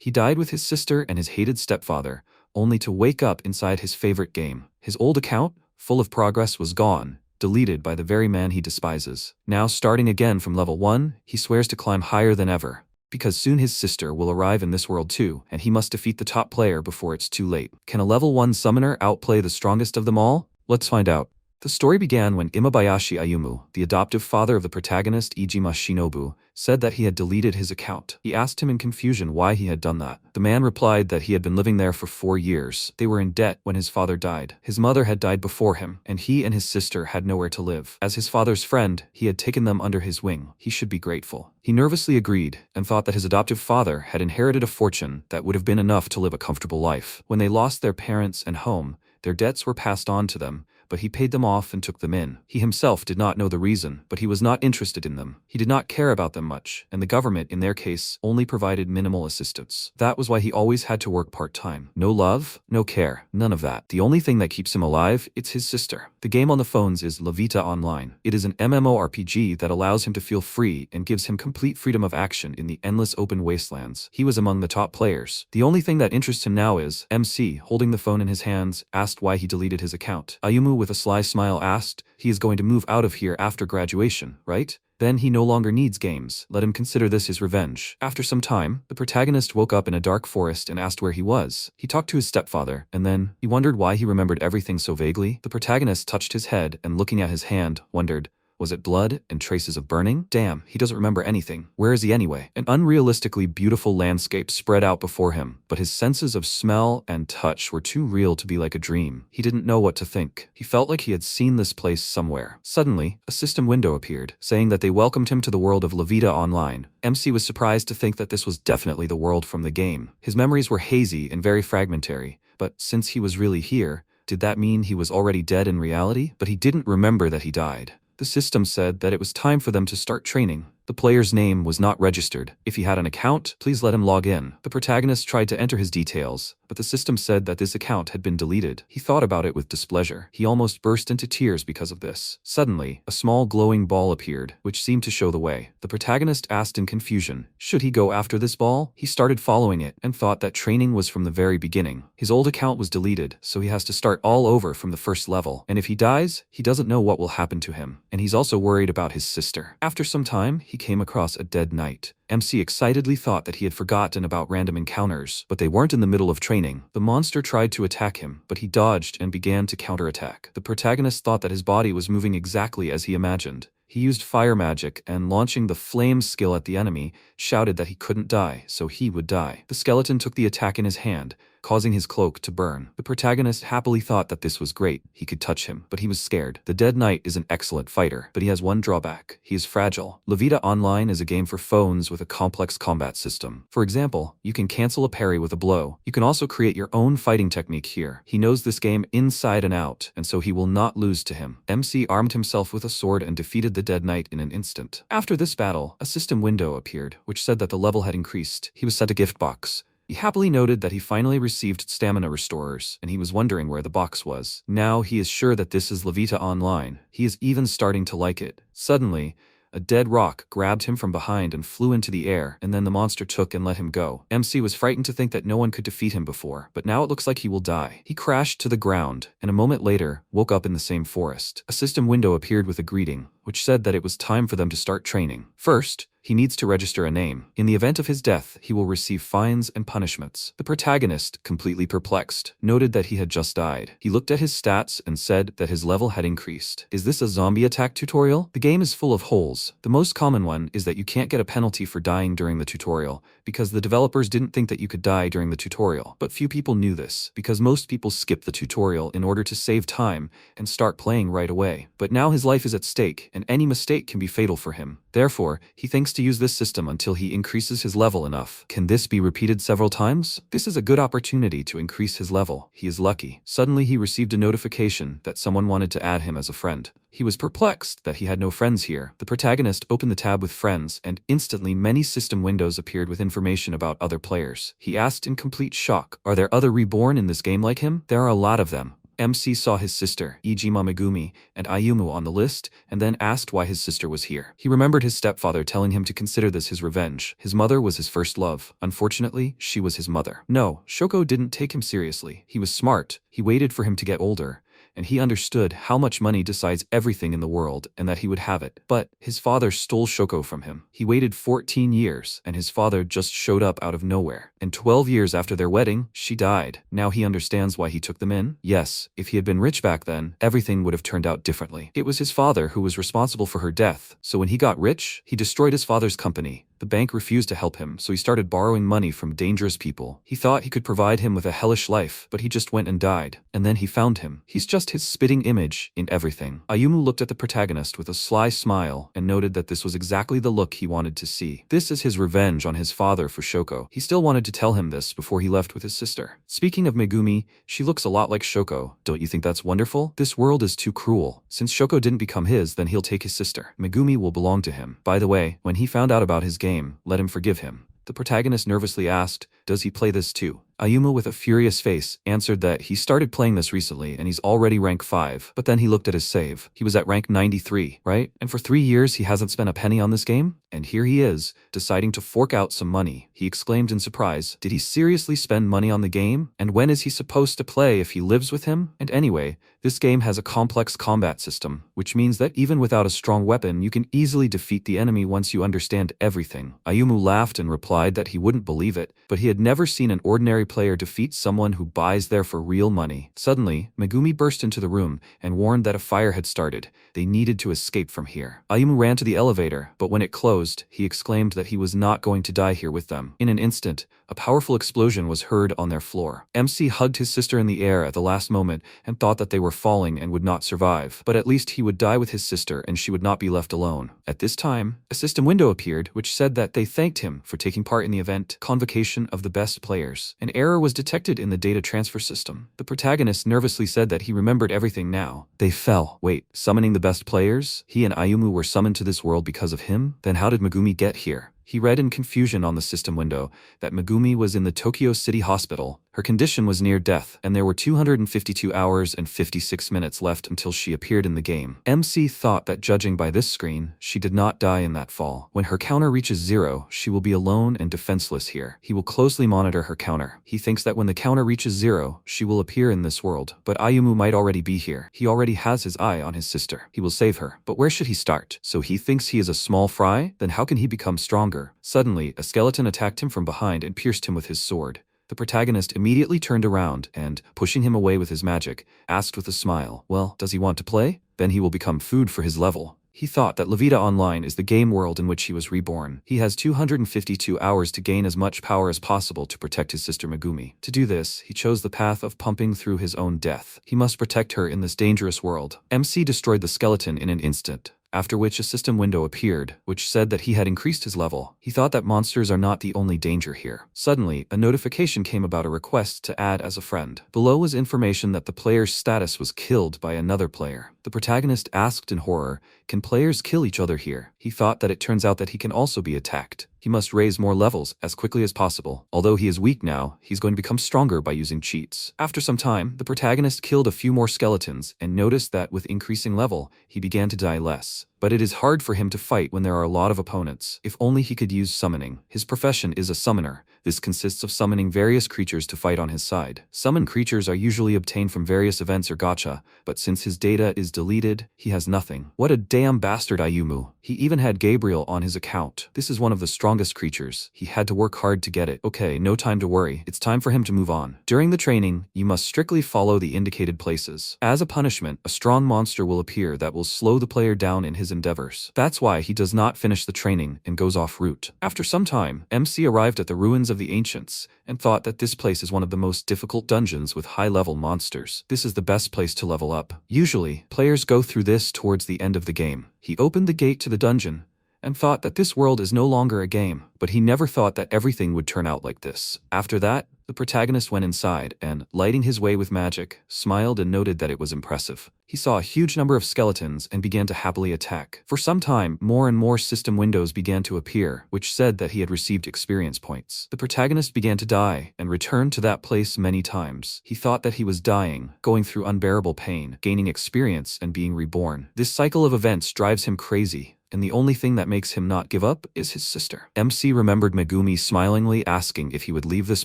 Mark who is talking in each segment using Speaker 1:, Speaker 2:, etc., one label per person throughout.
Speaker 1: He died with his sister and his hated stepfather, only to wake up inside his favorite game. His old account, full of progress, was gone, deleted by the very man he despises. Now, starting again from level 1, he swears to climb higher than ever, because soon his sister will arrive in this world too, and he must defeat the top player before it's too late. Can a level 1 summoner outplay the strongest of them all? Let's find out. The story began when Imabayashi Ayumu, the adoptive father of the protagonist Ijima Shinobu, said that he had deleted his account. He asked him in confusion why he had done that. The man replied that he had been living there for 4 years. They were in debt when his father died. His mother had died before him, and he and his sister had nowhere to live. As his father's friend, he had taken them under his wing. He should be grateful. He nervously agreed and thought that his adoptive father had inherited a fortune that would have been enough to live a comfortable life. When they lost their parents and home, their debts were passed on to them, but he paid them off and took them in. He himself did not know the reason, but he was not interested in them. He did not care about them much, and the government, in their case, only provided minimal assistance. That was why he always had to work part-time. No love, no care, none of that. The only thing that keeps him alive, it's his sister. The game on the phones is Levita Online. It is an MMORPG that allows him to feel free and gives him complete freedom of action in the endless open wastelands. He was among the top players. The only thing that interests him now is MC, holding the phone in his hands, asked why he deleted his account. Ayumu with a sly smile asked, he is going to move out of here after graduation, right? Then he no longer needs games. Let him consider this his revenge. After some time, the protagonist woke up in a dark forest and asked where he was. He talked to his stepfather, and then he wondered why he remembered everything so vaguely. The protagonist touched his head and, looking at his hand, wondered, was it blood and traces of burning? Damn, he doesn't remember anything. Where is he anyway? An unrealistically beautiful landscape spread out before him, but his senses of smell and touch were too real to be like a dream. He didn't know what to think. He felt like he had seen this place somewhere. Suddenly, a system window appeared, saying that they welcomed him to the world of Levita Online. MC was surprised to think that this was definitely the world from the game. His memories were hazy and very fragmentary, but since he was really here, did that mean he was already dead in reality? But he didn't remember that he died. The system said that it was time for them to start training. The player's name was not registered. If he had an account, please let him log in. The protagonist tried to enter his details, but the system said that this account had been deleted. He thought about it with displeasure. He almost burst into tears because of this. Suddenly, a small glowing ball appeared, which seemed to show the way. The protagonist asked in confusion, should he go after this ball? He started following it and thought that training was from the very beginning. His old account was deleted, so he has to start all over from the first level. And if he dies, he doesn't know what will happen to him. And he's also worried about his sister. After some time, he came across a dead knight. MC excitedly thought that he had forgotten about random encounters, but they weren't in the middle of training. The monster tried to attack him, but he dodged and began to counterattack. The protagonist thought that his body was moving exactly as he imagined. He used fire magic and, launching the flame skill at the enemy, shouted that he couldn't die, so he would die. The skeleton took the attack in his hand, causing his cloak to burn. The protagonist happily thought that this was great. He could touch him, but he was scared. The dead knight is an excellent fighter, but he has one drawback. He is fragile. Levita Online is a game for phones with a complex combat system. For example, you can cancel a parry with a blow. You can also create your own fighting technique here. He knows this game inside and out, and so he will not lose to him. MC armed himself with a sword and defeated the dead knight in an instant. After this battle, a system window appeared, which said that the level had increased. He was sent a gift box. He happily noted that he finally received stamina restorers, and he was wondering where the box was. Now he is sure that this is Levita Online. He is even starting to like it. Suddenly, a dead rock grabbed him from behind and flew into the air, and then the monster took and let him go. MC was frightened to think that no one could defeat him before, but now it looks like he will die. He crashed to the ground, and a moment later, woke up in the same forest. A system window appeared with a greeting, which said that it was time for them to start training. First, he needs to register a name. In the event of his death, he will receive fines and punishments. The protagonist, completely perplexed, noted that he had just died. He looked at his stats and said that his level had increased. Is this a zombie attack tutorial? The game is full of holes. The most common one is that you can't get a penalty for dying during the tutorial, because the developers didn't think that you could die during the tutorial. But few people knew this, because most people skip the tutorial in order to save time and start playing right away. But now his life is at stake, and any mistake can be fatal for him. Therefore, he thinks to use this system until he increases his level enough. Can this be repeated several times? This is a good opportunity to increase his level. He is lucky. Suddenly he received a notification that someone wanted to add him as a friend. He was perplexed that he had no friends here. The protagonist opened the tab with friends, and instantly many system windows appeared with information about other players. He asked in complete shock, are there other reborn in this game like him? There are a lot of them. MC saw his sister, Ijima Megumi, and Ayumu on the list, and then asked why his sister was here. He remembered his stepfather telling him to consider this his revenge. His mother was his first love. Unfortunately, she was his mother. No, Shoko didn't take him seriously. He was smart. He waited for him to get older, and he understood how much money decides everything in the world and that he would have it. But his father stole Shoko from him. He waited 14 years, and his father just showed up out of nowhere. And 12 years after their wedding, she died. Now he understands why he took them in. Yes, if he had been rich back then, everything would have turned out differently. It was his father who was responsible for her death, so when he got rich, he destroyed his father's company. The bank refused to help him, so he started borrowing money from dangerous people. He thought he could provide him with a hellish life, but he just went and died. And then he found him. He's just his spitting image in everything. Ayumu looked at the protagonist with a sly smile and noted that this was exactly the look he wanted to see. This is his revenge on his father for Shoko. He still wanted to tell him this before he left with his sister. Speaking of Megumi, she looks a lot like Shoko. Don't you think that's wonderful? This world is too cruel. Since Shoko didn't become his, then he'll take his sister. Megumi will belong to him. By the way, when he found out about his game, let him forgive him. The protagonist nervously asked, "Does he play this too?" Ayumu, with a furious face, answered that he started playing this recently and he's already rank 5, but then he looked at his save. He was at rank 93, right? And for 3 years he hasn't spent a penny on this game? And here he is, deciding to fork out some money. He exclaimed in surprise, did he seriously spend money on the game? And when is he supposed to play if he lives with him? And anyway, this game has a complex combat system, which means that even without a strong weapon, you can easily defeat the enemy once you understand everything. Ayumu laughed and replied that he wouldn't believe it, but he had never seen an ordinary player defeat someone who buys there for real money. Suddenly, Megumi burst into the room and warned that a fire had started. They needed to escape from here. Ayumu ran to the elevator, but when it closed, he exclaimed that he was not going to die here with them. In an instant, a powerful explosion was heard on their floor. MC hugged his sister in the air at the last moment and thought that they were falling and would not survive. But at least he would die with his sister and she would not be left alone. At this time, a system window appeared which said that they thanked him for taking part in the event Convocation of the Best Players. An error was detected in the data transfer system. The protagonist nervously said that he remembered everything now. They fell. Wait, summoning the best players? He and Ayumu were summoned to this world because of him? Then how did Megumi get here? He read in confusion on the system window that Megumi was in the Tokyo City Hospital. Her condition was near death, and there were 252 hours and 56 minutes left until she appeared in the game. MC thought that judging by this screen, she did not die in that fall. When her counter reaches 0, she will be alone and defenseless here. He will closely monitor her counter. He thinks that when the counter reaches 0, she will appear in this world. But Ayumu might already be here. He already has his eye on his sister. He will save her. But where should he start? So he thinks he is a small fry? Then how can he become stronger? Suddenly, a skeleton attacked him from behind and pierced him with his sword. The protagonist immediately turned around and, pushing him away with his magic, asked with a smile, well, does he want to play? Then he will become food for his level. He thought that Levita Online is the game world in which he was reborn. He has 252 hours to gain as much power as possible to protect his sister Megumi. To do this, he chose the path of pumping through his own death. He must protect her in this dangerous world. MC destroyed the skeleton in an instant, after which a system window appeared, which said that he had increased his level. He thought that monsters are not the only danger here. Suddenly, a notification came about a request to add as a friend. Below was information that the player's status was killed by another player. The protagonist asked in horror, can players kill each other here? He thought that it turns out that he can also be attacked. He must raise more levels as quickly as possible. Although he is weak now, he's going to become stronger by using cheats. After some time, the protagonist killed a few more skeletons and noticed that with increasing level, he began to die less. But it is hard for him to fight when there are a lot of opponents. If only he could use summoning. His profession is a summoner. This consists of summoning various creatures to fight on his side. Summoned creatures are usually obtained from various events or gacha, but since his data is deleted, he has nothing. What a damn bastard, Ayumu. He even had Gabriel on his account. This is one of the strongest creatures. He had to work hard to get it. Okay, no time to worry. It's time for him to move on. During the training, you must strictly follow the indicated places. As a punishment, a strong monster will appear that will slow the player down in his endeavors. That's why he does not finish the training and goes off route. After some time, MC arrived at the ruins of the ancients and thought that this place is one of the most difficult dungeons with high-level monsters. This is the best place to level up. Usually, players go through this towards the end of the game. He opened the gate to the dungeon and thought that this world is no longer a game, but he never thought that everything would turn out like this. After that, The protagonist went inside and, lighting his way with magic, smiled and noted that it was impressive. He saw a huge number of skeletons and began to happily attack. For some time, more and more system windows began to appear, which said that he had received experience points. The protagonist began to die and returned to that place many times. He thought that he was dying, going through unbearable pain, gaining experience, and being reborn. This cycle of events drives him crazy, and the only thing that makes him not give up is his sister. MC remembered Megumi smilingly asking if he would leave this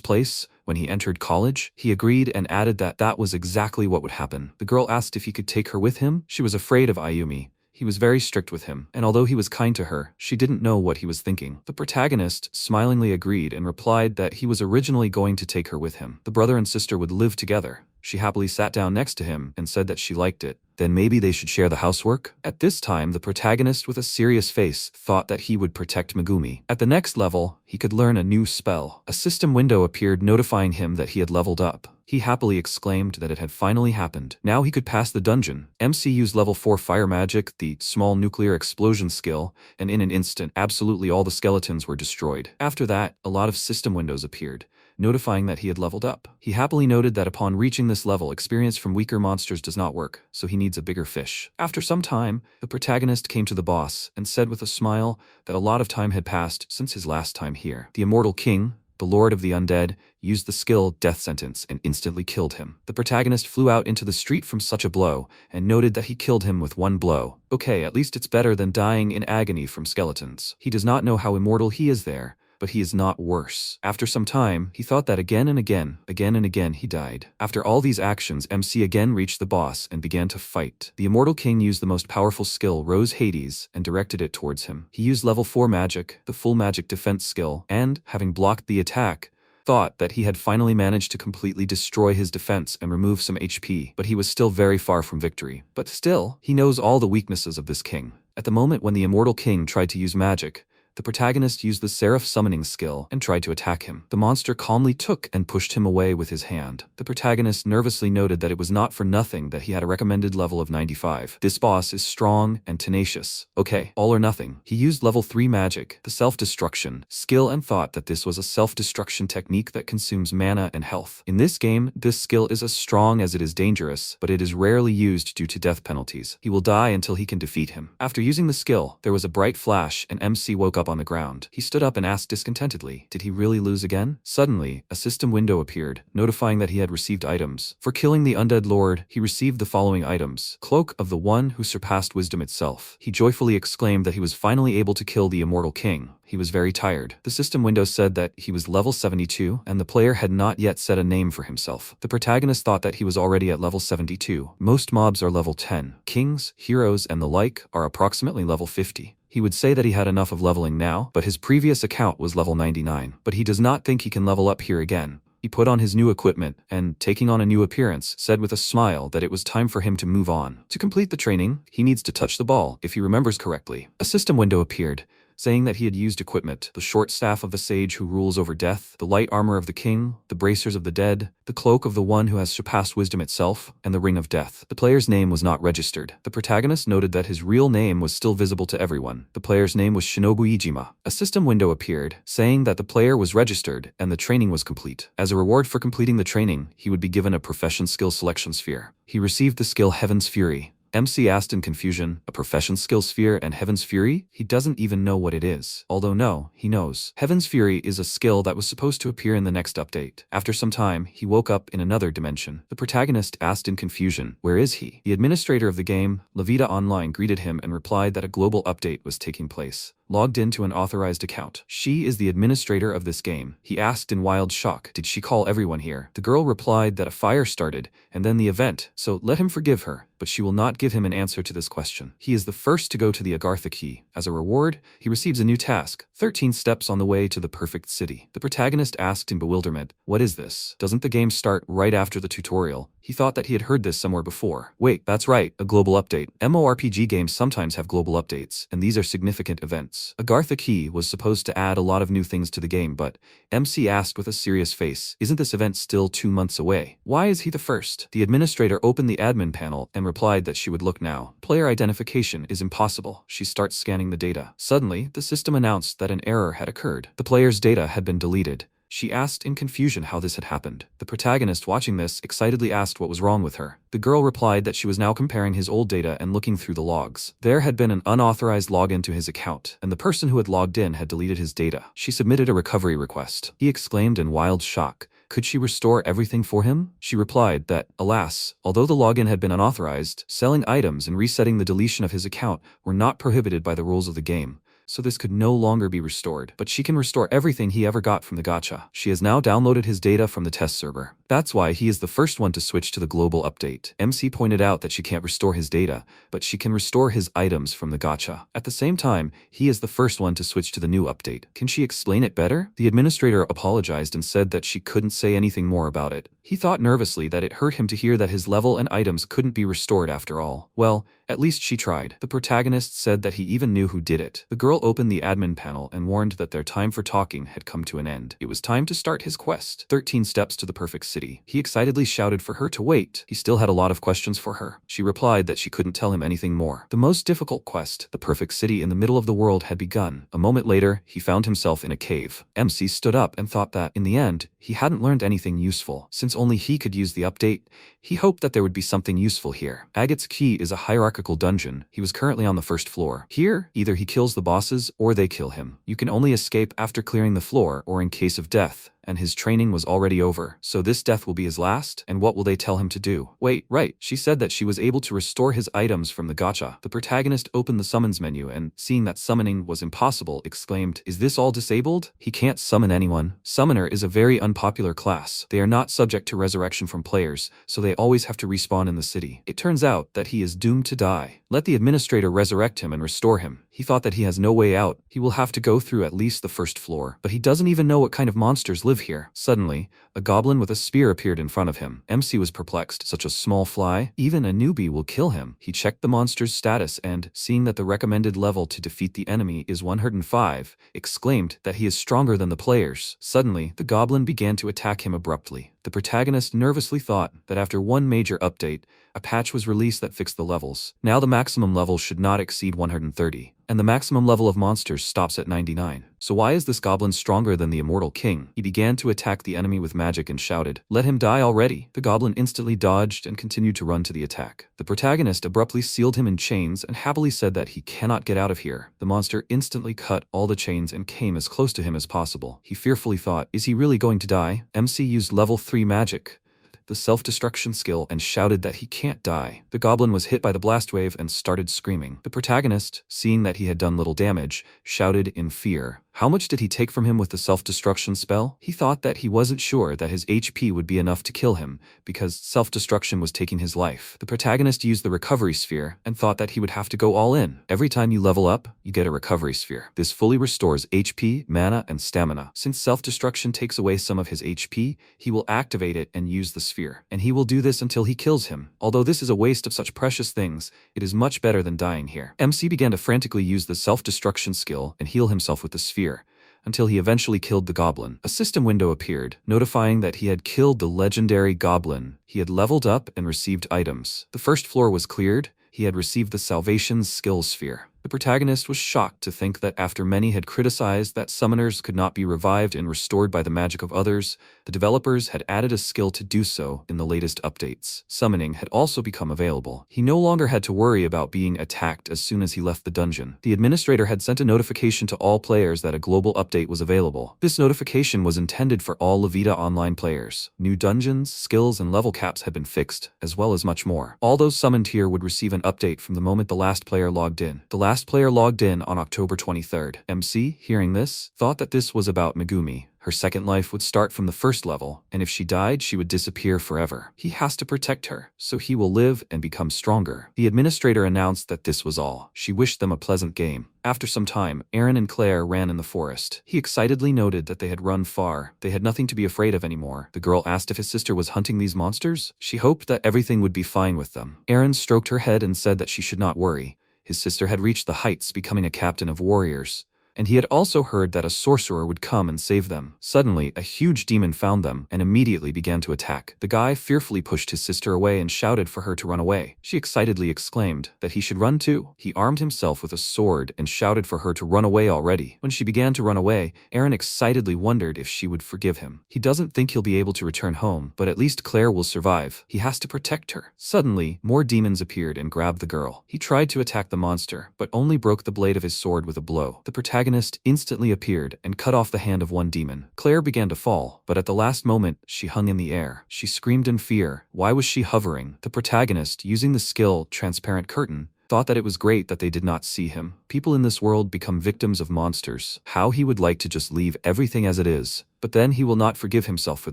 Speaker 1: place when he entered college. He agreed and added that that was exactly what would happen. The girl asked if he could take her with him. She was afraid of Ayumi. He was very strict with him, and although he was kind to her, she didn't know what he was thinking. The protagonist smilingly agreed and replied that he was originally going to take her with him. The brother and sister would live together. She happily sat down next to him and said that she liked it. Then maybe they should share the housework? At this time, the protagonist with a serious face thought that he would protect Megumi. At the next level, he could learn a new spell. A system window appeared notifying him that he had leveled up. He happily exclaimed that it had finally happened. Now he could pass the dungeon. MC used level 4 fire magic, the small nuclear explosion skill, and in an instant, absolutely all the skeletons were destroyed. After that, a lot of system windows appeared, notifying that he had leveled up. He happily noted that upon reaching this level, experience from weaker monsters does not work, so he needs a bigger fish. After some time, the protagonist came to the boss and said with a smile that a lot of time had passed since his last time here. The immortal king, the lord of the undead, used the skill Death Sentence and instantly killed him. The protagonist flew out into the street from such a blow and noted that he killed him with one blow. Okay, at least it's better than dying in agony from skeletons. He does not know how immortal he is there, but he is not worse. After some time, he thought that again and again he died. After all these actions, MC again reached the boss and began to fight. The immortal king used the most powerful skill, Rose Hades, and directed it towards him. He used level 4 magic, the full magic defense skill, and, having blocked the attack, thought that he had finally managed to completely destroy his defense and remove some HP, but he was still very far from victory. But still, he knows all the weaknesses of this king. At the moment when the immortal king tried to use magic, the protagonist used the Seraph summoning skill and tried to attack him. The monster calmly took and pushed him away with his hand. The protagonist nervously noted that it was not for nothing that he had a recommended level of 95. This boss is strong and tenacious. Okay, all or nothing. He used level 3 magic, the self-destruction skill, and thought that this was a self-destruction technique that consumes mana and health. In this game, this skill is as strong as it is dangerous, but it is rarely used due to death penalties. He will die until he can defeat him. After using the skill, there was a bright flash and MC woke up on the ground. He stood up and asked discontentedly, did he really lose again? Suddenly, a system window appeared, notifying that he had received items. For killing the undead lord, he received the following items. Cloak of the one who surpassed wisdom itself. He joyfully exclaimed that he was finally able to kill the immortal king. He was very tired. The system window said that he was level 72, and the player had not yet set a name for himself. The protagonist thought that he was already at level 72. Most mobs are level 10. Kings, heroes, and the like are approximately level 50. He would say that he had enough of leveling now, but his previous account was level 99. But he does not think he can level up here again. He put on his new equipment and, taking on a new appearance, said with a smile that it was time for him to move on. To complete the training, he needs to touch the ball, if he remembers correctly. A system window appeared, saying that he had used equipment: the short staff of the sage who rules over death, the light armor of the king, the bracers of the dead, the cloak of the one who has surpassed wisdom itself, and the ring of death. The player's name was not registered. The protagonist noted that his real name was still visible to everyone. The player's name was Shinobu Ijima. A system window appeared, saying that the player was registered and the training was complete. As a reward for completing the training, he would be given a profession skill selection sphere. He received the skill Heaven's Fury. MC asked in confusion, a profession skill sphere and Heaven's Fury? He doesn't even know what it is. Although no, he knows. Heaven's Fury is a skill that was supposed to appear in the next update. After some time, he woke up in another dimension. The protagonist asked in confusion, where is he? The administrator of the game, Levita Online, greeted him and replied that a global update was taking place. Logged into an authorized account. She is the administrator of this game. He asked in wild shock, did she call everyone here? The girl replied that a fire started, and then the event, so let him forgive her, but she will not give him an answer to this question. He is the first to go to the Agartha Key. As a reward, he receives a new task, 13 steps on the way to the perfect city. The protagonist asked in bewilderment, what is this? Doesn't the game start right after the tutorial? He thought that he had heard this somewhere before. Wait, that's right, a global update. MMORPG games sometimes have global updates, and these are significant events. Agartha Key was supposed to add a lot of new things to the game, but MC asked with a serious face, isn't this event still 2 months away? Why is he the first? The administrator opened the admin panel and replied that she would look now. Player identification is impossible. She starts scanning the data. Suddenly, the system announced that an error had occurred. The player's data had been deleted. She asked in confusion how this had happened. The protagonist watching this excitedly asked what was wrong with her. The girl replied that she was now comparing his old data and looking through the logs. There had been an unauthorized login to his account, and the person who had logged in had deleted his data. She submitted a recovery request. He exclaimed in wild shock. Could she restore everything for him? She replied that, alas, although the login had been unauthorized, selling items and resetting the deletion of his account were not prohibited by the rules of the game, so this could no longer be restored. But she can restore everything he ever got from the gacha. She has now downloaded his data from the test server. That's why he is the first one to switch to the global update. MC pointed out that she can't restore his data, but she can restore his items from the gacha. At the same time, he is the first one to switch to the new update. Can she explain it better? The administrator apologized and said that she couldn't say anything more about it. He thought nervously that it hurt him to hear that his level and items couldn't be restored after all. Well, at least she tried. The protagonist said that he even knew who did it. The girl opened the admin panel and warned that their time for talking had come to an end. It was time to start his quest. 13 steps to the perfect city. He excitedly shouted for her to wait. He still had a lot of questions for her. She replied that she couldn't tell him anything more. The most difficult quest, the perfect city in the middle of the world, had begun. A moment later, he found himself in a cave. MC stood up and thought that, in the end, he hadn't learned anything useful. Since only he could use the update, he hoped that there would be something useful here. Agate's Key is a hierarchical dungeon. He was currently on the first floor. Here, either he kills the bosses or they kill him. You can only escape after clearing the floor or in case of death, and his training was already over. So this death will be his last, and what will they tell him to do? Wait, right, she said that she was able to restore his items from the gacha. The protagonist opened the summons menu and, seeing that summoning was impossible, exclaimed, "Is this all disabled? He can't summon anyone." Summoner is a very unpopular class. They are not subject to resurrection from players, so they always have to respawn in the city. It turns out that he is doomed to die. Let the administrator resurrect him and restore him. He thought that he has no way out. He will have to go through at least the first floor. But he doesn't even know what kind of monsters live here. Suddenly, a goblin with a spear appeared in front of him. MC was perplexed. Such a small fly? Even a newbie will kill him. He checked the monster's status and, seeing that the recommended level to defeat the enemy is 105, exclaimed that he is stronger than the players. Suddenly, the goblin began to attack him abruptly. The protagonist nervously thought that after one major update, a patch was released that fixed the levels. Now the maximum level should not exceed 130, and the maximum level of monsters stops at 99. So why is this goblin stronger than the immortal king? He began to attack the enemy with magic and shouted, "Let him die already!" The goblin instantly dodged and continued to run to the attack. The protagonist abruptly sealed him in chains and happily said that he cannot get out of here. The monster instantly cut all the chains and came as close to him as possible. He fearfully thought, is he really going to die? MC used level 3 magic, the self-destruction skill, and shouted that he can't die. The goblin was hit by the blast wave and started screaming. The protagonist, seeing that he had done little damage, shouted in fear. How much did he take from him with the self-destruction spell? He thought that he wasn't sure that his HP would be enough to kill him, because self-destruction was taking his life. The protagonist used the recovery sphere and thought that he would have to go all in. Every time you level up, you get a recovery sphere. This fully restores HP, mana, and stamina. Since self-destruction takes away some of his HP, he will activate it and use the sphere. And he will do this until he kills him. Although this is a waste of such precious things, it is much better than dying here. MC began to frantically use the self-destruction skill and heal himself with the sphere, until he eventually killed the goblin. A system window appeared, notifying that he had killed the legendary goblin. He had leveled up and received items. The first floor was cleared. He had received the Salvation Skill Sphere. The protagonist was shocked to think that after many had criticized that summoners could not be revived and restored by the magic of others, the developers had added a skill to do so in the latest updates. Summoning had also become available. He no longer had to worry about being attacked as soon as he left the dungeon. The administrator had sent a notification to all players that a global update was available. This notification was intended for all Levita online players. New dungeons, skills, and level caps had been fixed, as well as much more. All those summoned here would receive an update from the moment the last player logged in. The last player logged in on October 23rd. MC, hearing this, thought that this was about Megumi. Her second life would start from the first level, and if she died, she would disappear forever. He has to protect her, so he will live and become stronger. The administrator announced that this was all. She wished them a pleasant game. After some time, Aaron and Claire ran in the forest. He excitedly noted that they had run far. They had nothing to be afraid of anymore. The girl asked if his sister was hunting these monsters. She hoped that everything would be fine with them. Aaron stroked her head and said that she should not worry. His sister had reached the heights, becoming a captain of warriors. and he had also heard that a sorcerer would come and save them. Suddenly, a huge demon found them and immediately began to attack. The guy fearfully pushed his sister away and shouted for her to run away. She excitedly exclaimed that he should run too. He armed himself with a sword and shouted for her to run away already. When she began to run away, Aaron excitedly wondered if she would forgive him. He doesn't think he'll be able to return home, but at least Claire will survive. He has to protect her. Suddenly, more demons appeared and grabbed the girl. He tried to attack the monster, but only broke the blade of his sword with a blow. The protagonist instantly appeared and cut off the hand of one demon. Claire began to fall, but at the last moment, she hung in the air. She screamed in fear. Why was she hovering? The protagonist, using the skill Transparent Curtain, thought that it was great that they did not see him. People in this world become victims of monsters. How he would like to just leave everything as it is. But then he will not forgive himself for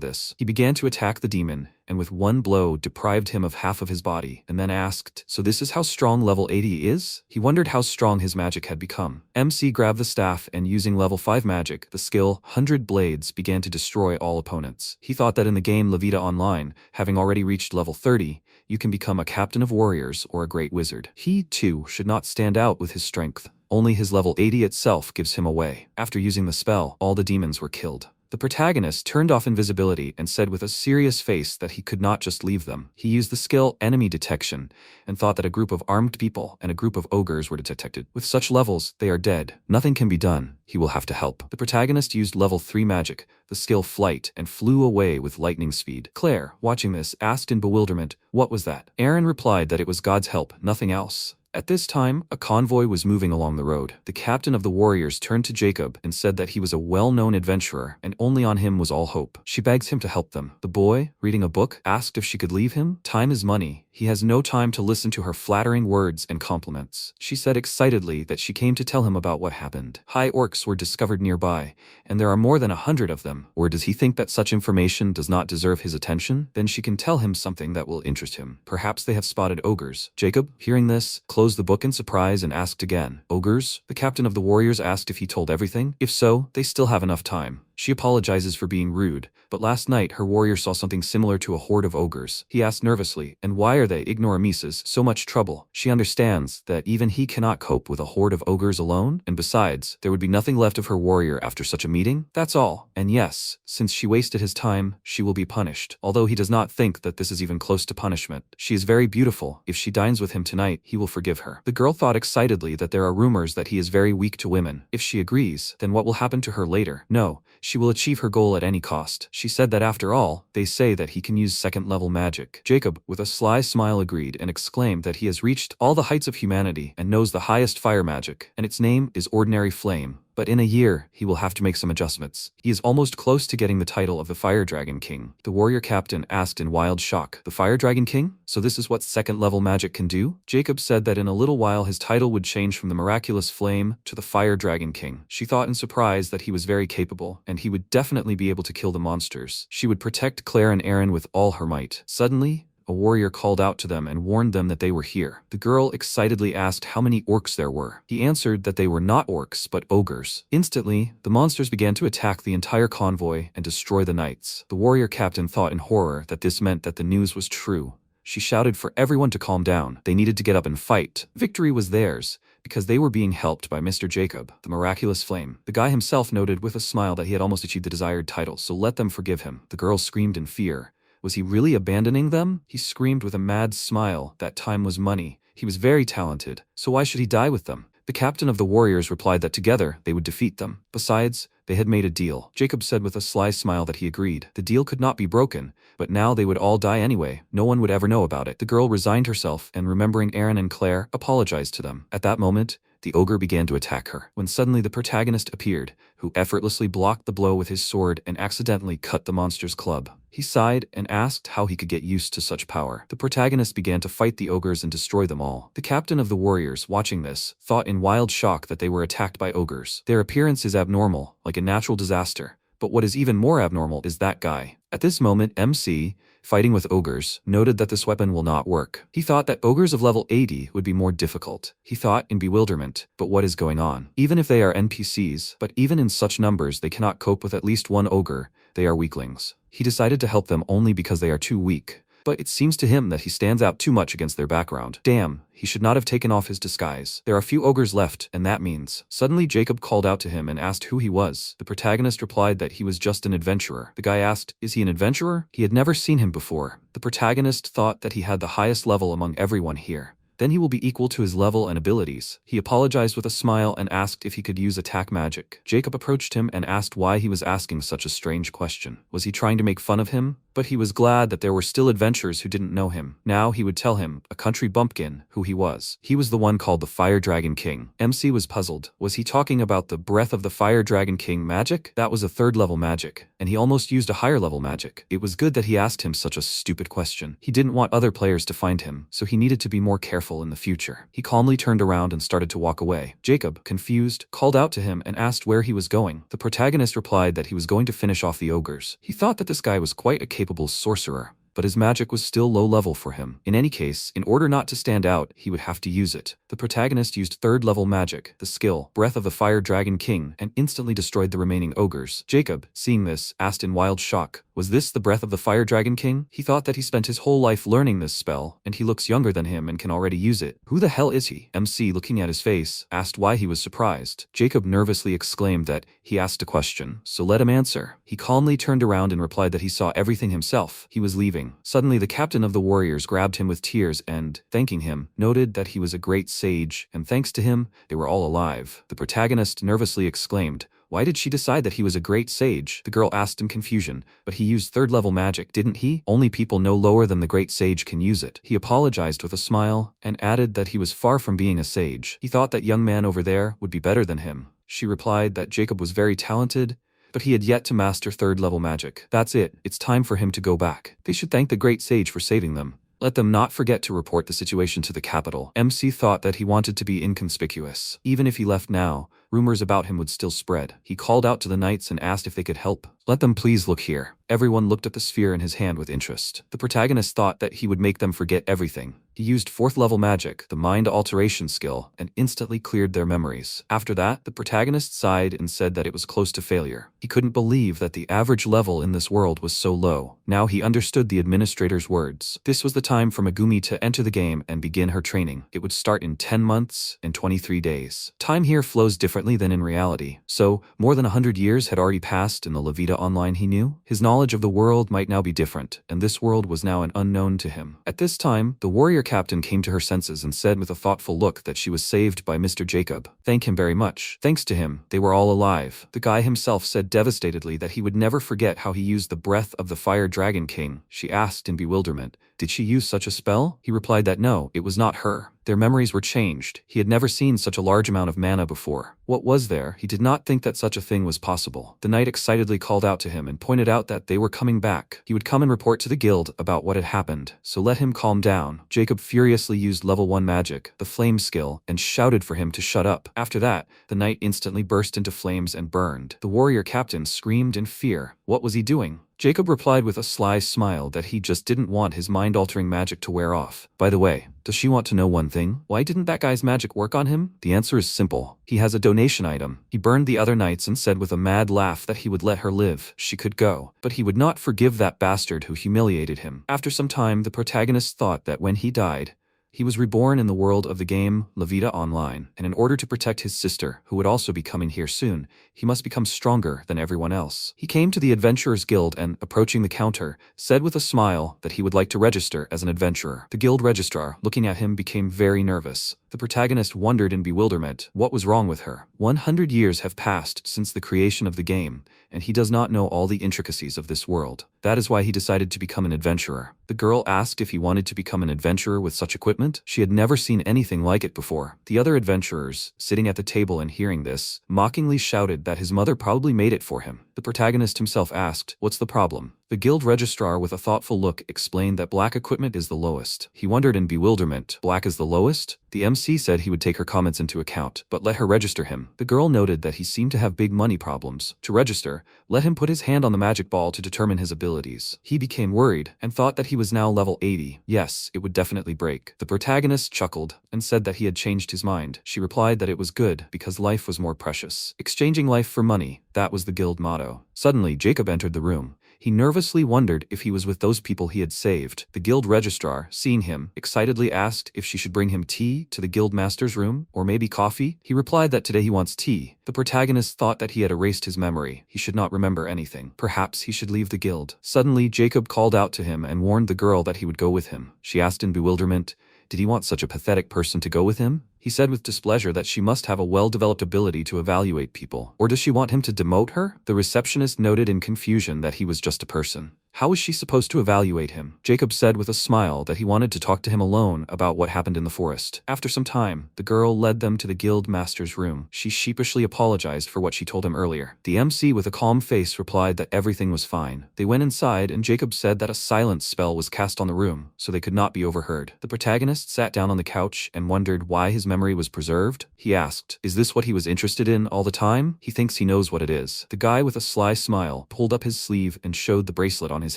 Speaker 1: this. He began to attack the demon, and with one blow deprived him of half of his body, and then asked, "So this is how strong level 80 is?" He wondered how strong his magic had become. MC grabbed the staff and using level 5 magic, the skill 100 Blades, began to destroy all opponents. He thought that in the game Levita Online, having already reached level 30, you can become a captain of warriors or a great wizard. He, too, should not stand out with his strength. Only his level 80 itself gives him away. After using the spell, all the demons were killed. The protagonist turned off invisibility and said with a serious face that he could not just leave them. He used the skill Enemy Detection and thought that a group of armed people and a group of ogres were detected. With such levels, they are dead. Nothing can be done. He will have to help. The protagonist used level 3 magic, the skill Flight, and flew away with lightning speed. Claire, watching this, asked in bewilderment, "What was that?" Aaron replied that it was God's help, nothing else. At this time, a convoy was moving along the road. The captain of the warriors turned to Jacob and said that he was a well-known adventurer and only on him was all hope. She begs him to help them. The boy, reading a book, asked if she could leave him. Time is money. He has no time to listen to her flattering words and compliments. She said excitedly that she came to tell him about what happened. High orcs were discovered nearby, and there are more than 100 of them. Or does he think that such information does not deserve his attention? Then she can tell him something that will interest him. Perhaps they have spotted ogres. Jacob, hearing this, closed the book in surprise and asked again, "Ogres?" The captain of the warriors asked if he told everything. If so, they still have enough time. She apologizes for being rude, but last night her warrior saw something similar to a horde of ogres. He asked nervously, "And why are they, Ignoramuses, so much trouble?" She understands that even he cannot cope with a horde of ogres alone, and besides, there would be nothing left of her warrior after such a meeting. That's all. And yes, since she wasted his time, she will be punished. Although he does not think that this is even close to punishment. She is very beautiful. If she dines with him tonight, he will forgive her. The girl thought excitedly that there are rumors that he is very weak to women. If she agrees, then what will happen to her later? No. She will achieve her goal at any cost. She said that after all, they say that he can use second-level magic. Jacob, with a sly smile, agreed and exclaimed that he has reached all the heights of humanity and knows the highest fire magic, and its name is Ordinary Flame. But in a year, he will have to make some adjustments. He is almost close to getting the title of the Fire Dragon King. The warrior captain asked in wild shock, "The Fire Dragon King? So this is what second-level magic can do?" Jacob said that in a little while his title would change from the Miraculous Flame to the Fire Dragon King. She thought in surprise that he was very capable, and he would definitely be able to kill the monsters. She would protect Claire and Aaron with all her might. Suddenly, a warrior called out to them and warned them that they were here. The girl excitedly asked how many orcs there were. He answered that they were not orcs, but ogres. Instantly, the monsters began to attack the entire convoy and destroy the knights. The warrior captain thought in horror that this meant that the news was true. She shouted for everyone to calm down. They needed to get up and fight. Victory was theirs, because they were being helped by Mr. Jacob, the Miraculous Flame. The guy himself noted with a smile that he had almost achieved the desired title, so let them forgive him. The girl screamed in fear. Was he really abandoning them? He screamed with a mad smile that time was money. He was very talented, so why should he die with them? The captain of the warriors replied that together they would defeat them. Besides, they had made a deal. Jacob said with a sly smile that he agreed. The deal could not be broken, but now they would all die anyway. No one would ever know about it. The girl resigned herself and, remembering Aaron and Claire, apologized to them. At that moment, the ogre began to attack her, when suddenly the protagonist appeared, who effortlessly blocked the blow with his sword and accidentally cut the monster's club. He sighed and asked how he could get used to such power. The protagonist began to fight the ogres and destroy them all. The captain of the warriors, watching this, thought in wild shock that they were attacked by ogres. Their appearance is abnormal, like a natural disaster. But what is even more abnormal is that guy. At this moment, MC, fighting with ogres, noted that this weapon will not work. He thought that ogres of level 80 would be more difficult. He thought in bewilderment, but what is going on? Even if they are NPCs, but even in such numbers they cannot cope with at least one ogre, they are weaklings. He decided to help them only because they are too weak. but it seems to him that he stands out too much against their background. Damn, he should not have taken off his disguise. There are few ogres left, and that means. Suddenly Jacob called out to him and asked who he was. The protagonist replied that he was just an adventurer. The guy asked, is he an adventurer? He had never seen him before. The protagonist thought that he had the highest level among everyone here. Then he will be equal to his level and abilities. He apologized with a smile and asked if he could use attack magic. Jacob approached him and asked why he was asking such a strange question. Was he trying to make fun of him? But he was glad that there were still adventurers who didn't know him. Now he would tell him, a country bumpkin, who he was. He was the one called the Fire Dragon King. MC was puzzled. Was he talking about the breath of the Fire Dragon King magic? That was a third level magic, and he almost used a higher level magic. It was good that he asked him such a stupid question. He didn't want other players to find him, so he needed to be more careful in the future. He calmly turned around and started to walk away. Jacob, confused, called out to him and asked where he was going. The protagonist replied that he was going to finish off the ogres. He thought that this guy was quite a capable sorcerer, but his magic was still low level for him. In any case, in order not to stand out, he would have to use it. The protagonist used third level magic, the skill, Breath of the Fire Dragon King, and instantly destroyed the remaining ogres. Jacob, seeing this, asked in wild shock, was this the Breath of the Fire Dragon King? He thought that he spent his whole life learning this spell, and he looks younger than him and can already use it. Who the hell is he? MC, looking at his face, asked why he was surprised. Jacob nervously exclaimed that he asked a question, so let him answer. He calmly turned around and replied that he saw everything himself. He was leaving. Suddenly the captain of the warriors grabbed him with tears and, thanking him, noted that he was a great sage, and thanks to him, they were all alive. The protagonist nervously exclaimed, why did she decide that he was a great sage? The girl asked in confusion, but he used third level magic, didn't he? Only people no lower than the great sage can use it. He apologized with a smile and added that he was far from being a sage. He thought that young man over there would be better than him. She replied that Jacob was very talented, but he had yet to master third level magic. That's it. It's time for him to go back. They should thank the great sage for saving them. Let them not forget to report the situation to the capital. MC thought that he wanted to be inconspicuous. Even if he left now, rumors about him would still spread. He called out to the knights and asked if they could help. Let them please look here. Everyone looked at the sphere in his hand with interest. The protagonist thought that he would make them forget everything. He used fourth level magic, the mind alteration skill, and instantly cleared their memories. After that, the protagonist sighed and said that it was close to failure. He couldn't believe that the average level in this world was so low. Now he understood the administrator's words. This was the time for Megumi to enter the game and begin her training. It would start in 10 months and 23 days. Time here flows differently than in reality. So, more than 100 years had already passed in the Levita online he knew. His knowledge of the world might now be different, and this world was now an unknown to him. At this time, the warrior captain came to her senses and said with a thoughtful look that she was saved by Mr. Jacob. Thank him very much. Thanks to him, they were all alive. The guy himself said devastatedly that he would never forget how he used the breath of the Fire Dragon King. She asked in bewilderment, did she use such a spell? He replied that no, it was not her. Their memories were changed. He had never seen such a large amount of mana before. What was there? He did not think that such a thing was possible. The knight excitedly called out to him and pointed out that they were coming back. He would come and report to the guild about what had happened, so let him calm down. Jacob furiously used level 1 magic, the flame skill, and shouted for him to shut up. After that, the knight instantly burst into flames and burned. The warrior captain screamed in fear. What was he doing? Jacob replied with a sly smile that he just didn't want his mind-altering magic to wear off. By the way, does she want to know one thing? Why didn't that guy's magic work on him? The answer is simple. He has a donation item. He burned the other knights and said with a mad laugh that he would let her live. She could go. But he would not forgive that bastard who humiliated him. After some time, the protagonist thought that when he died, he was reborn in the world of the game Levita Online, and in order to protect his sister, who would also be coming here soon, he must become stronger than everyone else. He came to the Adventurers Guild and, approaching the counter, said with a smile that he would like to register as an adventurer. The guild registrar, looking at him, became very nervous. The protagonist wondered in bewilderment what was wrong with her. 100 years have passed since the creation of the game, and he does not know all the intricacies of this world. That is why he decided to become an adventurer. The girl asked if he wanted to become an adventurer with such equipment. She had never seen anything like it before. The other adventurers, sitting at the table and hearing this, mockingly shouted that his mother probably made it for him. The protagonist himself asked, "What's the problem?" The guild registrar with a thoughtful look explained that black equipment is the lowest. He wondered in bewilderment, black is the lowest? The MC said he would take her comments into account, but let her register him. The girl noted that he seemed to have big money problems. To register, let him put his hand on the magic ball to determine his abilities. He became worried and thought that he was now level 80. Yes, it would definitely break. The protagonist chuckled and said that he had changed his mind. She replied that it was good because life was more precious. Exchanging life for money, that was the guild motto. Suddenly, Jacob entered the room. He nervously wondered if he was with those people he had saved. The guild registrar, seeing him, excitedly asked if she should bring him tea to the guild master's room, or maybe coffee. He replied that today he wants tea. The protagonist thought that he had erased his memory. He should not remember anything. Perhaps he should leave the guild. Suddenly, Jacob called out to him and warned the girl that he would go with him. She asked in bewilderment, did he want such a pathetic person to go with him? He said with displeasure that she must have a well-developed ability to evaluate people. Or does she want him to demote her? The receptionist noted in confusion that he was just a person. How was she supposed to evaluate him? Jacob said with a smile that he wanted to talk to him alone about what happened in the forest. After some time, the girl led them to the guild master's room. She sheepishly apologized for what she told him earlier. The MC with a calm face replied that everything was fine. They went inside and Jacob said that a silence spell was cast on the room, so they could not be overheard. The protagonist sat down on the couch and wondered why his memory was preserved. He asked, is this what he was interested in all the time? He thinks he knows what it is. The guy with a sly smile pulled up his sleeve and showed the bracelet on his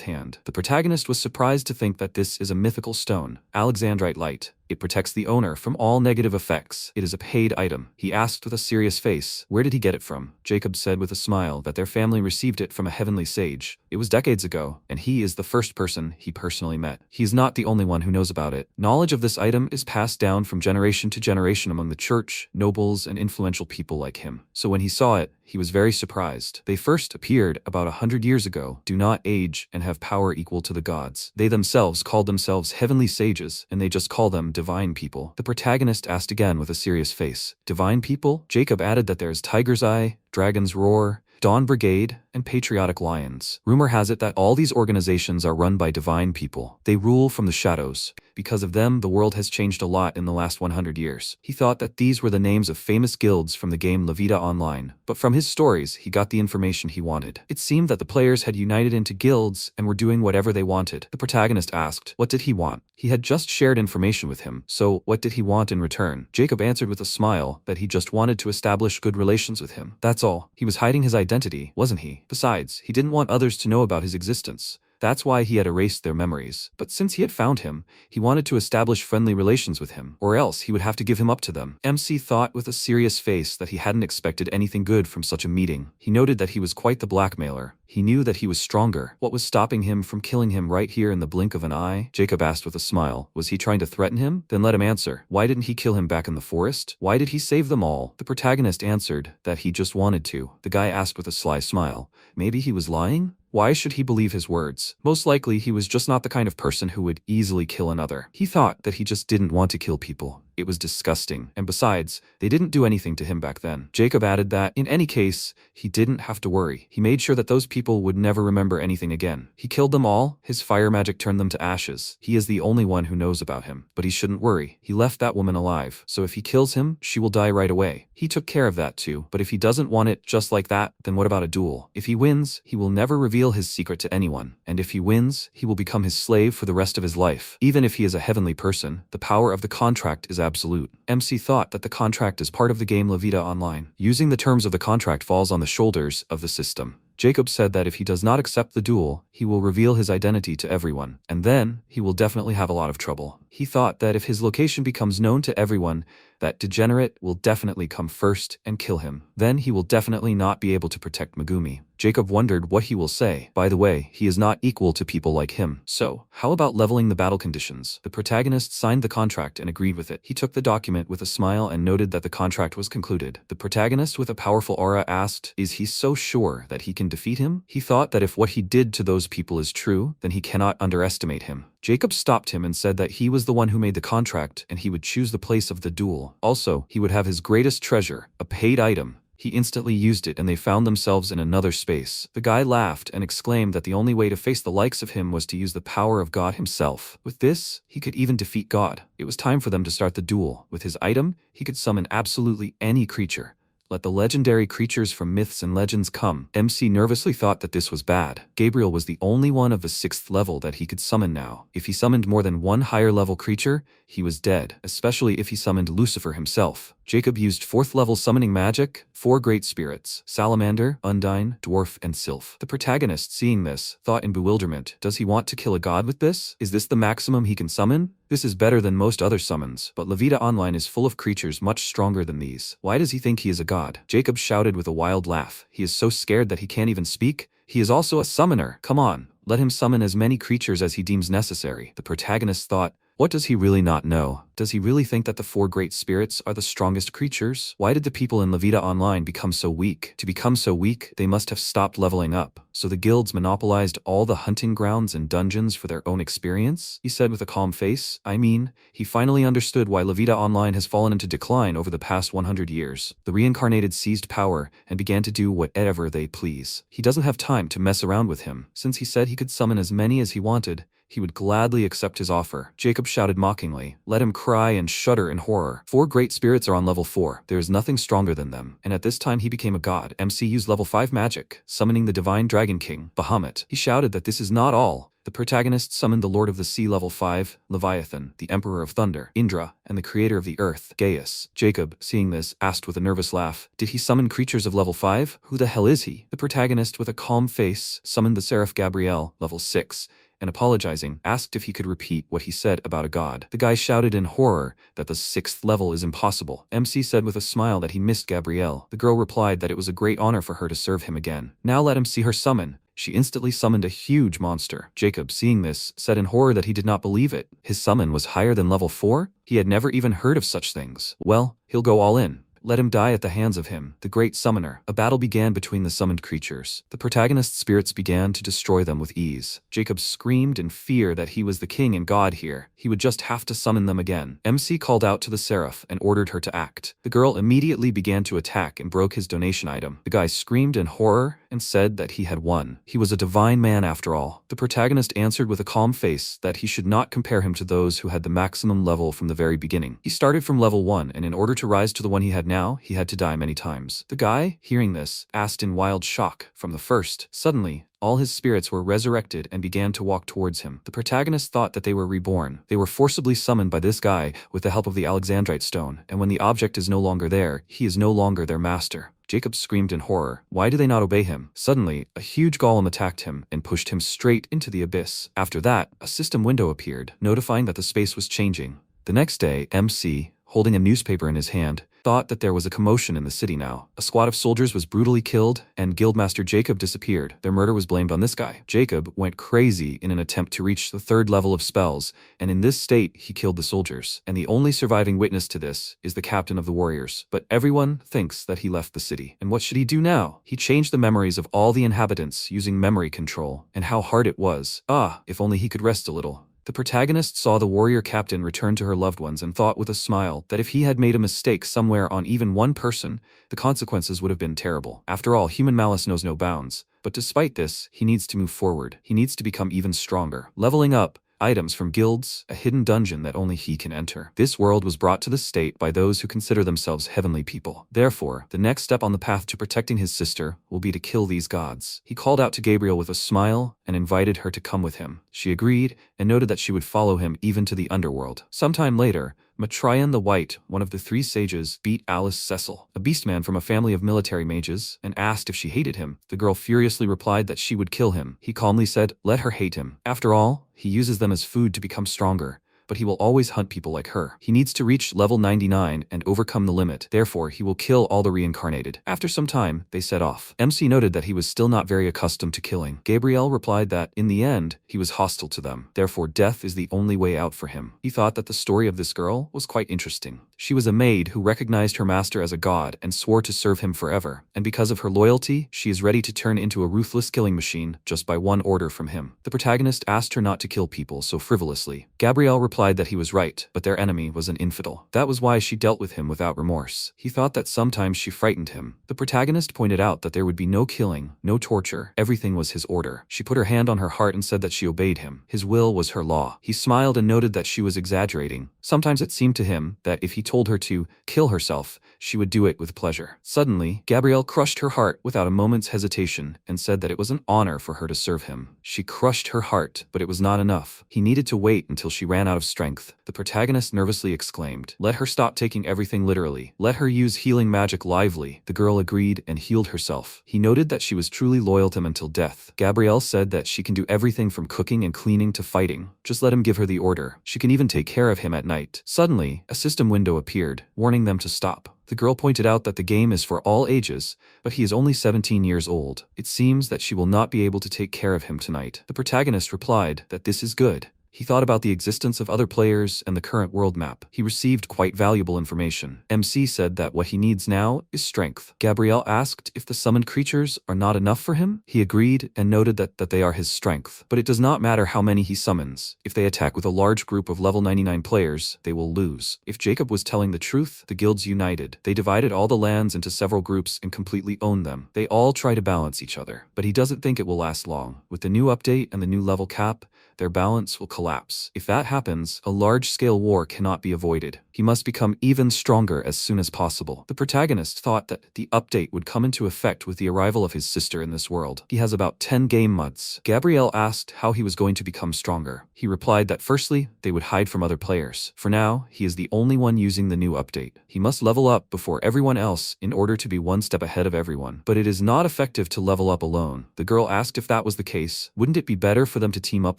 Speaker 1: hand. The protagonist was surprised to think that this is a mythical stone, Alexandrite light. It protects the owner from all negative effects. It is a paid item. He asked with a serious face, where did he get it from? Jacob said with a smile that their family received it from a heavenly sage. It was decades ago, and he is the first person he personally met. He is not the only one who knows about it. Knowledge of this item is passed down from generation to generation among the church, nobles, and influential people like him. So when he saw it, he was very surprised. They first appeared about 100 years ago, do not age, and have power equal to the gods. They themselves called themselves heavenly sages, and they just call them divine people. The protagonist asked again with a serious face, divine people? Jacob added that there is Tiger's Eye, Dragon's Roar, Dawn Brigade, and Patriotic Lions. Rumor has it that all these organizations are run by divine people. They rule from the shadows. Because of them, the world has changed a lot in the last 100 years. He thought that these were the names of famous guilds from the game Levita Online, but from his stories, he got the information he wanted. It seemed that the players had united into guilds and were doing whatever they wanted. The protagonist asked, what did he want? He had just shared information with him, so what did he want in return? Jacob answered with a smile that he just wanted to establish good relations with him. That's all. He was hiding his identity, wasn't he? Besides, he didn't want others to know about his existence. That's why he had erased their memories. But since he had found him, he wanted to establish friendly relations with him, or else he would have to give him up to them. MC thought with a serious face that he hadn't expected anything good from such a meeting. He noted that he was quite the blackmailer. He knew that he was stronger. What was stopping him from killing him right here in the blink of an eye? Jacob asked with a smile. Was he trying to threaten him? Then let him answer. Why didn't he kill him back in the forest? Why did he save them all? The protagonist answered that he just wanted to. The guy asked with a sly smile. Maybe he was lying? Why should he believe his words? Most likely he was just not the kind of person who would easily kill another. He thought that he just didn't want to kill people. It was disgusting, and besides, they didn't do anything to him back then. Jacob added that, in any case, he didn't have to worry. He made sure that those people would never remember anything again. He killed them all, his fire magic turned them to ashes. He is the only one who knows about him. But he shouldn't worry. He left that woman alive, so if he kills him, she will die right away. He took care of that too, but if he doesn't want it just like that, then what about a duel? If he wins, he will never reveal his secret to anyone, and if he wins, he will become his slave for the rest of his life. Even if he is a heavenly person, the power of the contract is absolute. MC thought that the contract is part of the game Levita Online. Using the terms of the contract falls on the shoulders of the system. Jacob said that if he does not accept the duel, he will reveal his identity to everyone, and then he will definitely have a lot of trouble. He thought that if his location becomes known to everyone, that degenerate will definitely come first and kill him. Then he will definitely not be able to protect Megumi. Jacob wondered what he will say. By the way, he is not equal to people like him. So, how about leveling the battle conditions? The protagonist signed the contract and agreed with it. He took the document with a smile and noted that the contract was concluded. The protagonist with a powerful aura asked, is he so sure that he can defeat him? He thought that if what he did to those people is true, then he cannot underestimate him. Jacob stopped him and said that he was the one who made the contract and he would choose the place of the duel. Also, he would have his greatest treasure, a paid item. He instantly used it and they found themselves in another space. The guy laughed and exclaimed that the only way to face the likes of him was to use the power of God himself. With this, he could even defeat God. It was time for them to start the duel. With his item, he could summon absolutely any creature. Let the legendary creatures from myths and legends come. MC nervously thought that this was bad. Gabriel was the only one of the 6th level that he could summon now. If he summoned more than one higher level creature, he was dead, especially if he summoned Lucifer himself. Jacob used 4th level summoning magic, 4 great spirits, Salamander, Undine, Dwarf, and Sylph. The protagonist, seeing this, thought in bewilderment, does he want to kill a god with this? Is this the maximum he can summon? This is better than most other summons, but Levita Online is full of creatures much stronger than these. Why does he think he is a god? Jacob shouted with a wild laugh. He is so scared that he can't even speak. He is also a summoner. Come on, let him summon as many creatures as he deems necessary. The protagonist thought, what does he really not know? Does he really think that the 4 great spirits are the strongest creatures? Why did the people in Levita Online become so weak? To become so weak, they must have stopped leveling up. So the guilds monopolized all the hunting grounds and dungeons for their own experience? He said with a calm face. I mean, he finally understood why Levita Online has fallen into decline over the past 100 years. The reincarnated seized power and began to do whatever they please. He doesn't have time to mess around with him. Since he said he could summon as many as he wanted, he would gladly accept his offer. Jacob shouted mockingly. Let him cry and shudder in horror. 4 great spirits are on level 4. There is nothing stronger than them. And at this time he became a god. MC used level 5 magic, summoning the divine dragon king, Bahamut. He shouted that this is not all. The protagonist summoned the Lord of the Sea level 5, Leviathan, the Emperor of Thunder, Indra, and the creator of the earth, Gaius. Jacob, seeing this, asked with a nervous laugh, did he summon creatures of level 5? Who the hell is he? The protagonist, with a calm face, summoned the Seraph Gabriel, level 6, and apologizing, asked if he could repeat what he said about a god. The guy shouted in horror that the 6th level is impossible. MC said with a smile that he missed Gabrielle. The girl replied that it was a great honor for her to serve him again. Now let him see her summon. She instantly summoned a huge monster. Jacob, seeing this, said in horror that he did not believe it. His summon was higher than level 4? He had never even heard of such things. Well, he'll go all in. Let him die at the hands of him, the great summoner. A battle began between the summoned creatures. The protagonist's spirits began to destroy them with ease. Jacob screamed in fear that he was the king and god here. He would just have to summon them again. MC called out to the Seraph and ordered her to act. The girl immediately began to attack and broke his donation item. The guy screamed in horror and said that he had won. He was a divine man after all. The protagonist answered with a calm face that he should not compare him to those who had the maximum level from the very beginning. He started from level 1, and in order to rise to the one he had now, he had to die many times. The guy, hearing this, asked in wild shock from the first. Suddenly, all his spirits were resurrected and began to walk towards him. The protagonist thought that they were reborn. They were forcibly summoned by this guy with the help of the Alexandrite stone, and when the object is no longer there, he is no longer their master. Jacob screamed in horror. Why do they not obey him? Suddenly, a huge golem attacked him and pushed him straight into the abyss. After that, a system window appeared, notifying that the space was changing. The next day, MC, holding a newspaper in his hand, thought that there was a commotion in the city now. A squad of soldiers was brutally killed, and Guildmaster Jacob disappeared. Their murder was blamed on this guy. Jacob went crazy in an attempt to reach the 3rd level of spells, and in this state, he killed the soldiers. And the only surviving witness to this is the captain of the warriors. But everyone thinks that he left the city. And what should he do now? He changed the memories of all the inhabitants using memory control, and how hard it was. Ah, if only he could rest a little. The protagonist saw the warrior captain return to her loved ones and thought with a smile that if he had made a mistake somewhere on even one person, the consequences would have been terrible. After all, human malice knows no bounds. But despite this, he needs to move forward. He needs to become even stronger. Leveling up, items from guilds, a hidden dungeon that only he can enter. This world was brought to this state by those who consider themselves heavenly people. Therefore, the next step on the path to protecting his sister will be to kill these gods. He called out to Gabriel with a smile and invited her to come with him. She agreed and noted that she would follow him even to the underworld. Sometime later, Matrion the White, one of the 3 sages, beat Alice Cecil, a beastman from a family of military mages, and asked if she hated him. The girl furiously replied that she would kill him. He calmly said, let her hate him. After all, he uses them as food to become stronger, but he will always hunt people like her. He needs to reach level 99 and overcome the limit. Therefore, he will kill all the reincarnated. After some time, they set off. MC noted that he was still not very accustomed to killing. Gabriel replied that, in the end, he was hostile to them. Therefore, death is the only way out for him. He thought that the story of this girl was quite interesting. She was a maid who recognized her master as a god and swore to serve him forever. And because of her loyalty, she is ready to turn into a ruthless killing machine just by one order from him. The protagonist asked her not to kill people so frivolously. Gabriel replied that he was right, but their enemy was an infidel. That was why she dealt with him without remorse. He thought that sometimes she frightened him. The protagonist pointed out that there would be no killing, no torture. Everything was his order. She put her hand on her heart and said that she obeyed him. His will was her law. He smiled and noted that she was exaggerating. Sometimes it seemed to him that if he told her to kill herself, she would do it with pleasure. Suddenly, Gabrielle crushed her heart without a moment's hesitation and said that it was an honor for her to serve him. She crushed her heart, but it was not enough. He needed to wait until she ran out of strength. The protagonist nervously exclaimed, let her stop taking everything literally. Let her use healing magic lively. The girl agreed and healed herself. He noted that she was truly loyal to him until death. Gabrielle said that she can do everything from cooking and cleaning to fighting. Just let him give her the order. She can even take care of him at night. Suddenly, a system window appeared, warning them to stop. The girl pointed out that the game is for all ages, but he is only 17 years old. It seems that she will not be able to take care of him tonight. The protagonist replied that this is good. He thought about the existence of other players and the current world map. He received quite valuable information. MC said that what he needs now is strength. Gabrielle asked if the summoned creatures are not enough for him. He agreed and noted that they are his strength. But it does not matter how many he summons. If they attack with a large group of level 99 players, they will lose. If Jacob was telling the truth, the guilds united. They divided all the lands into several groups and completely owned them. They all try to balance each other. But he doesn't think it will last long. With the new update and the new level cap, their balance will collapse. If that happens, a large-scale war cannot be avoided. He must become even stronger as soon as possible. The protagonist thought that the update would come into effect with the arrival of his sister in this world. He has about 10 game mods. Gabrielle asked how he was going to become stronger. He replied that firstly, they would hide from other players. For now, he is the only one using the new update. He must level up before everyone else in order to be one step ahead of everyone. But it is not effective to level up alone. The girl asked if that was the case. Wouldn't it be better for them to team up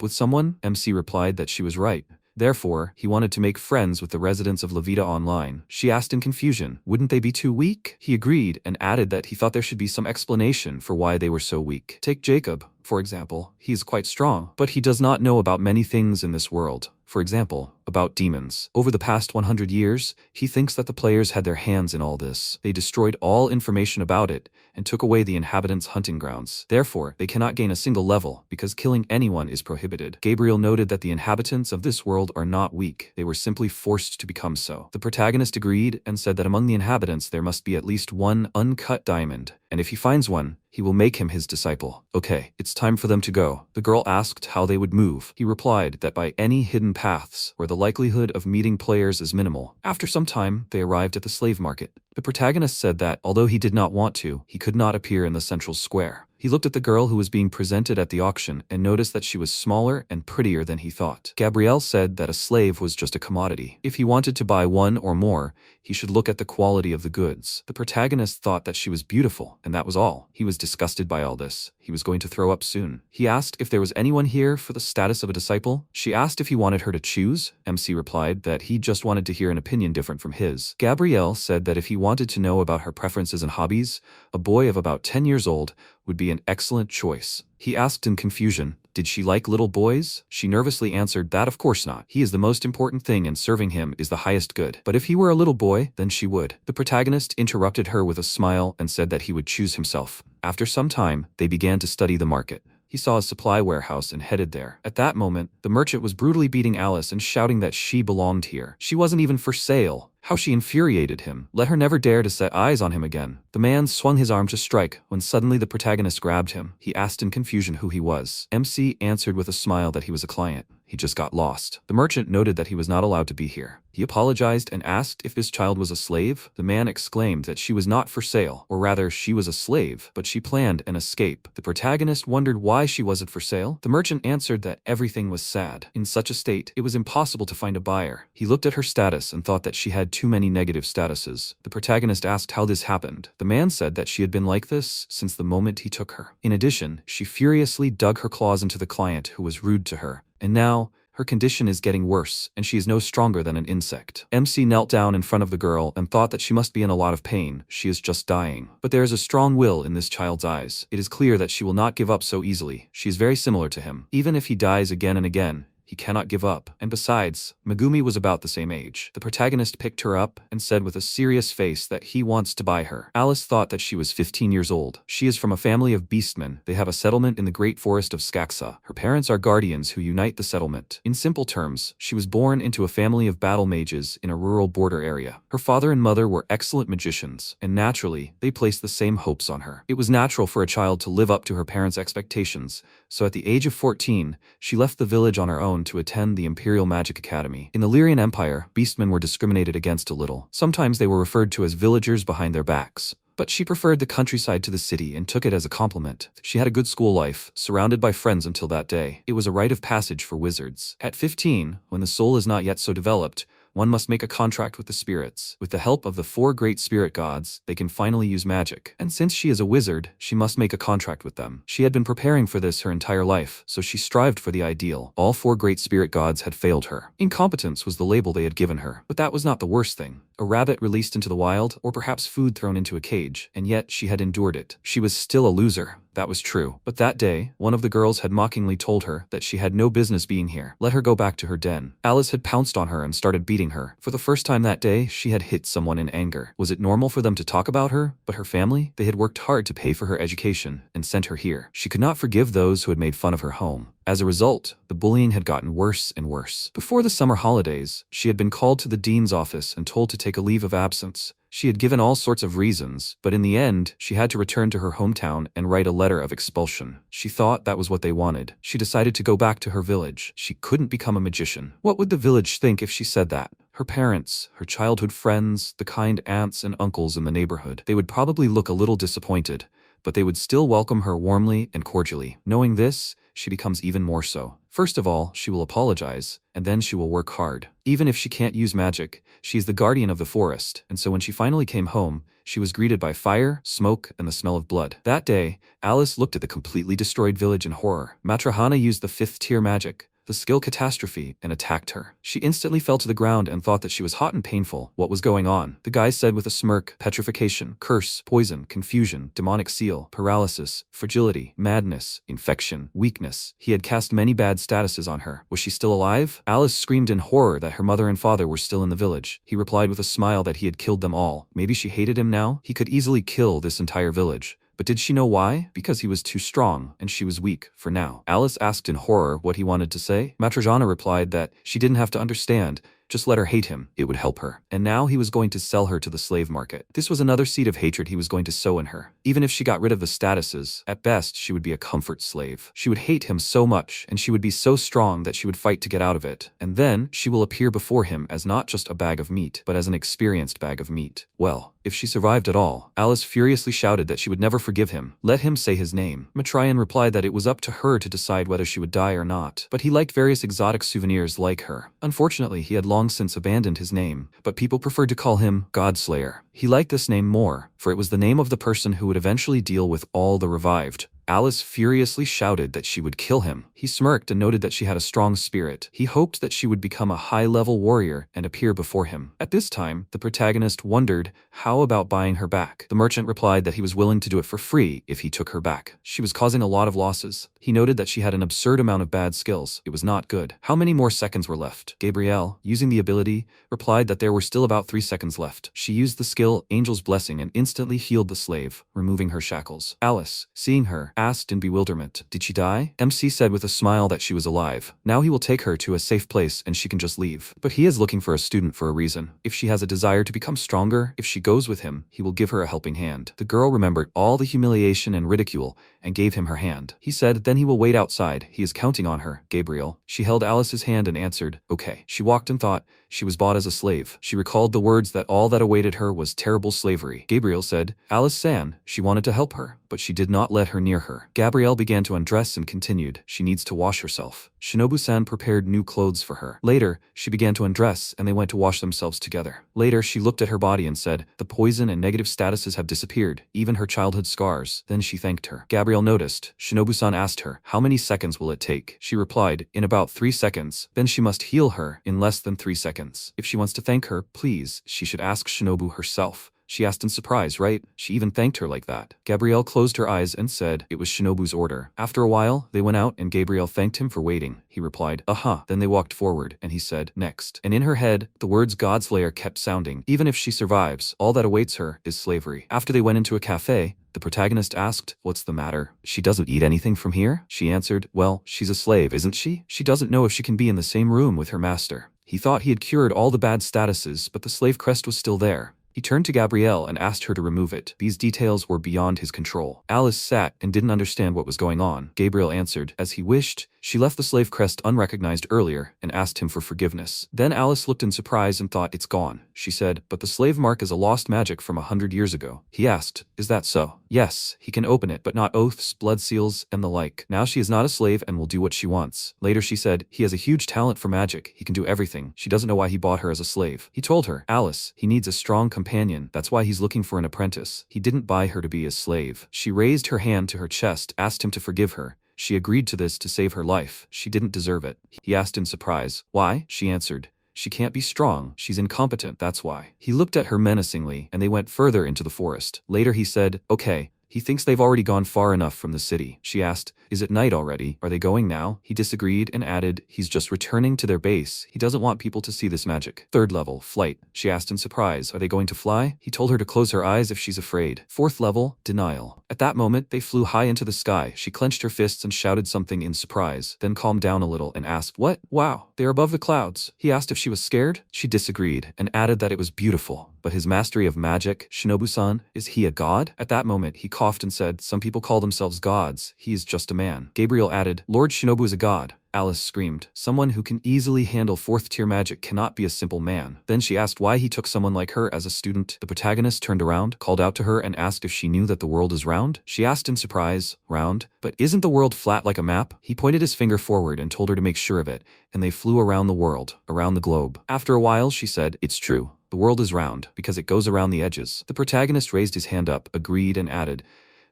Speaker 1: with someone? MC replied that she was right. Therefore, he wanted to make friends with the residents of Levita online. She asked in confusion, wouldn't they be too weak? He agreed and added that he thought there should be some explanation for why they were so weak. Take Jacob, for example. He is quite strong, but he does not know about many things in this world. For example, about demons. Over the past 100 years, he thinks that the players had their hands in all this. They destroyed all information about it and took away the inhabitants' hunting grounds. Therefore, they cannot gain a single level because killing anyone is prohibited. Gabriel noted that the inhabitants of this world are not weak. They were simply forced to become so. The protagonist agreed and said that among the inhabitants there must be at least one uncut diamond, and if he finds one, he will make him his disciple. Okay, it's time for them to go. The girl asked how they would move. He replied that by any hidden paths, where the likelihood of meeting players is minimal. After some time, they arrived at the slave market. The protagonist said that, although he did not want to, he could not appear in the central square. He looked at the girl who was being presented at the auction and noticed that she was smaller and prettier than he thought. Gabrielle said that a slave was just a commodity. If he wanted to buy one or more, he should look at the quality of the goods. The protagonist thought that she was beautiful, and that was all. He was disgusted by all this. He was going to throw up soon. He asked if there was anyone here for the status of a disciple. She asked if he wanted her to choose. MC replied that he just wanted to hear an opinion different from his. Gabrielle said that if he wanted to know about her preferences and hobbies, a boy of about 10 years old would be an excellent choice. He asked in confusion, did she like little boys? She nervously answered that of course not. He is the most important thing and serving him is the highest good. But if he were a little boy, then she would. The protagonist interrupted her with a smile and said that he would choose himself. After some time, they began to study the market. He saw a supply warehouse and headed there. At that moment, the merchant was brutally beating Alice and shouting that she belonged here. She wasn't even for sale. How she infuriated him. Let her never dare to set eyes on him again. The man swung his arm to strike when suddenly the protagonist grabbed him. He asked in confusion who he was. MC answered with a smile that he was a client. He just got lost. The merchant noted that he was not allowed to be here. He apologized and asked if this child was a slave. The man exclaimed that she was not for sale, or rather she was a slave, but she planned an escape. The protagonist wondered why she wasn't for sale. The merchant answered that everything was sad. In such a state, it was impossible to find a buyer. He looked at her status and thought that she had too many negative statuses. The protagonist asked how this happened. The man said that she had been like this since the moment he took her. In addition, she furiously dug her claws into the client who was rude to her. And now, her condition is getting worse, and she is no stronger than an insect. MC knelt down in front of the girl and thought that she must be in a lot of pain. She is just dying. But there is a strong will in this child's eyes. It is clear that she will not give up so easily. She is very similar to him. Even if he dies again and again, he cannot give up. And besides, Megumi was about the same age. The protagonist picked her up and said with a serious face that he wants to buy her. Alice thought that she was 15 years old. She is from a family of beastmen. They have a settlement in the great forest of Skaksa. Her parents are guardians who unite the settlement. In simple terms, she was born into a family of battle mages in a rural border area. Her father and mother were excellent magicians, and naturally, they placed the same hopes on her. It was natural for a child to live up to her parents' expectations, so at the age of 14, she left the village on her own to attend the Imperial Magic Academy. In the Lyrian Empire, beastmen were discriminated against a little. Sometimes they were referred to as villagers behind their backs. But she preferred the countryside to the city and took it as a compliment. She had a good school life, surrounded by friends until that day. It was a rite of passage for wizards. At 15, when the soul is not yet so developed, one must make a contract with the spirits. With the help of the 4 great spirit gods, they can finally use magic. And since she is a wizard, she must make a contract with them. She had been preparing for this her entire life, so she strived for the ideal. All 4 great spirit gods had failed her. Incompetence was the label they had given her. But that was not the worst thing. A rabbit released into the wild, or perhaps food thrown into a cage, and yet she had endured it. She was still a loser. That was true. But that day, one of the girls had mockingly told her that she had no business being here. Let her go back to her den. Alice had pounced on her and started beating her. For the first time that day, she had hit someone in anger. Was it normal for them to talk about her? But her family? They had worked hard to pay for her education and sent her here. She could not forgive those who had made fun of her home. As a result, the bullying had gotten worse and worse. Before the summer holidays, she had been called to the dean's office and told to take a leave of absence. She had given all sorts of reasons, but in the end, she had to return to her hometown and write a letter of expulsion. She thought that was what they wanted. She decided to go back to her village. She couldn't become a magician. What would the village think if she said that? Her parents, her childhood friends, the kind aunts and uncles in the neighborhood. They would probably look a little disappointed, but they would still welcome her warmly and cordially. Knowing this, she becomes even more so. First of all, she will apologize, and then she will work hard. Even if she can't use magic, she is the guardian of the forest, and so when she finally came home, she was greeted by fire, smoke, and the smell of blood. That day, Alice looked at the completely destroyed village in horror. Matrahana used the 5th-tier magic, the skill Catastrophe, and attacked her. She instantly fell to the ground and thought that she was hot and painful. What was going on? The guy said with a smirk, petrification, curse, poison, confusion, demonic seal, paralysis, fragility, madness, infection, weakness. He had cast many bad statuses on her. Was she still alive? Alice screamed in horror that her mother and father were still in the village. He replied with a smile that he had killed them all. Maybe she hated him now? He could easily kill this entire village. But did she know why? Because he was too strong, and she was weak, for now. Alice asked in horror what he wanted to say. Matrajana replied that she didn't have to understand. Just let her hate him, it would help her. And now he was going to sell her to the slave market. This was another seed of hatred he was going to sow in her. Even if she got rid of the statuses, at best she would be a comfort slave. She would hate him so much, and she would be so strong that she would fight to get out of it. And then, she will appear before him as not just a bag of meat, but as an experienced bag of meat. Well, if she survived at all, Alice furiously shouted that she would never forgive him. Let him say his name. Matrion replied that it was up to her to decide whether she would die or not, but he liked various exotic souvenirs like her. Unfortunately, he had long since abandoned his name, but people preferred to call him Godslayer. He liked this name more, for it was the name of the person who would eventually deal with all the revived. Alice furiously shouted that she would kill him. He smirked and noted that she had a strong spirit. He hoped that she would become a high-level warrior and appear before him. At this time, the protagonist wondered how about buying her back. The merchant replied that he was willing to do it for free if he took her back. She was causing a lot of losses. He noted that she had an absurd amount of bad skills. It was not good. How many more seconds were left? Gabrielle, using the ability, replied that there were still about 3 seconds left. She used the skill Angel's Blessing and instantly healed the slave, removing her shackles. Alice, seeing her, asked in bewilderment, "Did she die?" MC said with a smile that she was alive. Now he will take her to a safe place and she can just leave. But he is looking for a student for a reason. If she has a desire to become stronger, if she goes with him, he will give her a helping hand. The girl remembered all the humiliation and ridicule and gave him her hand. He said, then he will wait outside. He is counting on her, Gabriel. She held Alice's hand and answered, okay. She walked and thought she was bought as a slave. She recalled the words that all that awaited her was terrible slavery. Gabriel said, Alice-san, she wanted to help her, but she did not let her near her. Gabrielle began to undress and continued, she needs to wash herself. Shinobu-san prepared new clothes for her. Later, she began to undress and they went to wash themselves together. Later, she looked at her body and said, the poison and negative statuses have disappeared, even her childhood scars. Then she thanked her. Gabrielle noticed. Shinobu-san asked her, how many seconds will it take? She replied, in about 3 seconds. Then she must heal her in less than 3 seconds. If she wants to thank her, please, she should ask Shinobu herself. She asked in surprise, right? She even thanked her like that. Gabrielle closed her eyes and said it was Shinobu's order. After a while, they went out and Gabrielle thanked him for waiting. He replied, uh-huh. Then they walked forward and he said, next. And in her head, the words Godslayer kept sounding. Even if she survives, all that awaits her is slavery. After they went into a cafe, the protagonist asked, what's the matter? She doesn't eat anything from here? She answered, well, she's a slave, isn't she? She doesn't know if she can be in the same room with her master. He thought he had cured all the bad statuses, but the slave crest was still there. He turned to Gabrielle and asked her to remove it. These details were beyond his control. Alice sat and didn't understand what was going on. Gabriel answered, as he wished, She left the slave crest unrecognized earlier and asked him for forgiveness. Then Alice looked in surprise and thought, it's gone. She said, but the slave mark is a lost magic from 100 years ago. He asked, is that so? Yes, he can open it, but not oaths, blood seals, and the like. Now she is not a slave and will do what she wants. Later she said, he has a huge talent for magic. He can do everything. She doesn't know why he bought her as a slave. He told her, Alice, he needs a strong companion. That's why he's looking for an apprentice. He didn't buy her to be a slave. She raised her hand to her chest, asked him to forgive her. She agreed to this to save her life. She didn't deserve it. He asked in surprise, why? She answered, she can't be strong. She's incompetent, that's why. He looked at her menacingly, and they went further into the forest. Later he said, okay. He thinks they've already gone far enough from the city. She asked, is it night already? Are they going now? He disagreed and added, he's just returning to their base. He doesn't want people to see this magic. Third level, flight. She asked in surprise, are they going to fly? He told her to close her eyes if she's afraid. Fourth level, denial. At that moment, they flew high into the sky. She clenched her fists and shouted something in surprise, then calmed down a little and asked, what? Wow, they're above the clouds. He asked if she was scared. She disagreed and added that it was beautiful. But his mastery of magic, Shinobu-san, is he a god? At that moment, he coughed and said, some people call themselves gods. He is just a man. Gabriel added, Lord Shinobu is a god. Alice screamed, someone who can easily handle 4th-tier magic cannot be a simple man. Then she asked why he took someone like her as a student. The protagonist turned around, called out to her and asked if she knew that the world is round. She asked in surprise, round? But isn't the world flat like a map? He pointed his finger forward and told her to make sure of it, and they flew around the world, around the globe. After a while she said, it's true. The world is round, because it goes around the edges. The protagonist raised his hand up, agreed and added,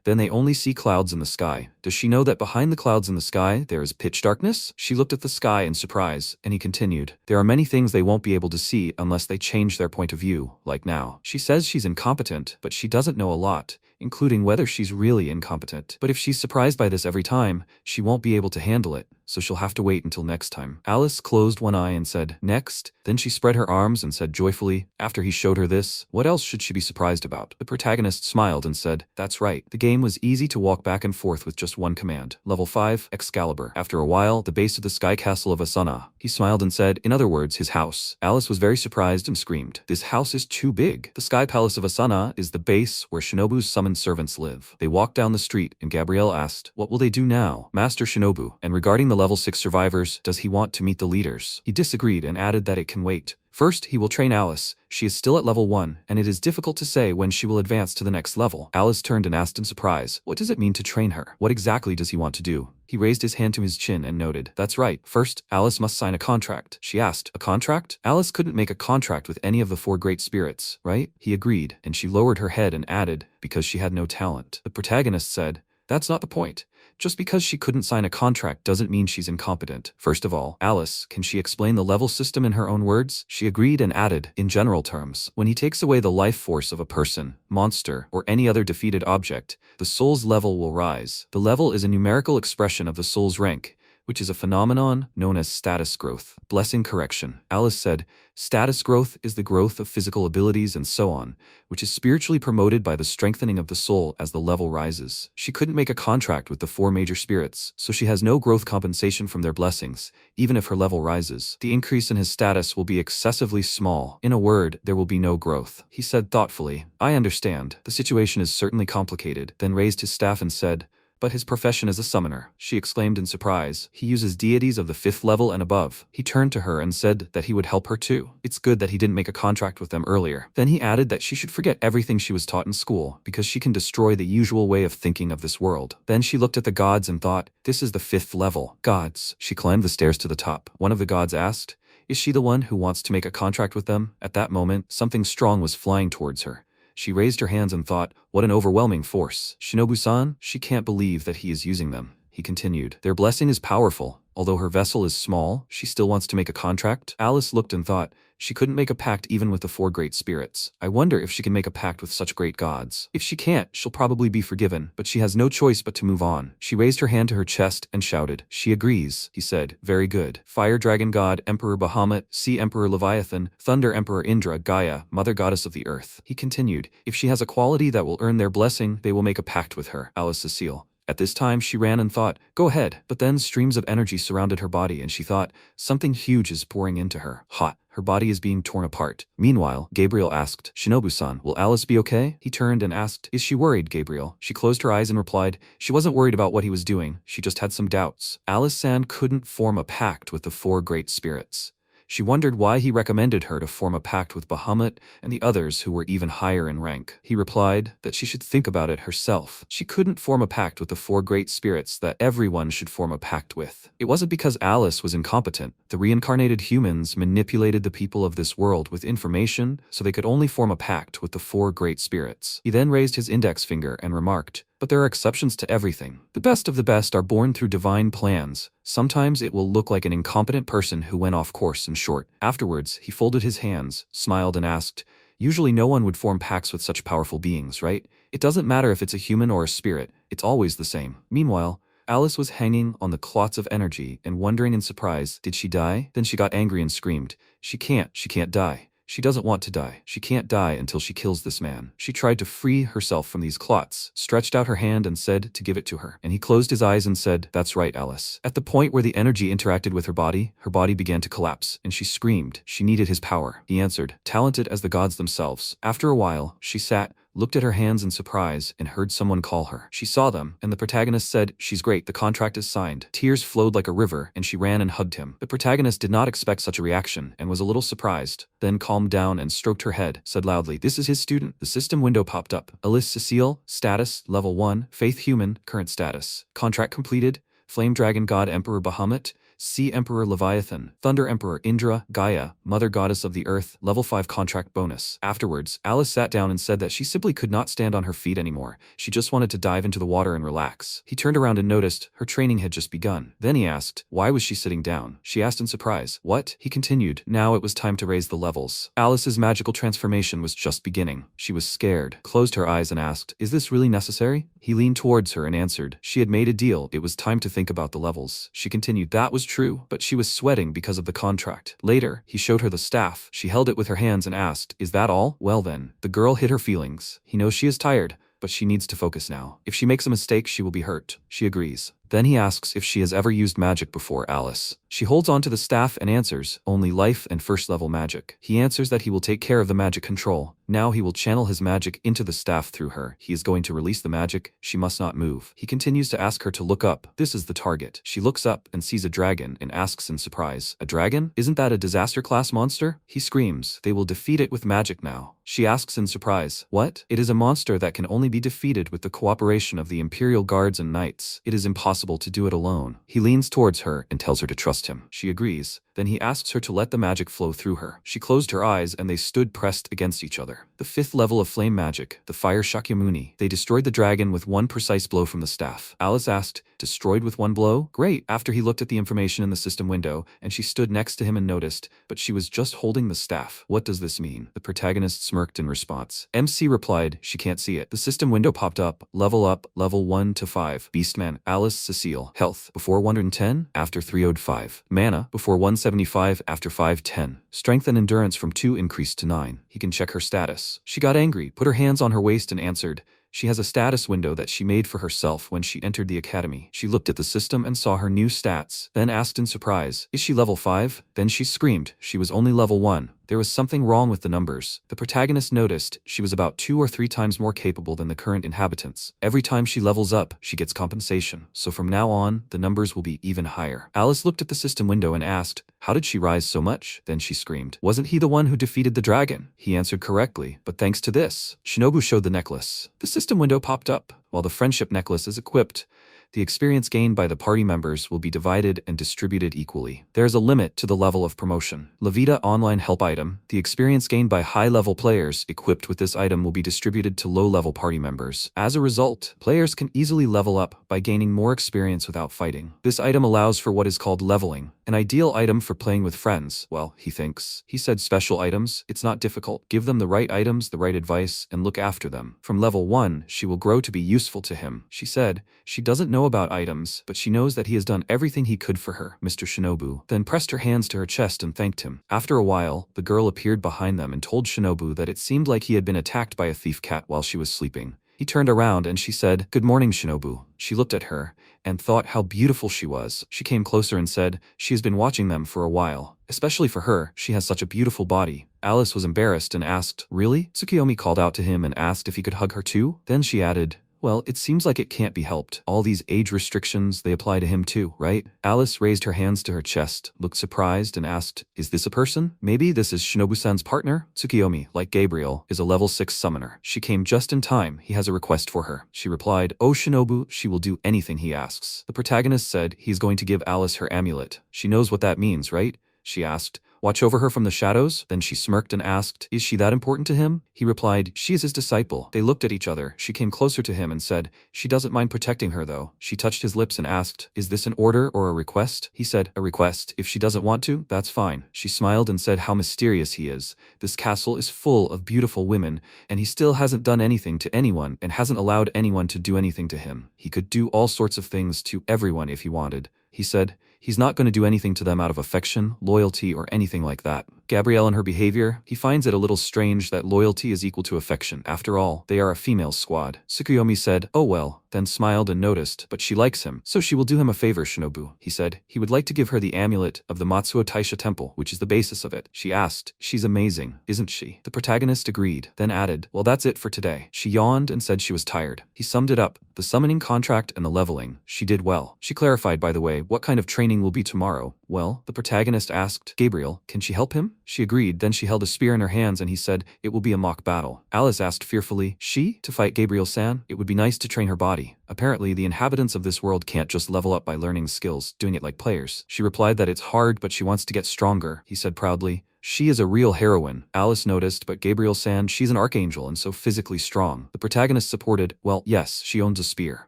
Speaker 1: then they only see clouds in the sky. Does she know that behind the clouds in the sky, there is pitch darkness? She looked at the sky in surprise, and he continued, there are many things they won't be able to see unless they change their point of view, like now. She says she's incompetent, but she doesn't know a lot, including whether she's really incompetent. But if she's surprised by this every time, she won't be able to handle it, so she'll have to wait until next time. Alice closed one eye and said, next. Then she spread her arms and said joyfully, after he showed her this, what else should she be surprised about? The protagonist smiled and said, that's right. The game was easy to walk back and forth with just one command. Level 5, Excalibur. After a while, the base of the sky castle of Asana. He smiled and said, in other words, his house. Alice was very surprised and screamed, this house is too big. The sky palace of Asana is the base where Shinobu's summoned servants live. They walked down the street and Gabrielle asked, what will they do now? Master Shinobu. And regarding the level 6 survivors, does he want to meet the leaders? He disagreed and added that it can wait. First, he will train Alice. She is still at level 1, and it is difficult to say when she will advance to the next level. Alice turned and asked in surprise, what does it mean to train her? What exactly does he want to do? He raised his hand to his chin and noted, that's right. First, Alice must sign a contract. She asked, a contract? Alice couldn't make a contract with any of the 4 great spirits, right? He agreed, and she lowered her head and added, because she had no talent. The protagonist said, that's not the point. Just because she couldn't sign a contract doesn't mean she's incompetent. First of all, Alice, can she explain the level system in her own words? She agreed and added, in general terms, when he takes away the life force of a person, monster, or any other defeated object, the soul's level will rise. The level is a numerical expression of the soul's rank, which is a phenomenon known as status growth. Blessing correction. Alice said, status growth is the growth of physical abilities and so on, which is spiritually promoted by the strengthening of the soul as the level rises. She couldn't make a contract with the 4 major spirits, so she has no growth compensation from their blessings, even if her level rises. The increase in his status will be excessively small. In a word, there will be no growth. He said thoughtfully, I understand. The situation is certainly complicated, then raised his staff and said, but his profession is a summoner. She exclaimed in surprise. He uses deities of the 5th level and above. He turned to her and said that he would help her too. It's good that he didn't make a contract with them earlier. Then he added that she should forget everything she was taught in school, because she can destroy the usual way of thinking of this world. Then she looked at the gods and thought, this is the 5th level. Gods. She climbed the stairs to the top. One of the gods asked, is she the one who wants to make a contract with them? At that moment, something strong was flying towards her. She raised her hands and thought, what an overwhelming force. Shinobu-san, she can't believe that he is using them. He continued, their blessing is powerful. Although her vessel is small, she still wants to make a contract. Alice looked and thought, she couldn't make a pact even with the 4 great spirits. I wonder if she can make a pact with such great gods. If she can't, she'll probably be forgiven, but she has no choice but to move on. She raised her hand to her chest and shouted, she agrees. He said, very good. Fire Dragon God, Emperor Bahamut, Sea Emperor Leviathan, Thunder Emperor Indra, Gaia, Mother Goddess of the Earth. He continued, if she has a quality that will earn their blessing, they will make a pact with her. Alice Cecile. At this time she ran and thought, go ahead, but then streams of energy surrounded her body and she thought, something huge is pouring into her. Hot. her body is being torn apart. Meanwhile, Gabriel asked, Shinobu-san, will Alice be okay? He turned and asked, is she worried, Gabriel? She closed her eyes and replied, she wasn't worried about what he was doing, she just had some doubts. Alice-san couldn't form a pact with the four great spirits. She wondered why he recommended her to form a pact with Bahamut and the others who were even higher in rank. He replied that she should think about it herself. She couldn't form a pact with the four great spirits that everyone should form a pact with. It wasn't because Alice was incompetent. The reincarnated humans manipulated the people of this world with information so they could only form a pact with the four great spirits. He then raised his index finger and remarked, but there are exceptions to everything. The best of the best are born through divine plans. Sometimes it will look like an incompetent person who went off course. In short, afterwards, he folded his hands, smiled and asked, usually no one would form pacts with such powerful beings, right? It doesn't matter if it's a human or a spirit, it's always the same. Meanwhile, Alice was hanging on the clots of energy and wondering in surprise, did she die? Then she got angry and screamed, she can't die. She doesn't want to die. She can't die until she kills this man. She tried to free herself from these clots, stretched out her hand and said to give it to her. And he closed his eyes and said, that's right, Alice. At the point where the energy interacted with her body began to collapse, and she screamed. She needed his power. He answered, talented as the gods themselves. After a while, she sat, looked at her hands in surprise, and heard someone call her. She saw them, and the protagonist said, she's great, the contract is signed. Tears flowed like a river, and she ran and hugged him. The protagonist did not expect such a reaction, and was a little surprised, then calmed down and stroked her head, said loudly, this is his student. The system window popped up. Alice Cecile, status, level 1, faith human, current status. Contract completed, flame dragon god emperor Bahamut, Sea Emperor Leviathan, Thunder Emperor Indra, Gaia, Mother Goddess of the Earth, level 5 contract bonus. Afterwards, Alice sat down and said that she simply could not stand on her feet anymore. She just wanted to dive into the water and relax. He turned around and noticed her training had just begun. Then he asked, why was she sitting down? She asked in surprise. What? He continued. Now it was time to raise the levels. Alice's magical transformation was just beginning. She was scared, closed her eyes and asked, is this really necessary? He leaned towards her and answered, she had made a deal. It was time to think about the levels. She continued, that was true, but she was sweating because of the contract. Later, he showed her the staff. She held it with her hands and asked, is that all? Well then. The girl hid her feelings. He knows she is tired, but she needs to focus now. If she makes a mistake, she will be hurt. She agrees. Then he asks if she has ever used magic before Alice. She holds on to the staff and answers, only life and first level magic. He answers that he will take care of the magic control. Now he will channel his magic into the staff through her. He is going to release the magic. She must not move. He continues to ask her to look up. This is the target. She looks up and sees a dragon and asks in surprise, a dragon? Isn't that a disaster class monster? He screams, they will defeat it with magic now. She asks in surprise, what? It is a monster that can only be defeated with the cooperation of the Imperial Guards and Knights. It is impossible to do it alone. He leans towards her and tells her to trust him. She agrees. Then he asks her to let the magic flow through her. She closed her eyes and they stood pressed against each other. The 5th level of flame magic, the fire Shakyamuni. They destroyed the dragon with one precise blow from the staff. Alice asked, destroyed with one blow? Great. After he looked at the information in the system window, and she stood next to him and noticed, but she was just holding the staff. What does this mean? The protagonist smirked in response. MC replied, she can't see it. The system window popped up, level 1 to 5. Beastman, Alice Cecile. Health, before 110, after 305. Mana, before 175, after 510. Strength and endurance from 2 increased to 9. He can check her status. She got angry, put her hands on her waist and answered, she has a status window that she made for herself when she entered the academy. She looked at the system and saw her new stats, then asked in surprise, is she level 5? Then she screamed, she was only level 1. There was something wrong with the numbers. The protagonist noticed she was about 2 or 3 times more capable than the current inhabitants. Every time she levels up, she gets compensation. So from now on, the numbers will be even higher. Alice looked at the system window and asked, how did she rise so much? Then she screamed, wasn't he the one who defeated the dragon? He answered correctly, but thanks to this. Shinobu showed the necklace. The system window popped up. While the friendship necklace is equipped, the experience gained by the party members will be divided and distributed equally. There is a limit to the level of promotion. Levita online help item. The experience gained by high-level players equipped with this item will be distributed to low-level party members. As a result, players can easily level up by gaining more experience without fighting. This item allows for what is called leveling, an ideal item for playing with friends. Well, he thinks. He said special items. It's not difficult. Give them the right items, the right advice, and look after them. From level 1, she will grow to be useful to him. She said she doesn't know about items, but she knows that he has done everything he could for her. Mr. Shinobu then pressed her hands to her chest and thanked him. After a while, the girl appeared behind them and told Shinobu that it seemed like he had been attacked by a thief cat while she was sleeping. He turned around and she said, "Good morning, Shinobu." She looked at her and thought how beautiful she was. She came closer and said, she has been watching them for a while. Especially for her, she has such a beautiful body. Alice was embarrassed and asked, "Really?" Sukiomi called out to him and asked if he could hug her too. Then she added, "Well, it seems like it can't be helped. All these age restrictions, they apply to him too, right?" Alice raised her hands to her chest, looked surprised, and asked, "Is this a person? Maybe this is Shinobu-san's partner?" Sukiomi, like Gabriel, is a level 6 summoner. She came just in time. He has a request for her. She replied, "Oh Shinobu, she will do anything he asks." The protagonist said he's going to give Alice her amulet. She knows what that means, right? She asked. "Watch over her from the shadows?" Then she smirked and asked, "Is she that important to him?" He replied, "She is his disciple." They looked at each other. She came closer to him and said, "She doesn't mind protecting her though." She touched his lips and asked, "Is this an order or a request?" He said, "A request. If she doesn't want to, that's fine." She smiled and said how mysterious he is. This castle is full of beautiful women, and he still hasn't done anything to anyone and hasn't allowed anyone to do anything to him. He could do all sorts of things to everyone if he wanted. He said, he's not going to do anything to them out of affection, loyalty, or anything like that. Gabrielle and her behavior, he finds it a little strange that loyalty is equal to affection. After all, they are a female squad. Sukiomi said, "Oh well," then smiled and noticed, but she likes him, so she will do him a favor, Shinobu. He said he would like to give her the amulet of the Matsuo Taisha temple, which is the basis of it. She asked, "She's amazing, isn't she?" The protagonist agreed, then added, "Well, that's it for today." She yawned and said she was tired. He summed it up, the summoning contract and the leveling. She did well. She clarified, by the way, what kind of training will be tomorrow. Well, the protagonist asked, "Gabriel, can she help him?" She agreed, then she held a spear in her hands and he said, "It will be a mock battle." Alice asked fearfully, "She? To fight Gabriel-san? It would be nice to train her body. Apparently, the inhabitants of this world can't just level up by learning skills, doing it like players." She replied that it's hard but she wants to get stronger. He said proudly, "She is a real heroine." Alice noticed, but Gabriel-san, she's an archangel and so physically strong. The protagonist supported, "Well, yes, she owns a spear.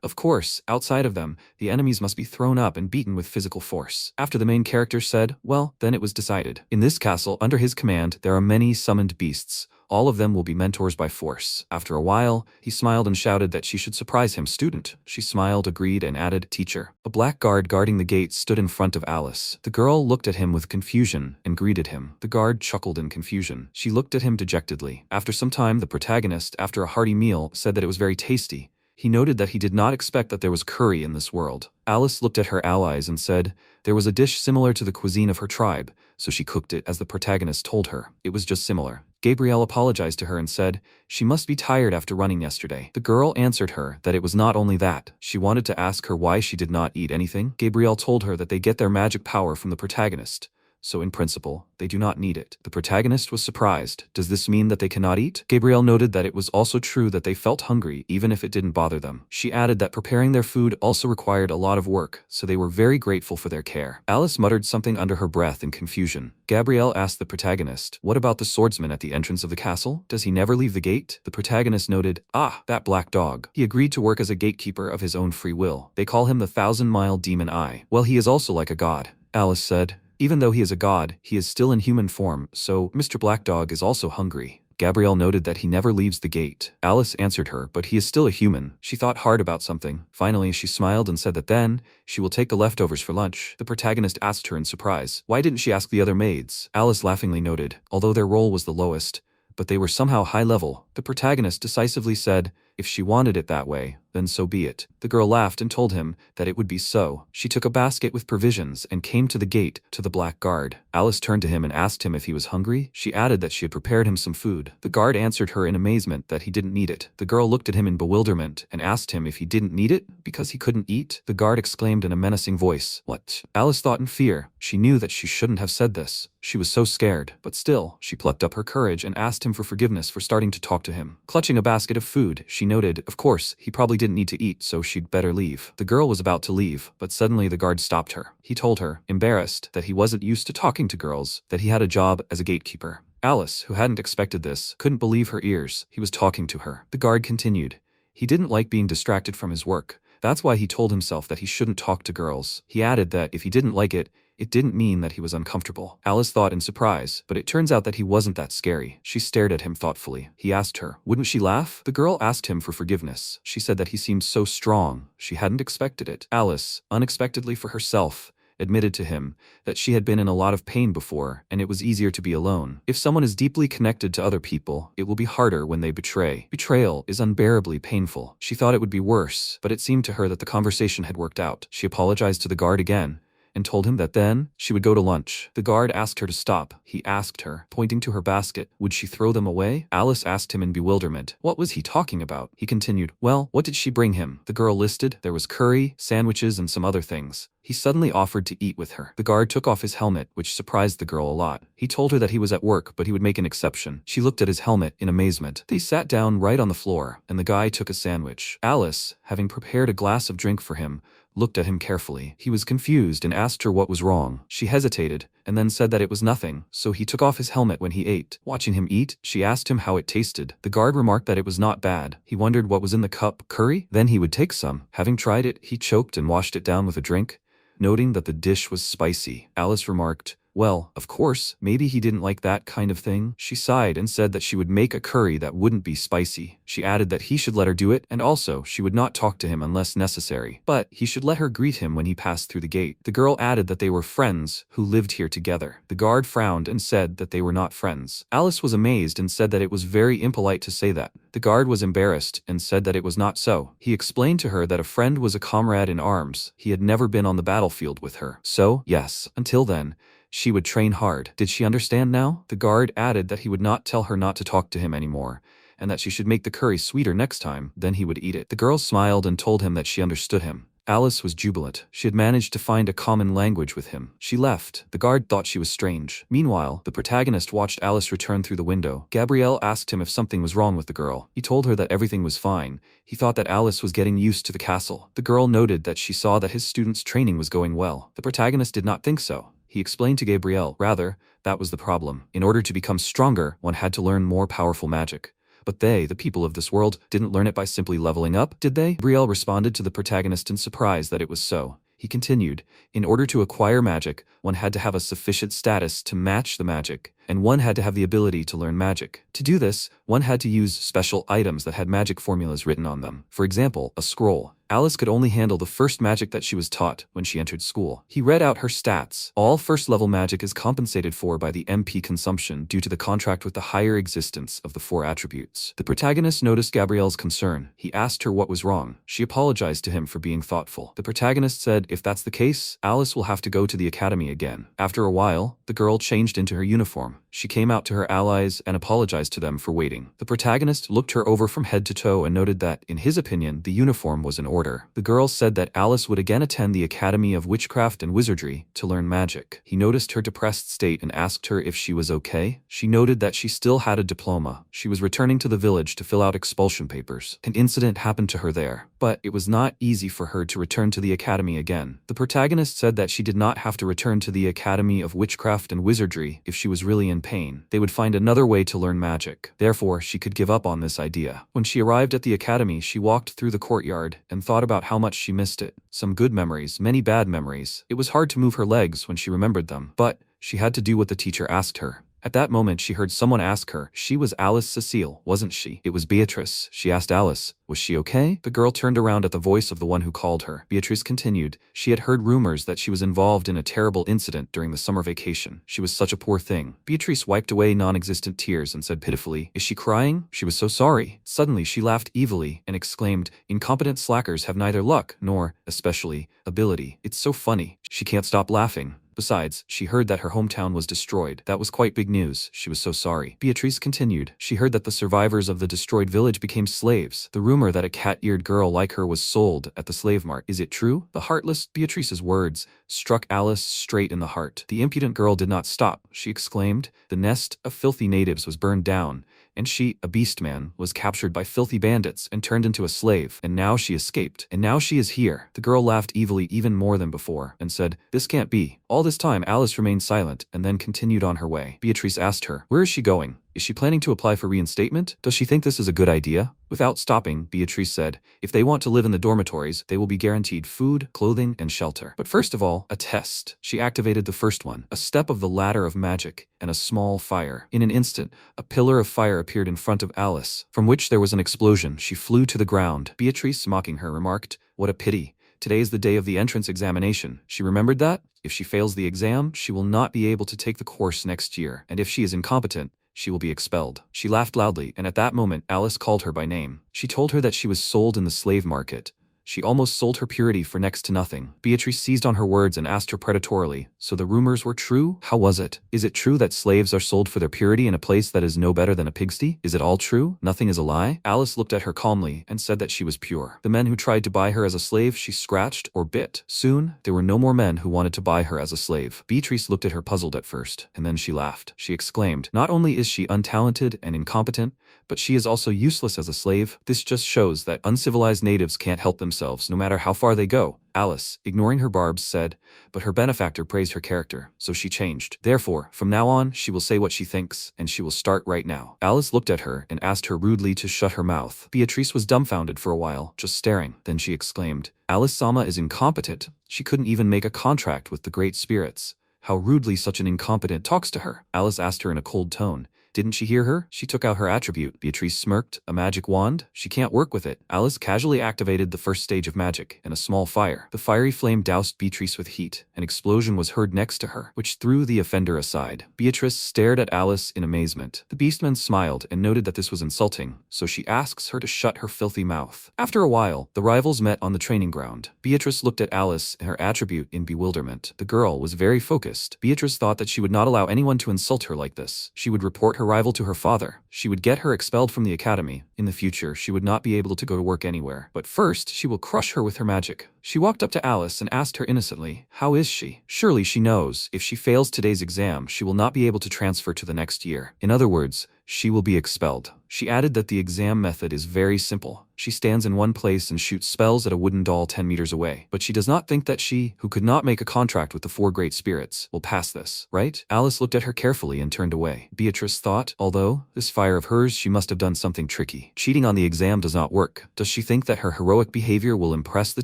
Speaker 1: Of course, outside of them, the enemies must be thrown up and beaten with physical force." After the main character said, "Well, then it was decided. In this castle, under his command, there are many summoned beasts. All of them will be mentors by force." After a while, he smiled and shouted that she should surprise him. "Student." She smiled, agreed, and added, "Teacher." A black guard guarding the gate stood in front of Alice. The girl looked at him with confusion and greeted him. The guard chuckled in confusion. She looked at him dejectedly. After some time, the protagonist, after a hearty meal, said that it was very tasty. He noted that he did not expect that there was curry in this world. Alice looked at her allies and said, there was a dish similar to the cuisine of her tribe, so she cooked it as the protagonist told her. It was just similar. Gabrielle apologized to her and said, she must be tired after running yesterday. The girl answered her that it was not only that. She wanted to ask her why she did not eat anything. Gabrielle told her that they get their magic power from the protagonist. So in principle, they do not need it. The protagonist was surprised. Does this mean that they cannot eat? Gabrielle noted that it was also true that they felt hungry even if it didn't bother them. She added that preparing their food also required a lot of work, so they were very grateful for their care. Alice muttered something under her breath in confusion. Gabrielle asked the protagonist, what about the swordsman at the entrance of the castle? Does he never leave the gate? The protagonist noted, that black dog. He agreed to work as a gatekeeper of his own free will. They call him the 1,000-mile demon eye. Well, he is also like a god. Alice said, even though he is a god, he is still in human form, so Mr. Black Dog is also hungry. Gabrielle noted that he never leaves the gate. Alice answered her, but he is still a human. She thought hard about something. Finally, she smiled and said that then, she will take the leftovers for lunch. The protagonist asked her in surprise, why didn't she ask the other maids? Alice laughingly noted, although their role was the lowest, but they were somehow high level. The protagonist decisively said, if she wanted it that way, then so be it. The girl laughed and told him that it would be so. She took a basket with provisions and came to the gate to the black guard. Alice turned to him and asked him if he was hungry. She added that she had prepared him some food. The guard answered her in amazement that he didn't need it. The girl looked at him in bewilderment and asked him if he didn't need it because he couldn't eat. The guard exclaimed in a menacing voice, what? Alice thought in fear. She knew that she shouldn't have said this. She was so scared, but still, she plucked up her courage and asked him for forgiveness for starting to talk to him. Clutching a basket of food, she noted, of course, he probably didn't need to eat, so she'd better leave. The girl was about to leave, but suddenly the guard stopped her. He told her, embarrassed, that he wasn't used to talking to girls, that he had a job as a gatekeeper. Alice, who hadn't expected this, couldn't believe her ears. He was talking to her. The guard continued. He didn't like being distracted from his work. That's why he told himself that he shouldn't talk to girls. He added that if he didn't like it, it didn't mean that he was uncomfortable. Alice thought in surprise, but it turns out that he wasn't that scary. She stared at him thoughtfully. He asked her, wouldn't she laugh? The girl asked him for forgiveness. She said that he seemed so strong. She hadn't expected it. Alice, unexpectedly for herself, admitted to him that she had been in a lot of pain before and it was easier to be alone. If someone is deeply connected to other people, it will be harder when they betray. Betrayal is unbearably painful. She thought it would be worse, but it seemed to her that the conversation had worked out. She apologized to the guard again and told him that then she would go to lunch. The guard asked her to stop. He asked her, pointing to her basket, would she throw them away? Alice asked him in bewilderment. What was he talking about? He continued, well, what did she bring him? The girl listed. There was curry, sandwiches, and some other things. He suddenly offered to eat with her. The guard took off his helmet, which surprised the girl a lot. He told her that he was at work, but he would make an exception. She looked at his helmet in amazement. They sat down right on the floor, and the guy took a sandwich. Alice, having prepared a glass of drink for him, looked at him carefully. He was confused and asked her what was wrong. She hesitated, and then said that it was nothing, so he took off his helmet when he ate. Watching him eat, she asked him how it tasted. The guard remarked that it was not bad. He wondered what was in the cup. Curry? Then he would take some. Having tried it, he choked and washed it down with a drink, noting that the dish was spicy. Alice remarked, well, of course, maybe he didn't like that kind of thing. She sighed and said that she would make a curry that wouldn't be spicy. She added that he should let her do it, and also she would not talk to him unless necessary, but he should let her greet him when he passed through the gate. The girl added that they were friends who lived here together. The guard frowned and said that they were not friends. Alice was amazed and said that it was very impolite to say that. The guard was embarrassed and said that it was not so. He explained to her that a friend was a comrade in arms. He had never been on the battlefield with her. So, yes, until then, she would train hard. Did she understand now? The guard added that he would not tell her not to talk to him anymore, and that she should make the curry sweeter next time, then he would eat it. The girl smiled and told him that she understood him. Alice was jubilant. She had managed to find a common language with him. She left. The guard thought she was strange. Meanwhile, the protagonist watched Alice return through the window. Gabrielle asked him if something was wrong with the girl. He told her that everything was fine. He thought that Alice was getting used to the castle. The girl noted that she saw that his students' training was going well. The protagonist did not think so. He explained to Gabrielle, rather, that was the problem. In order to become stronger, one had to learn more powerful magic. But they, the people of this world, didn't learn it by simply leveling up, did they? Gabrielle responded to the protagonist in surprise that it was so. He continued, in order to acquire magic, one had to have a sufficient status to match the magic, and one had to have the ability to learn magic. To do this, one had to use special items that had magic formulas written on them. For example, a scroll. Alice could only handle the first magic that she was taught when she entered school. He read out her stats. All first-level magic is compensated for by the MP consumption due to the contract with the higher existence of the 4 attributes. The protagonist noticed Gabrielle's concern. He asked her what was wrong. She apologized to him for being thoughtful. The protagonist said, if that's the case, Alice will have to go to the academy again. After a while, the girl changed into her uniform. She came out to her allies and apologized to them for waiting. The protagonist looked her over from head to toe and noted that, in his opinion, the uniform was in order. The girl said that Alice would again attend the Academy of Witchcraft and Wizardry to learn magic. He noticed her depressed state and asked her if she was okay. She noted that she still had a diploma. She was returning to the village to fill out expulsion papers. An incident happened to her there, but it was not easy for her to return to the academy again. The protagonist said that she did not have to return to the Academy of Witchcraft and Wizardry if she was really in pain. They would find another way to learn magic. Therefore, she could give up on this idea. When she arrived at the academy, she walked through the courtyard and thought about how much she missed it. Some good memories, many bad memories. It was hard to move her legs when she remembered them, but she had to do what the teacher asked her. At that moment, she heard someone ask her. She was Alice Cecile, wasn't she? It was Beatrice. She asked Alice, was she okay? The girl turned around at the voice of the one who called her. Beatrice continued. She had heard rumors that she was involved in a terrible incident during the summer vacation. She was such a poor thing. Beatrice wiped away non-existent tears and said pitifully, is she crying? She was so sorry. Suddenly, she laughed evilly and exclaimed, incompetent slackers have neither luck nor, especially, ability. It's so funny. She can't stop laughing. Besides, she heard that her hometown was destroyed. That was quite big news. She was so sorry. Beatrice continued. She heard that the survivors of the destroyed village became slaves. The rumor that a cat-eared girl like her was sold at the slave mart. Is it true? The heartless Beatrice's words struck Alice straight in the heart. The impudent girl did not stop. She exclaimed. The nest of filthy natives was burned down, and she, a beast man, was captured by filthy bandits and turned into a slave, and now she escaped, and now she is here. The girl laughed evilly even more than before, and said, this can't be. All this time Alice remained silent, and then continued on her way. Beatrice asked her, where is she going? Is she planning to apply for reinstatement? Does she think this is a good idea? Without stopping, Beatrice said, if they want to live in the dormitories, they will be guaranteed food, clothing, and shelter. But first of all, a test. She activated the first one, a step of the ladder of magic, and a small fire. In an instant, a pillar of fire appeared in front of Alice, from which there was an explosion. She flew to the ground. Beatrice, mocking her, remarked, what a pity. Today is the day of the entrance examination. She remembered that? If she fails the exam, she will not be able to take the course next year, and if she is incompetent, she will be expelled. She laughed loudly, and at that moment Alice called her by name. She told her that she was sold in the slave market. She almost sold her purity for next to nothing. Beatrice seized on her words and asked her predatorily, "So the rumors were true? How was it? Is it true that slaves are sold for their purity in a place that is no better than a pigsty? Is it all true? Nothing is a lie?" Alice looked at her calmly and said that she was pure. The men who tried to buy her as a slave she scratched or bit. Soon, there were no more men who wanted to buy her as a slave. Beatrice looked at her puzzled at first, and then she laughed. She exclaimed, "Not only is she untalented and incompetent, but she is also useless as a slave. This just shows that uncivilized natives can't help themselves no matter how far they go." Alice, ignoring her barbs, said, but her benefactor praised her character, so she changed. Therefore, from now on, she will say what she thinks, and she will start right now. Alice looked at her and asked her rudely to shut her mouth. Beatrice was dumbfounded for a while, just staring. Then she exclaimed, "Alice-sama is incompetent. She couldn't even make a contract with the great spirits. How rudely such an incompetent talks to her." Alice asked her in a cold tone, "Didn't she hear her? She took out her attribute." Beatrice smirked. "A magic wand? She can't work with it." Alice casually activated the first stage of magic, and a small fire. The fiery flame doused Beatrice with heat. An explosion was heard next to her, which threw the offender aside. Beatrice stared at Alice in amazement. The beastman smiled and noted that this was insulting, so she asks her to shut her filthy mouth. After a while, the rivals met on the training ground. Beatrice looked at Alice and her attribute in bewilderment. The girl was very focused. Beatrice thought that she would not allow anyone to insult her like this. She would report her rival to her father. She would get her expelled from the academy. In the future, she would not be able to go to work anywhere. But first, she will crush her with her magic. She walked up to Alice and asked her innocently, "How is she? Surely she knows, if she fails today's exam, she will not be able to transfer to the next year. In other words, she will be expelled." She added that the exam method is very simple. She stands in one place and shoots spells at a wooden doll 10 meters away. But she does not think that she, who could not make a contract with the 4 great spirits, will pass this, right? Alice looked at her carefully and turned away. Beatrice thought, although this fire of hers, she must have done something tricky. Cheating on the exam does not work. Does she think that her heroic behavior will impress the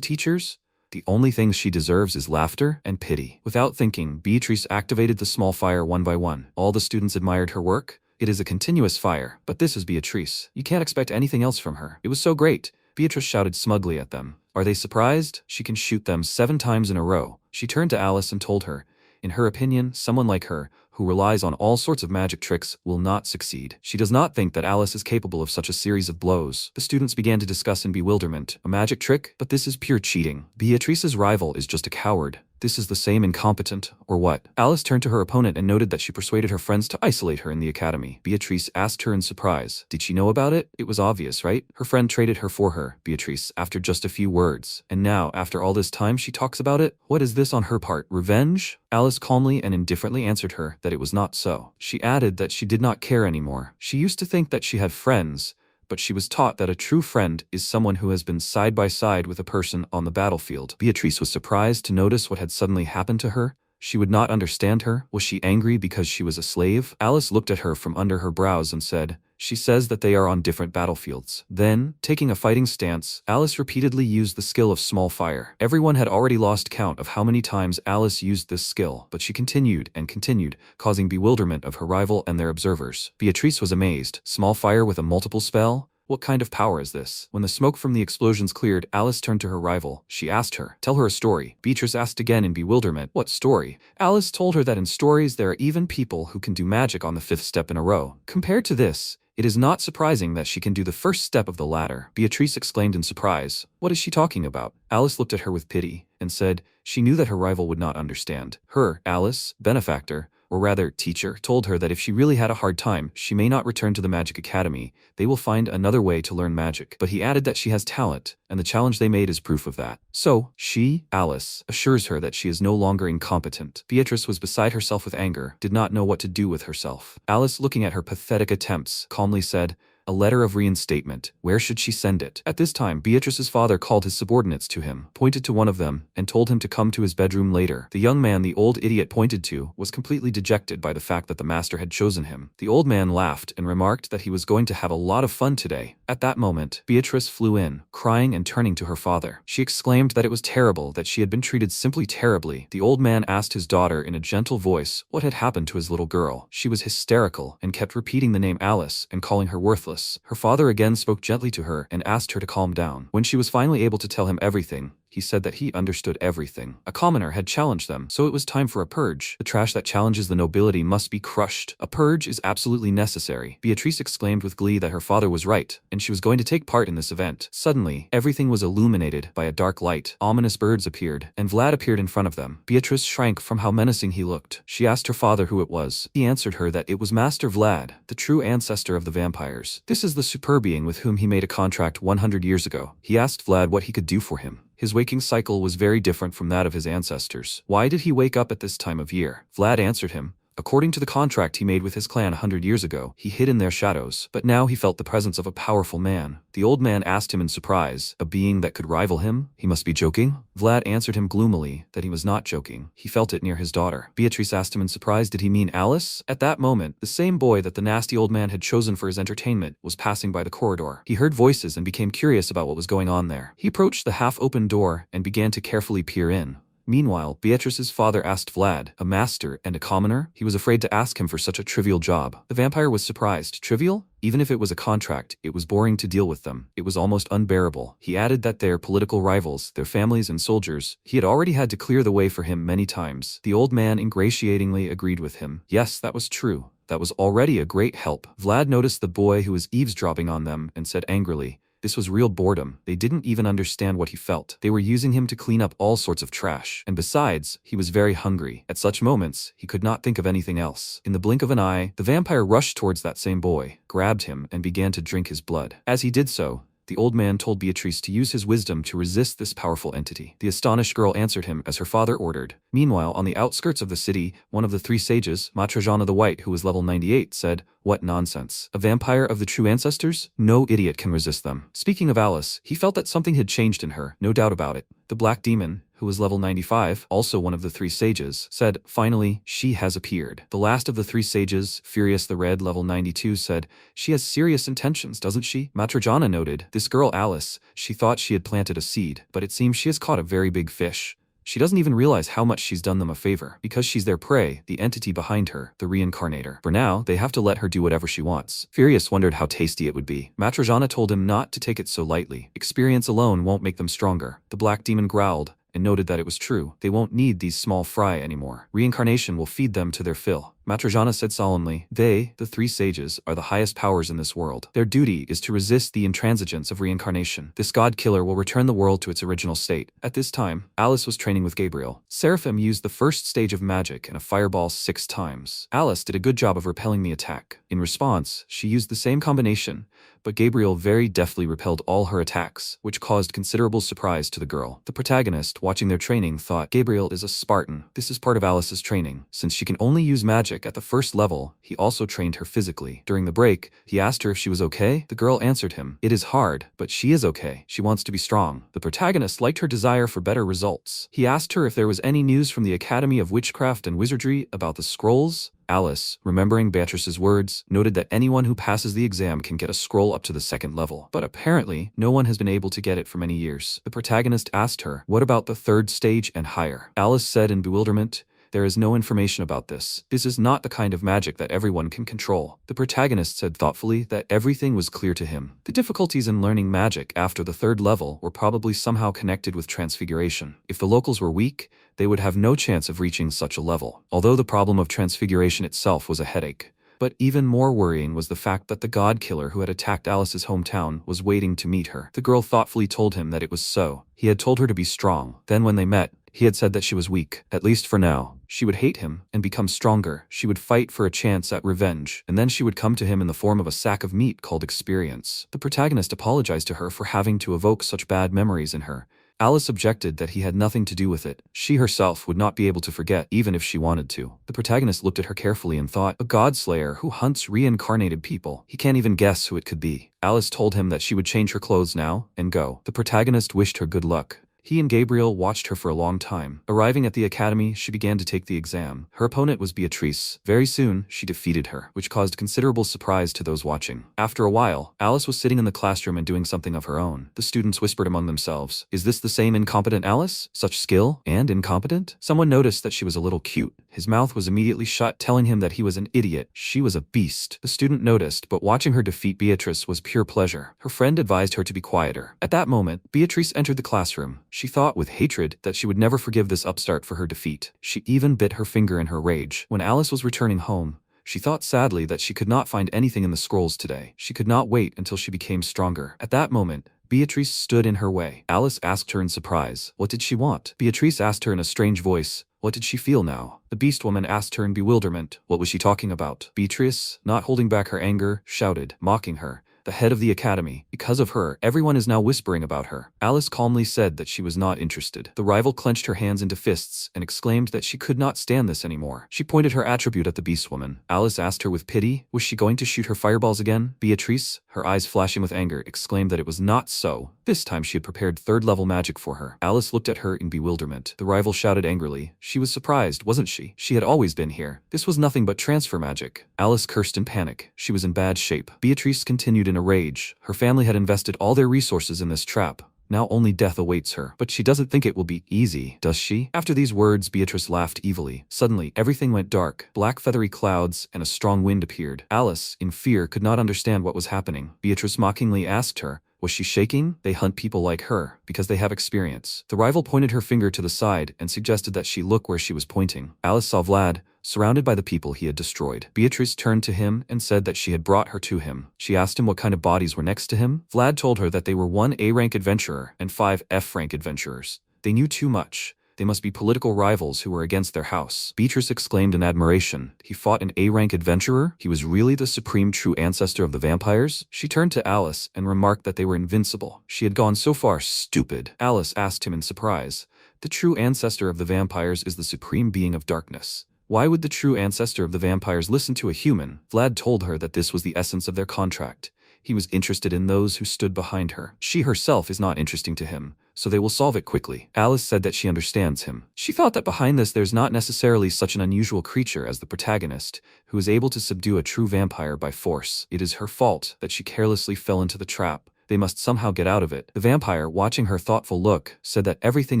Speaker 1: teachers? The only thing she deserves is laughter and pity. Without thinking, Beatrice activated the small fire one by one. All the students admired her work. It is a continuous fire, but this is Beatrice. You can't expect anything else from her. It was so great. Beatrice shouted smugly at them. Are they surprised? She can shoot them 7 times in a row. She turned to Alice and told her, in her opinion, someone like her, who relies on all sorts of magic tricks, will not succeed. She does not think that Alice is capable of such a series of blows. The students began to discuss in bewilderment. A magic trick? But this is pure cheating. Beatrice's rival is just a coward. This is the same incompetent, or what? Alice turned to her opponent and noted that she persuaded her friends to isolate her in the academy. Beatrice asked her in surprise, did she know about it? It was obvious, right? Her friend traded her for her, Beatrice, after just a few words. And now, after all this time, she talks about it? What is this on her part? Revenge? Alice calmly and indifferently answered her that it was not so. She added that she did not care anymore. She used to think that she had friends, but she was taught that a true friend is someone who has been side by side with a person on the battlefield. Beatrice was surprised to notice what had suddenly happened to her. She would not understand her. Was she angry because she was a slave? Alice looked at her from under her brows and said, she says that they are on different battlefields. Then, taking a fighting stance, Alice repeatedly used the skill of small fire. Everyone had already lost count of how many times Alice used this skill, but she continued and continued, causing bewilderment of her rival and their observers. Beatrice was amazed. Small fire with a multiple spell? What kind of power is this? When the smoke from the explosions cleared, Alice turned to her rival. She asked her, tell her a story. Beatrice asked again in bewilderment, what story? Alice told her that in stories there are even people who can do magic on the 5th step in a row. Compared to this, it is not surprising that she can do the first step of the ladder. Beatrice exclaimed in surprise, what is she talking about? Alice looked at her with pity and said she knew that her rival would not understand. Her, Alice, benefactor, or rather teacher, told her that if she really had a hard time, she may not return to the Magic Academy. They will find another way to learn magic. But he added that she has talent, and the challenge they made is proof of that. So, she, Alice, assures her that she is no longer incompetent. Beatrice was beside herself with anger, did not know what to do with herself. Alice, looking at her pathetic attempts, calmly said, a letter of reinstatement. Where should she send it? At this time, Beatrice's father called his subordinates to him, pointed to one of them, and told him to come to his bedroom later. The young man the old idiot pointed to was completely dejected by the fact that the master had chosen him. The old man laughed and remarked that he was going to have a lot of fun today. At that moment, Beatrice flew in, crying and turning to her father. She exclaimed that it was terrible, that she had been treated simply terribly. The old man asked his daughter in a gentle voice what had happened to his little girl. She was hysterical and kept repeating the name Alice and calling her worthless. Her father again spoke gently to her and asked her to calm down. When she was finally able to tell him everything, he he said that he understood everything. A commoner had challenged them, so it was time for a purge. The trash that challenges the nobility must be crushed. A purge is absolutely necessary. Beatrice exclaimed with glee that her father was right, and she was going to take part in this event. Suddenly, everything was illuminated by a dark light. Ominous birds appeared, and Vlad appeared in front of them. Beatrice shrank from how menacing he looked. She asked her father who it was. He answered her that it was Master Vlad, the true ancestor of the vampires. This is the super being with whom he made a contract 100 years ago. He asked Vlad what he could do for him. His waking cycle was very different from that of his ancestors. Why did he wake up at this time of year? Vlad answered him. According to the contract he made with his clan 100 years ago, he hid in their shadows, but now he felt the presence of a powerful man. The old man asked him in surprise, a being that could rival him? He must be joking? Vlad answered him gloomily that he was not joking. He felt it near his daughter. Beatrice asked him in surprise, did he mean Alice? At that moment, the same boy that the nasty old man had chosen for his entertainment was passing by the corridor. He heard voices and became curious about what was going on there. He approached the half-open door and began to carefully peer in. Meanwhile, Beatrice's father asked Vlad, a master and a commoner? He was afraid to ask him for such a trivial job. The vampire was surprised. Trivial? Even if it was a contract, it was boring to deal with them. It was almost unbearable. He added that their political rivals, their families and soldiers, he had already had to clear the way for him many times. The old man ingratiatingly agreed with him. Yes, that was true. That was already a great help. Vlad noticed the boy who was eavesdropping on them and said angrily, this was real boredom. They didn't even understand what he felt. They were using him to clean up all sorts of trash. And besides, he was very hungry. At such moments, he could not think of anything else. In the blink of an eye, the vampire rushed towards that same boy, grabbed him, and began to drink his blood. As he did so, the old man told Beatrice to use his wisdom to resist this powerful entity. The astonished girl answered him as her father ordered. Meanwhile, on the outskirts of the city, one of the three sages, Matrajana the White, who was level 98, said, what nonsense. A vampire of the true ancestors? No idiot can resist them. Speaking of Alice, he felt that something had changed in her, no doubt about it. The black demon, who was level 95, also one of the three sages, said, finally, she has appeared. The last of the three sages, Furious the Red, level 92, said, she has serious intentions, doesn't she? Matrajana noted, this girl Alice, she thought she had planted a seed, but it seems she has caught a very big fish. She doesn't even realize how much she's done them a favor, because she's their prey, the entity behind her, the reincarnator. For now, they have to let her do whatever she wants. Furious wondered how tasty it would be. Matrajana told him not to take it so lightly. Experience alone won't make them stronger. The black demon growled, and noted that it was true. They won't need these small fry anymore. Reincarnation will feed them to their fill. Matrajana said solemnly, they, the three sages, are the highest powers in this world. Their duty is to resist the intransigence of reincarnation. This god-killer will return the world to its original state. At this time, Alice was training with Gabriel. Seraphim used the first stage of magic and a fireball 6 times. Alice did a good job of repelling the attack. In response, she used the same combination, but Gabriel very deftly repelled all her attacks, which caused considerable surprise to the girl. The protagonist, watching their training, thought, Gabriel is a Spartan. This is part of Alice's training. Since she can only use magic at the first level, he also trained her physically. During the break, he asked her if she was okay. The girl answered him, it is hard, but she is okay. She wants to be strong. The protagonist liked her desire for better results. He asked her if there was any news from the Academy of Witchcraft and Wizardry about the scrolls. Alice, remembering Beatrice's words, noted that anyone who passes the exam can get a scroll up to the 2nd level, but apparently, no one has been able to get it for many years. The protagonist asked her, what about the 3rd stage and higher? Alice said in bewilderment, there is no information about this. This is not the kind of magic that everyone can control. The protagonist said thoughtfully that everything was clear to him. The difficulties in learning magic after the 3rd level were probably somehow connected with transfiguration. If the locals were weak, they would have no chance of reaching such a level. Although the problem of transfiguration itself was a headache. But even more worrying was the fact that the god-killer who had attacked Alice's hometown was waiting to meet her. The girl thoughtfully told him that it was so. He had told her to be strong. Then when they met, he had said that she was weak, at least for now. She would hate him and become stronger. She would fight for a chance at revenge, and then she would come to him in the form of a sack of meat called experience. The protagonist apologized to her for having to evoke such bad memories in her. Alice objected that he had nothing to do with it. She herself would not be able to forget, even if she wanted to. The protagonist looked at her carefully and thought, a godslayer who hunts reincarnated people. He can't even guess who it could be. Alice told him that she would change her clothes now and go. The protagonist wished her good luck. He and Gabriel watched her for a long time. Arriving at the academy, she began to take the exam. Her opponent was Beatrice. Very soon, she defeated her, which caused considerable surprise to those watching. After a while, Alice was sitting in the classroom and doing something of her own. The students whispered among themselves, is this the same incompetent Alice? Such skill and incompetent? Someone noticed that she was a little cute. His mouth was immediately shut, telling him that he was an idiot. She was a beast. The student noticed, but watching her defeat Beatrice was pure pleasure. Her friend advised her to be quieter. At that moment, Beatrice entered the classroom. She thought with hatred that she would never forgive this upstart for her defeat. She even bit her finger in her rage. When Alice was returning home, she thought sadly that she could not find anything in the scrolls today. She could not wait until she became stronger. At that moment, Beatrice stood in her way. Alice asked her in surprise, what did she want? Beatrice asked her in a strange voice, what did she feel now? The beast woman asked her in bewilderment, what was she talking about? Beatrice, not holding back her anger, shouted, mocking her, the head of the academy. Because of her, everyone is now whispering about her. Alice calmly said that she was not interested. The rival clenched her hands into fists and exclaimed that she could not stand this anymore. She pointed her attribute at the beast woman. Alice asked her with pity, was she going to shoot her fireballs again? Beatrice, her eyes flashing with anger, exclaimed that it was not so. This time she had prepared third-level magic for her. Alice looked at her in bewilderment. The rival shouted angrily. She was surprised, wasn't she? She had always been here. This was nothing but transfer magic. Alice cursed in panic. She was in bad shape. Beatrice continued in a rage. Her family had invested all their resources in this trap. Now only death awaits her. But she doesn't think it will be easy, does she? After these words, Beatrice laughed evilly. Suddenly, everything went dark. Black feathery clouds and a strong wind appeared. Alice, in fear, could not understand what was happening. Beatrice mockingly asked her, was she shaking? They hunt people like her, because they have experience. The rival pointed her finger to the side and suggested that she look where she was pointing. Alice saw Vlad, surrounded by the people he had destroyed. Beatrice turned to him and said that she had brought her to him. She asked him what kind of bodies were next to him. Vlad told her that they were 1 A-rank adventurer and 5 F-rank adventurers. They knew too much. They must be political rivals who were against their house. Beatrice exclaimed in admiration. He fought an A-rank adventurer? He was really the supreme true ancestor of the vampires? She turned to Alice and remarked that they were invincible. She had gone so far. Stupid. Alice asked him in surprise. The true ancestor of the vampires is the supreme being of darkness. Why would the true ancestor of the vampires listen to a human? Vlad told her that this was the essence of their contract. He was interested in those who stood behind her. She herself is not interesting to him, so they will solve it quickly. Alice said that she understands him. She thought that behind this there's not necessarily such an unusual creature as the protagonist, who is able to subdue a true vampire by force. It is her fault that she carelessly fell into the trap. They must somehow get out of it. The vampire, watching her thoughtful look, said that everything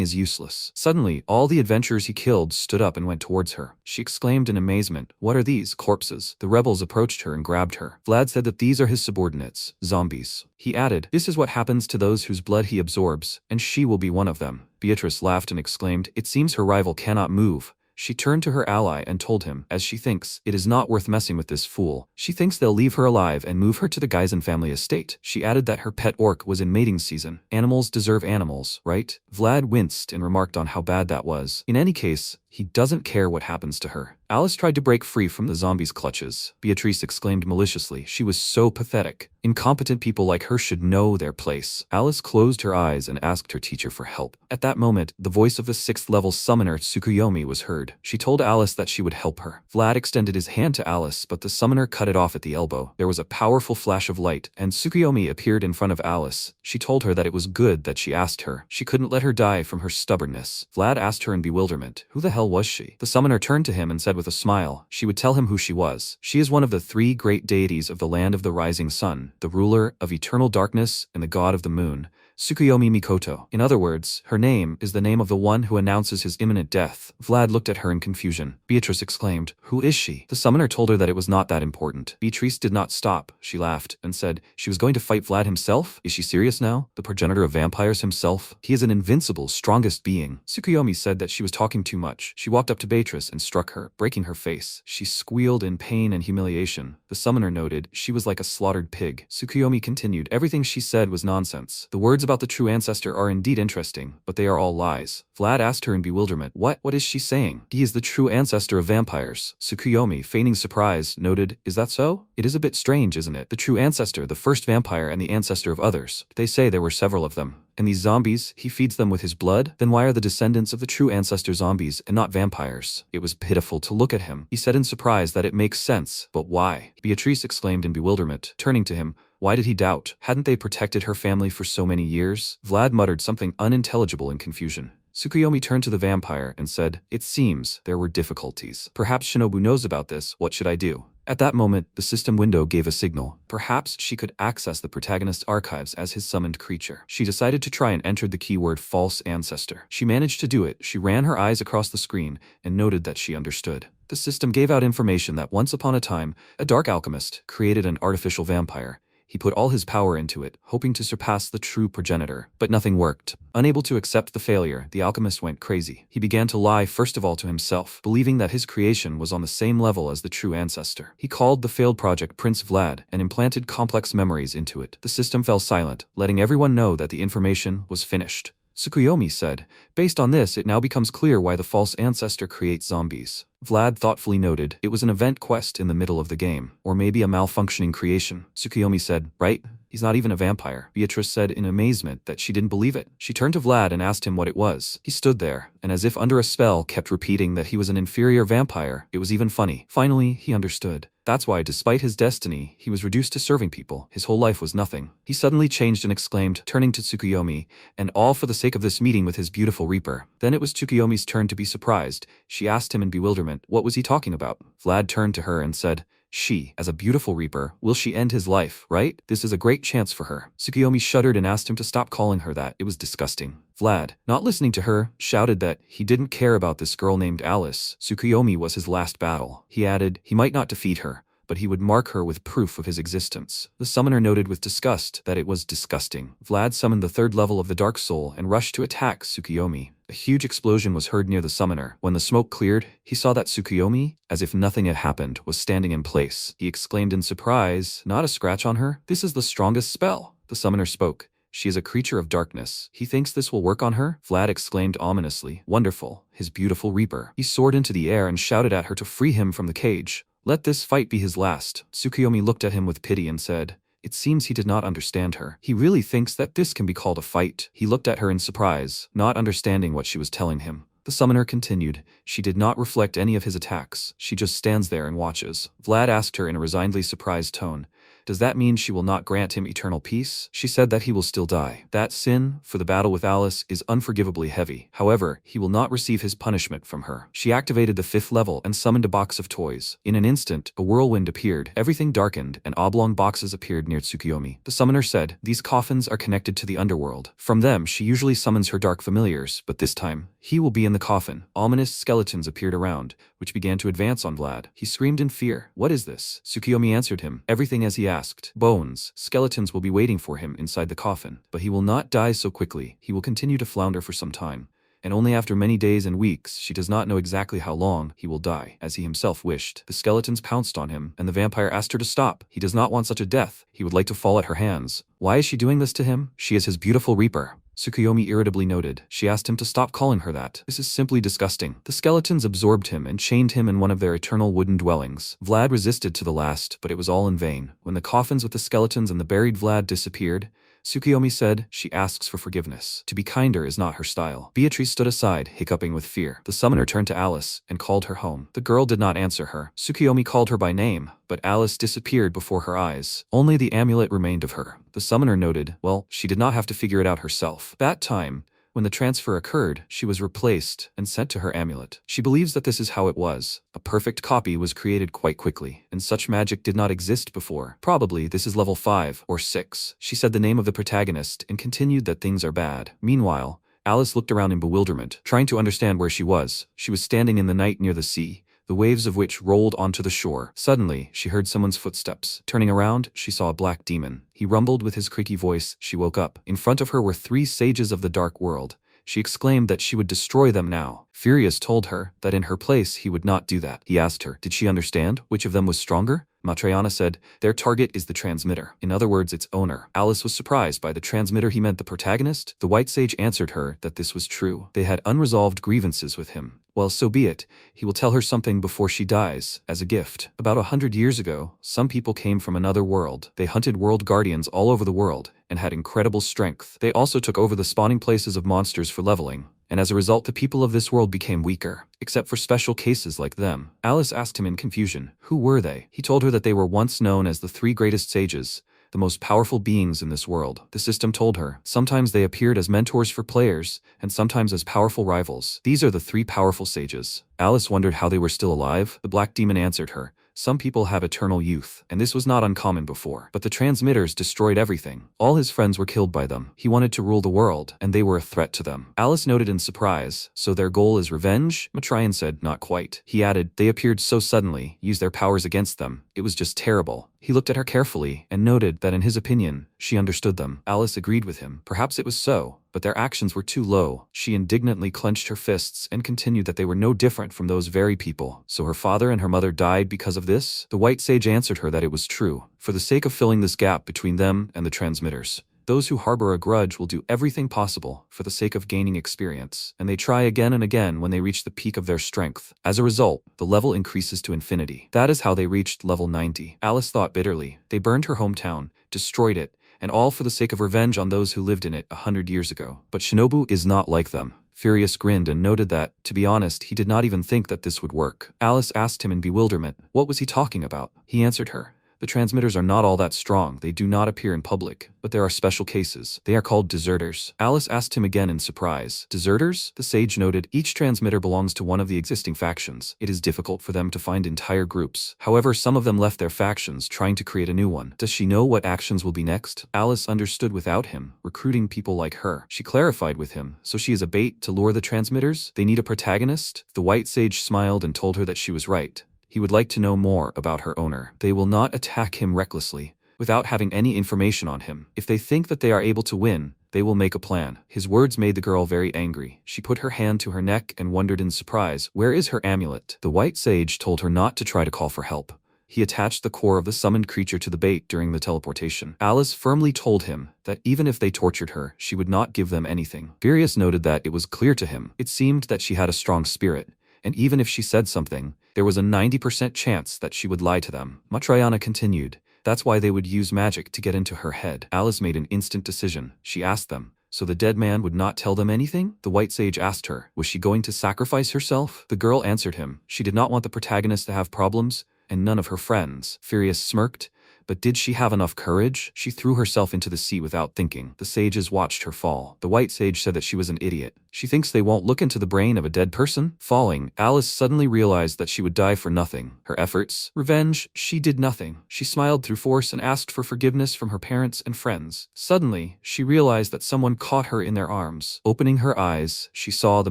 Speaker 1: is useless. Suddenly, all the adventurers he killed stood up and went towards her. She exclaimed in amazement, what are these? Corpses. The rebels approached her and grabbed her. Vlad said that these are his subordinates, zombies. He added, this is what happens to those whose blood he absorbs, and she will be one of them. Beatrice laughed and exclaimed, it seems her rival cannot move. She turned to her ally and told him, as she thinks, it is not worth messing with this fool. She thinks they'll leave her alive and move her to the Geisen family estate. She added that her pet orc was in mating season. Animals deserve animals, right? Vlad winced and remarked on how bad that was. In any case, he doesn't care what happens to her. Alice tried to break free from the zombie's clutches. Beatrice exclaimed maliciously. She was so pathetic. Incompetent people like her should know their place. Alice closed her eyes and asked her teacher for help. At that moment, the voice of the 6th-level summoner Sukiomi was heard. She told Alice that she would help her. Vlad extended his hand to Alice, but the summoner cut it off at the elbow. There was a powerful flash of light, and Sukiomi appeared in front of Alice. She told her that it was good that she asked her. She couldn't let her die from her stubbornness. Vlad asked her in bewilderment, who the hell was she? The summoner turned to him and said with a smile, she would tell him who she was. She is one of the 3 great deities of the land of the rising sun, the ruler of eternal darkness and the god of the moon, Sukiomi Mikoto. In other words, her name is the name of the one who announces his imminent death. Vlad looked at her in confusion. Beatrice exclaimed, who is she? The summoner told her that it was not that important. Beatrice did not stop. She laughed and said, she was going to fight Vlad himself? Is she serious now? The progenitor of vampires himself? He is an invincible, strongest being. Sukiomi said that she was talking too much. She walked up to Beatrice and struck her, breaking her face. She squealed in pain and humiliation. The summoner noted, she was like a slaughtered pig. Sukiomi continued, everything she said was nonsense. The words about the true ancestor are indeed interesting, but they are all lies. Vlad asked her in bewilderment, what is she saying? He is the true ancestor of vampires. Sukiomi, feigning surprise, noted, is that so? It is a bit strange, isn't it? The true ancestor, the first vampire and the ancestor of others. They say there were several of them. And these zombies, he feeds them with his blood? Then why are the descendants of the true ancestor zombies and not vampires? It was pitiful to look at him. He said in surprise that it makes sense, but why? Beatrice exclaimed in bewilderment, turning to him. Why did he doubt? Hadn't they protected her family for so many years? Vlad muttered something unintelligible in confusion. Sukiomi turned to the vampire and said, it seems there were difficulties. Perhaps Shinobu knows about this. What should I do? At that moment, the system window gave a signal. Perhaps she could access the protagonist's archives as his summoned creature. She decided to try and enter the keyword false ancestor. She managed to do it. She ran her eyes across the screen and noted that she understood. The system gave out information that once upon a time, a dark alchemist created an artificial vampire. He put all his power into it, hoping to surpass the true progenitor. But nothing worked. Unable to accept the failure, the alchemist went crazy. He began to lie first of all to himself, believing that his creation was on the same level as the true ancestor. He called the failed project Prince Vlad and implanted complex memories into it. The system fell silent, letting everyone know that the information was finished. Sukiomi said, "Based on this, it now becomes clear why the false ancestor creates zombies." Vlad thoughtfully noted, "It was an event quest in the middle of the game, or maybe a malfunctioning creation." Sukiomi said, "Right? He's not even a vampire." Beatrice said in amazement that she didn't believe it. She turned to Vlad and asked him what it was. He stood there, and as if under a spell kept repeating that he was an inferior vampire. It was even funny. Finally, he understood. That's why, despite his destiny, he was reduced to serving people. His whole life was nothing. He suddenly changed and exclaimed, turning to Tsukuyomi, and all for the sake of this meeting with his beautiful reaper. Then it was Tsukuyomi's turn to be surprised. She asked him in bewilderment, what was he talking about? Vlad turned to her and said, "She, as a beautiful reaper, will she end his life, right? This is a great chance for her." Tsukuyomi shuddered and asked him to stop calling her that. It was disgusting. Vlad, not listening to her, shouted that he didn't care about this girl named Alice. Tsukuyomi was his last battle. He added, he might not defeat her, but he would mark her with proof of his existence. The summoner noted with disgust that it was disgusting. Vlad summoned the third level of the Dark Soul and rushed to attack Tsukuyomi. A huge explosion was heard near the summoner. When the smoke cleared, he saw that Tsukuyomi, as if nothing had happened, was standing in place. He exclaimed in surprise, "Not a scratch on her? This is the strongest spell." The summoner spoke. "She is a creature of darkness. He thinks this will work on her?" Vlad exclaimed ominously. "Wonderful, his beautiful reaper." He soared into the air and shouted at her to free him from the cage. Let this fight be his last. Tsukuyomi looked at him with pity and said, "It seems he did not understand her. He really thinks that this can be called a fight." He looked at her in surprise, not understanding what she was telling him. The summoner continued, "She did not reflect any of his attacks. She just stands there and watches." Vlad asked her in a resignedly surprised tone, "Does that mean she will not grant him eternal peace?" She said that he will still die. That sin, for the battle with Alice, is unforgivably heavy. However, he will not receive his punishment from her. She activated the 5th level and summoned a box of toys. In an instant, a whirlwind appeared, everything darkened, and oblong boxes appeared near Tsukuyomi. The summoner said, "These coffins are connected to the underworld. From them, she usually summons her dark familiars, but this time, he will be in the coffin." Ominous skeletons appeared around, which began to advance on Vlad. He screamed in fear. "What is this?" Tsukuyomi answered him, everything as he asked. Bones, skeletons will be waiting for him inside the coffin. But he will not die so quickly. He will continue to flounder for some time. And only after many days and weeks, she does not know exactly how long, he will die, as he himself wished. The skeletons pounced on him, and the vampire asked her to stop. He does not want such a death. He would like to fall at her hands. Why is she doing this to him? She is his beautiful reaper. Tsukuyomi irritably noted. She asked him to stop calling her that. This is simply disgusting. The skeletons absorbed him and chained him in one of their eternal wooden dwellings. Vlad resisted to the last, but it was all in vain. When the coffins with the skeletons and the buried Vlad disappeared, Tsukuyomi said, "She asks for forgiveness. To be kinder is not her style." Beatrice stood aside, hiccuping with fear. The summoner turned to Alice and called her home. The girl did not answer her. Tsukuyomi called her by name, but Alice disappeared before her eyes. Only the amulet remained of her. The summoner noted, well, she did not have to figure it out herself. That time, when the transfer occurred, she was replaced and sent to her amulet. She believes that this is how it was. A perfect copy was created quite quickly, and such magic did not exist before. Probably this is level 5 or 6. She said the name of the protagonist and continued that things are bad. Meanwhile, Alice looked around in bewilderment, trying to understand where she was. She was standing in the night near the sea, the waves of which rolled onto the shore. Suddenly, she heard someone's footsteps. Turning around, she saw a black demon. He rumbled with his creaky voice. She woke up. In front of her were 3 sages of the dark world. She exclaimed that she would destroy them now. Furious told her that in her place he would not do that. He asked her, did she understand which of them was stronger? Matrayana said, their target is the transmitter. In other words, its owner. Alice was surprised. By the transmitter he meant the protagonist? The white sage answered her that this was true. They had unresolved grievances with him. Well, so be it. He will tell her something before she dies, as a gift. About 100 years ago, some people came from another world. They hunted world guardians all over the world, and had incredible strength. They also took over the spawning places of monsters for leveling. And as a result, the people of this world became weaker, except for special cases like them. Alice asked him in confusion, who were they? He told her that they were once known as the 3 greatest sages, the most powerful beings in this world. The system told her, sometimes they appeared as mentors for players, and sometimes as powerful rivals. These are the 3 powerful sages. Alice wondered how they were still alive. The black demon answered her, Some people have eternal youth, and this was not uncommon before. But the transmitters destroyed everything. All his friends were killed by them. He wanted to rule the world, and they were a threat to them. Alice noted in surprise, so their goal is revenge? Matrion said, not quite. He added, they appeared so suddenly, used their powers against them. It was just terrible. He looked at her carefully and noted that in his opinion, she understood them. Alice agreed with him. Perhaps it was so, but their actions were too low. She indignantly clenched her fists and continued that they were no different from those very people. So her father and her mother died because of this? The white sage answered her that it was true, for the sake of filling this gap between them and the transmitters. Those who harbor a grudge will do everything possible for the sake of gaining experience, and they try again and again when they reach the peak of their strength. As a result, the level increases to infinity. That is how they reached level 90. Alice thought bitterly. They burned her hometown, destroyed it, and all for the sake of revenge on those who lived in it 100 years ago. But Shinobu is not like them. Furious grinned and noted that, to be honest, he did not even think that this would work. Alice asked him in bewilderment, what was he talking about? He answered her. The transmitters are not all that strong, they do not appear in public, but there are special cases. They are called deserters. Alice asked him again in surprise. Deserters? The sage noted, each transmitter belongs to one of the existing factions. It is difficult for them to find entire groups. However, some of them left their factions, trying to create a new one. Does she know what actions will be next? Alice understood without him, recruiting people like her. She clarified with him, so she is a bait to lure the transmitters? They need a protagonist? The white sage smiled and told her that she was right. He would like to know more about her owner. They will not attack him recklessly, without having any information on him. If they think that they are able to win, they will make a plan. His words made the girl very angry. She put her hand to her neck and wondered in surprise, where is her amulet? The white sage told her not to try to call for help. He attached the core of the summoned creature to the bait during the teleportation. Alice firmly told him that even if they tortured her, she would not give them anything. Furious noted that it was clear to him. It seemed that she had a strong spirit, and even if she said something, there was a 90% chance that she would lie to them. Matriana continued, that's why they would use magic to get into her head. Alice made an instant decision. She asked them, so the dead man would not tell them anything? The white sage asked her, was she going to sacrifice herself? The girl answered him, she did not want the protagonist to have problems, and none of her friends. Furious smirked, but did she have enough courage? She threw herself into the sea without thinking. The sages watched her fall. The white sage said that she was an idiot. She thinks they won't look into the brain of a dead person? Falling, Alice suddenly realized that she would die for nothing. Her efforts, revenge, she did nothing. She smiled through force and asked for forgiveness from her parents and friends. Suddenly, she realized that someone caught her in their arms. Opening her eyes, she saw the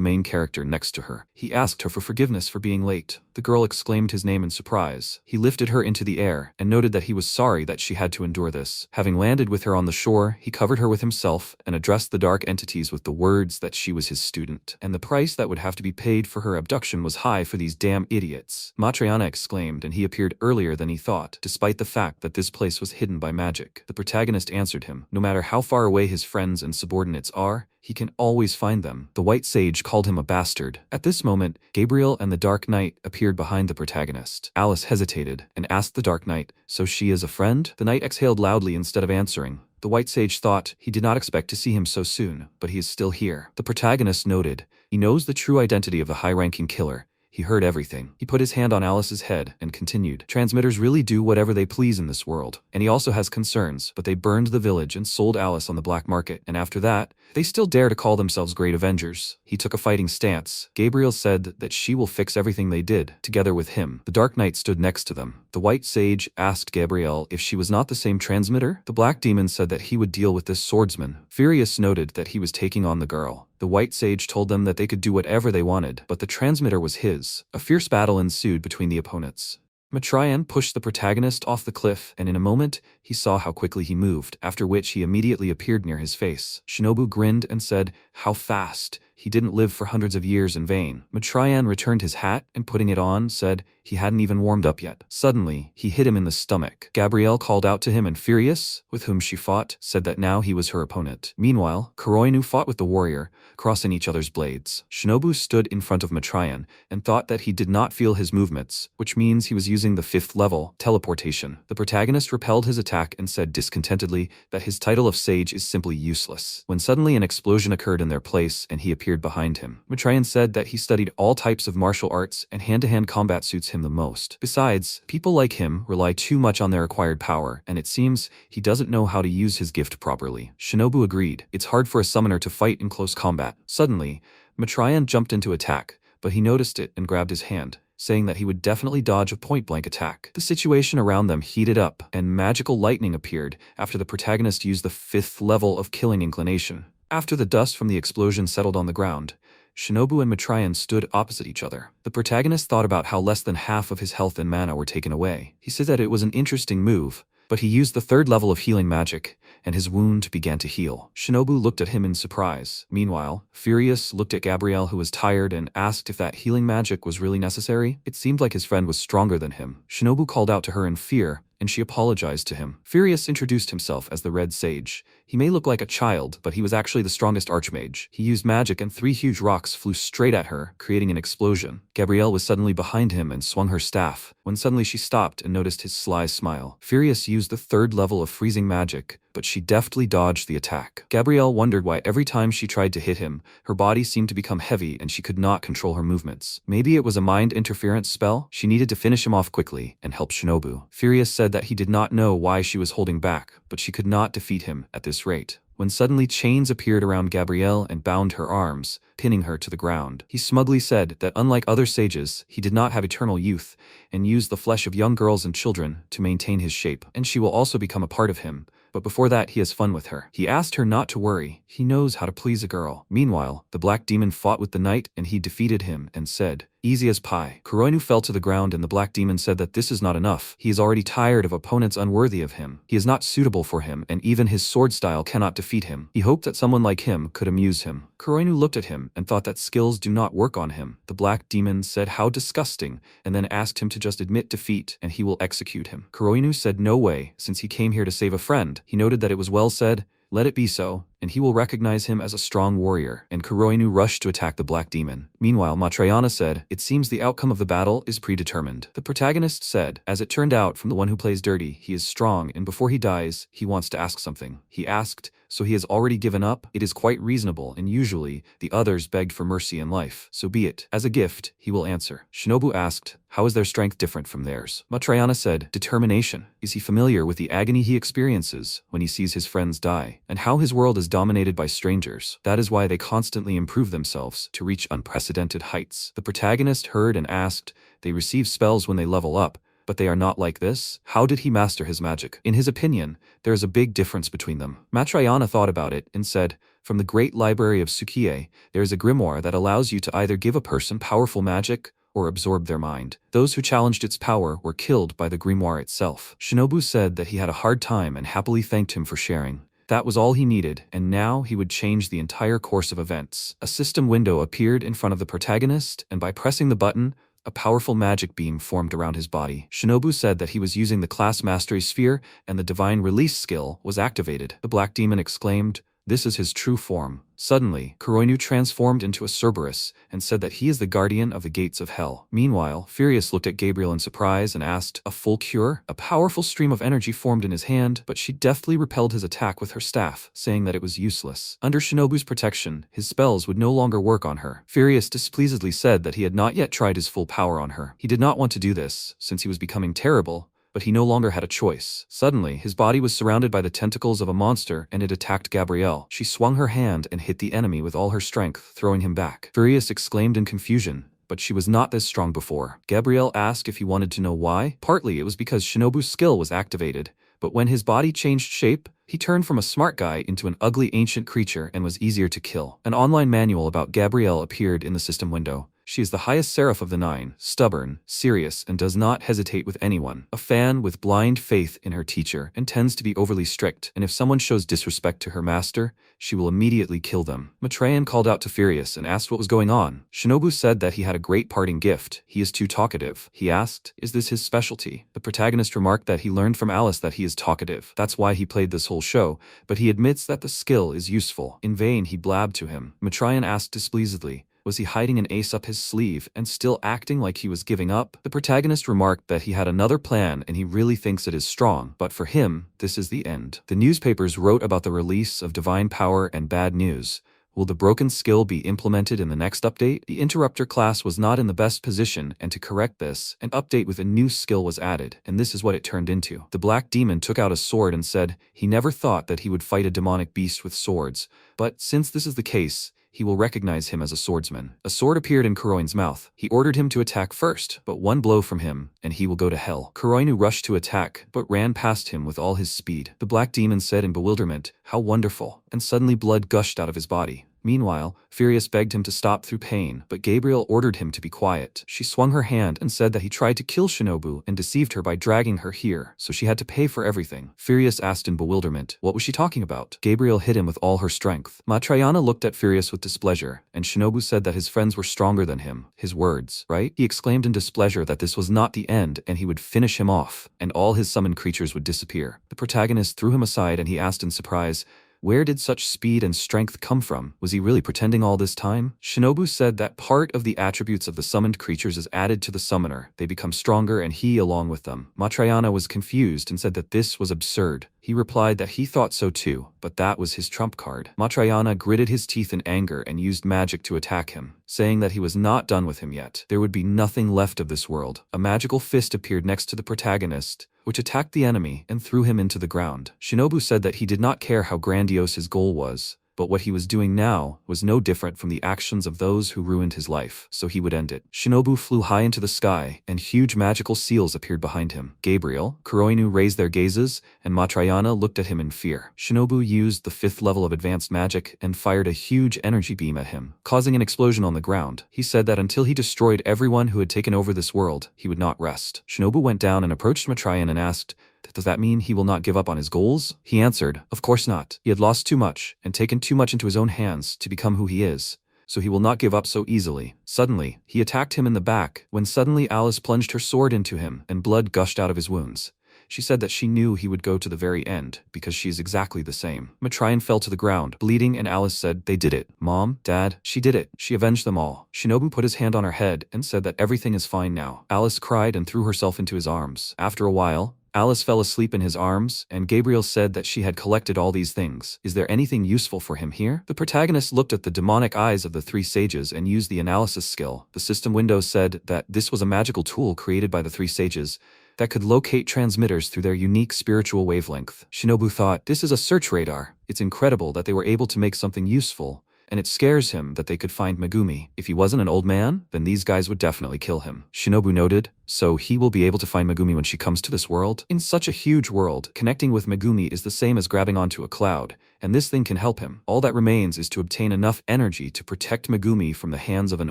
Speaker 1: main character next to her. He asked her for forgiveness for being late. The girl exclaimed his name in surprise. He lifted her into the air and noted that he was sorry that she had to endure this. Having landed with her on the shore, he covered her with himself and addressed the dark entities with the words that she was his student, and the price that would have to be paid for her abduction was high for these damn idiots. Matriana exclaimed, and he appeared earlier than he thought, despite the fact that this place was hidden by magic. The protagonist answered him, no matter how far away his friends and subordinates are, he can always find them. The white sage called him a bastard. At this moment, Gabriel and the Dark Knight appeared behind the protagonist. Alice hesitated and asked the Dark Knight, so she is a friend? The knight exhaled loudly instead of answering. The white sage thought he did not expect to see him so soon, but he is still here. The protagonist noted, he knows the true identity of the high-ranking killer. He heard everything. He put his hand on Alice's head and continued, transmitters really do whatever they please in this world. And he also has concerns, but they burned the village and sold Alice on the black market. And after that, they still dare to call themselves great avengers. He took a fighting stance. Gabriel said that she will fix everything they did, together with him. The Dark Knight stood next to them. The white sage asked Gabriel if she was not the same transmitter. The black demon said that he would deal with this swordsman. Furious noted that he was taking on the girl. The white sage told them that they could do whatever they wanted, but the transmitter was his. A fierce battle ensued between the opponents. Matrion pushed the protagonist off the cliff, and in a moment, he saw how quickly he moved, after which he immediately appeared near his face. Shinobu grinned and said, how fast. He didn't live for hundreds of years in vain. Matrion returned his hat and putting it on, said he hadn't even warmed up yet. Suddenly, he hit him in the stomach. Gabrielle called out to him and Furious, with whom she fought, said that now he was her opponent. Meanwhile, Kuroinu fought with the warrior, crossing each other's blades. Shinobu stood in front of Matrion and thought that he did not feel his movements, which means he was using the 5th level, teleportation. The protagonist repelled his attack and said discontentedly that his title of sage is simply useless. When suddenly an explosion occurred in their place and he appeared behind him. Matrion said that he studied all types of martial arts and hand-to-hand combat suits him the most. Besides, people like him rely too much on their acquired power, and it seems he doesn't know how to use his gift properly. Shinobu agreed. It's hard for a summoner to fight in close combat. Suddenly, Matrion jumped into attack, but he noticed it and grabbed his hand. saying that he would definitely dodge a point-blank attack. The situation around them heated up, and magical lightning appeared after the protagonist used the 5th level of killing inclination. After the dust from the explosion settled on the ground, Shinobu and Matrayan stood opposite each other. The protagonist thought about how less than half of his health and mana were taken away. He said that it was an interesting move, but he used the 3rd level of healing magic, and his wound began to heal. Shinobu looked at him in surprise. Meanwhile, Furious looked at Gabrielle, who was tired, and asked if that healing magic was really necessary. It seemed like his friend was stronger than him. Shinobu called out to her in fear, and she apologized to him. Furious introduced himself as the Red Sage. He may look like a child, but he was actually the strongest archmage. He used magic and 3 huge rocks flew straight at her, creating an explosion. Gabrielle was suddenly behind him and swung her staff, when suddenly she stopped and noticed his sly smile. Furious used the 3rd level of freezing magic, but she deftly dodged the attack. Gabrielle wondered why every time she tried to hit him, her body seemed to become heavy and she could not control her movements. Maybe it was a mind interference spell? She needed to finish him off quickly and help Shinobu. Furious said that he did not know why she was holding back, but she could not defeat him at this rate. When suddenly chains appeared around Gabrielle and bound her arms, pinning her to the ground. He smugly said that unlike other sages, he did not have eternal youth, and used the flesh of young girls and children to maintain his shape, and she will also become a part of him. But before that, he has fun with her. He asked her not to worry. He knows how to please a girl. Meanwhile, the black demon fought with the knight and he defeated him and said, "Easy as pie." Kuroinu fell to the ground and the black demon said that this is not enough. He is already tired of opponents unworthy of him. He is not suitable for him and even his sword style cannot defeat him. He hoped that someone like him could amuse him. Kuroinu looked at him and thought that skills do not work on him. The black demon said how disgusting and then asked him to just admit defeat and he will execute him. Kuroinu said no way, since he came here to save a friend. He noted that it was well said, "Let it be so, and he will recognize him as a strong warrior," and Kuroinu rushed to attack the black demon. Meanwhile, Matrayana said, "It seems the outcome of the battle is predetermined." The protagonist said, "As it turned out from the one who plays dirty, he is strong, and before he dies, he wants to ask something." He asked, "So he has already given up?" It is quite reasonable, and usually, the others begged for mercy in life. So be it. As a gift, he will answer. Shinobu asked, "How is their strength different from theirs?" Matrayana said, "Determination." Is he familiar with the agony he experiences when he sees his friends die, and how his world is dominated by strangers? That is why they constantly improve themselves to reach unprecedented heights. The protagonist heard and asked, "They receive spells when they level up, but they are not like this? How did he master his magic?" In his opinion, there is a big difference between them. Matrayana thought about it and said, "From the great library of Sukie, there is a grimoire that allows you to either give a person powerful magic or absorb their mind. Those who challenged its power were killed by the grimoire itself." Shinobu said that he had a hard time and happily thanked him for sharing. That was all he needed, and now he would change the entire course of events. A system window appeared in front of the protagonist, and by pressing the button, a powerful magic beam formed around his body. Shinobu said that he was using the class mastery sphere, and the divine release skill was activated. The black demon exclaimed, "This is his true form." Suddenly, Kuroinu transformed into a Cerberus and said that he is the guardian of the gates of hell. Meanwhile, Furious looked at Gabrielle in surprise and asked, "A full cure?" A powerful stream of energy formed in his hand, but she deftly repelled his attack with her staff, saying that it was useless. Under Shinobu's protection, his spells would no longer work on her. Furious displeasedly said that he had not yet tried his full power on her. He did not want to do this, since he was becoming terrible, but he no longer had a choice. Suddenly, his body was surrounded by the tentacles of a monster and it attacked Gabrielle. She swung her hand and hit the enemy with all her strength, throwing him back. Furious exclaimed in confusion, but she was not this strong before. Gabrielle asked if he wanted to know why. Partly it was because Shinobu's skill was activated, but when his body changed shape, he turned from a smart guy into an ugly ancient creature and was easier to kill. An online manual about Gabrielle appeared in the system window. She is the highest seraph of the 9, stubborn, serious, and does not hesitate with anyone. A fan with blind faith in her teacher and tends to be overly strict, and if someone shows disrespect to her master, she will immediately kill them. Matrayan called out to Furious and asked what was going on. Shinobu said that he had a great parting gift. He is too talkative. He asked, "Is this his specialty?" The protagonist remarked that he learned from Alice that he is talkative. That's why he played this whole show, but he admits that the skill is useful. In vain he blabbed to him. Matrayan asked displeasedly, was he hiding an ace up his sleeve and still acting like he was giving up? The protagonist remarked that he had another plan and he really thinks it is strong, but for him, this is the end. The newspapers wrote about the release of divine power and bad news. Will the broken skill be implemented in the next update? The interrupter class was not in the best position, and to correct this, an update with a new skill was added, and this is what it turned into. The black demon took out a sword and said he never thought that he would fight a demonic beast with swords, but since this is the case, he will recognize him as a swordsman. A sword appeared in Kuroin's mouth. He ordered him to attack first, but one blow from him, and he will go to hell. Kuroinu rushed to attack, but ran past him with all his speed. The black demon said in bewilderment, "How wonderful," and suddenly blood gushed out of his body. Meanwhile, Furious begged him to stop through pain, but Gabriel ordered him to be quiet. She swung her hand and said that he tried to kill Shinobu and deceived her by dragging her here, so she had to pay for everything. Furious asked in bewilderment, what was she talking about? Gabriel hit him with all her strength. Matrayana looked at Furious with displeasure, and Shinobu said that his friends were stronger than him. His words, right? He exclaimed in displeasure that this was not the end and he would finish him off, and all his summoned creatures would disappear. The protagonist threw him aside and he asked in surprise, where did such speed and strength come from? Was he really pretending all this time? Shinobu said that part of the attributes of the summoned creatures is added to the summoner. They become stronger and he along with them. Matrayana was confused and said that this was absurd. He replied that he thought so too, but that was his trump card. Matrayana gritted his teeth in anger and used magic to attack him, saying that he was not done with him yet. There would be nothing left of this world. A magical fist appeared next to the protagonist, which attacked the enemy and threw him into the ground. Shinobu said that he did not care how grandiose his goal was, but what he was doing now was no different from the actions of those who ruined his life, so he would end it. Shinobu flew high into the sky, and huge magical seals appeared behind him. Gabriel, Kuroinu raised their gazes, and Matrayana looked at him in fear. Shinobu used the 5th level of advanced magic and fired a huge energy beam at him, causing an explosion on the ground. He said that until he destroyed everyone who had taken over this world, he would not rest. Shinobu went down and approached Matrayana and asked, does that mean he will not give up on his goals? He answered, of course not. He had lost too much and taken too much into his own hands to become who he is, so he will not give up so easily. Suddenly, he attacked him in the back, when suddenly Alice plunged her sword into him and blood gushed out of his wounds. She said that she knew he would go to the very end, because she is exactly the same. Matryon fell to the ground, bleeding, and Alice said, they did it. Mom, Dad, she did it. She avenged them all. Shinobu put his hand on her head and said that everything is fine now. Alice cried and threw herself into his arms. After a while, Alice fell asleep in his arms, and Gabriel said that she had collected all these things. Is there anything useful for him here? The protagonist looked at the demonic eyes of the 3 sages and used the analysis skill. The system window said that this was a magical tool created by the 3 sages that could locate transmitters through their unique spiritual wavelength. Shinobu thought, this is a search radar. It's incredible that they were able to make something useful, and it scares him that they could find Megumi. If he wasn't an old man, then these guys would definitely kill him. Shinobu noted, so he will be able to find Megumi when she comes to this world? In such a huge world, connecting with Megumi is the same as grabbing onto a cloud, and this thing can help him. All that remains is to obtain enough energy to protect Megumi from the hands of an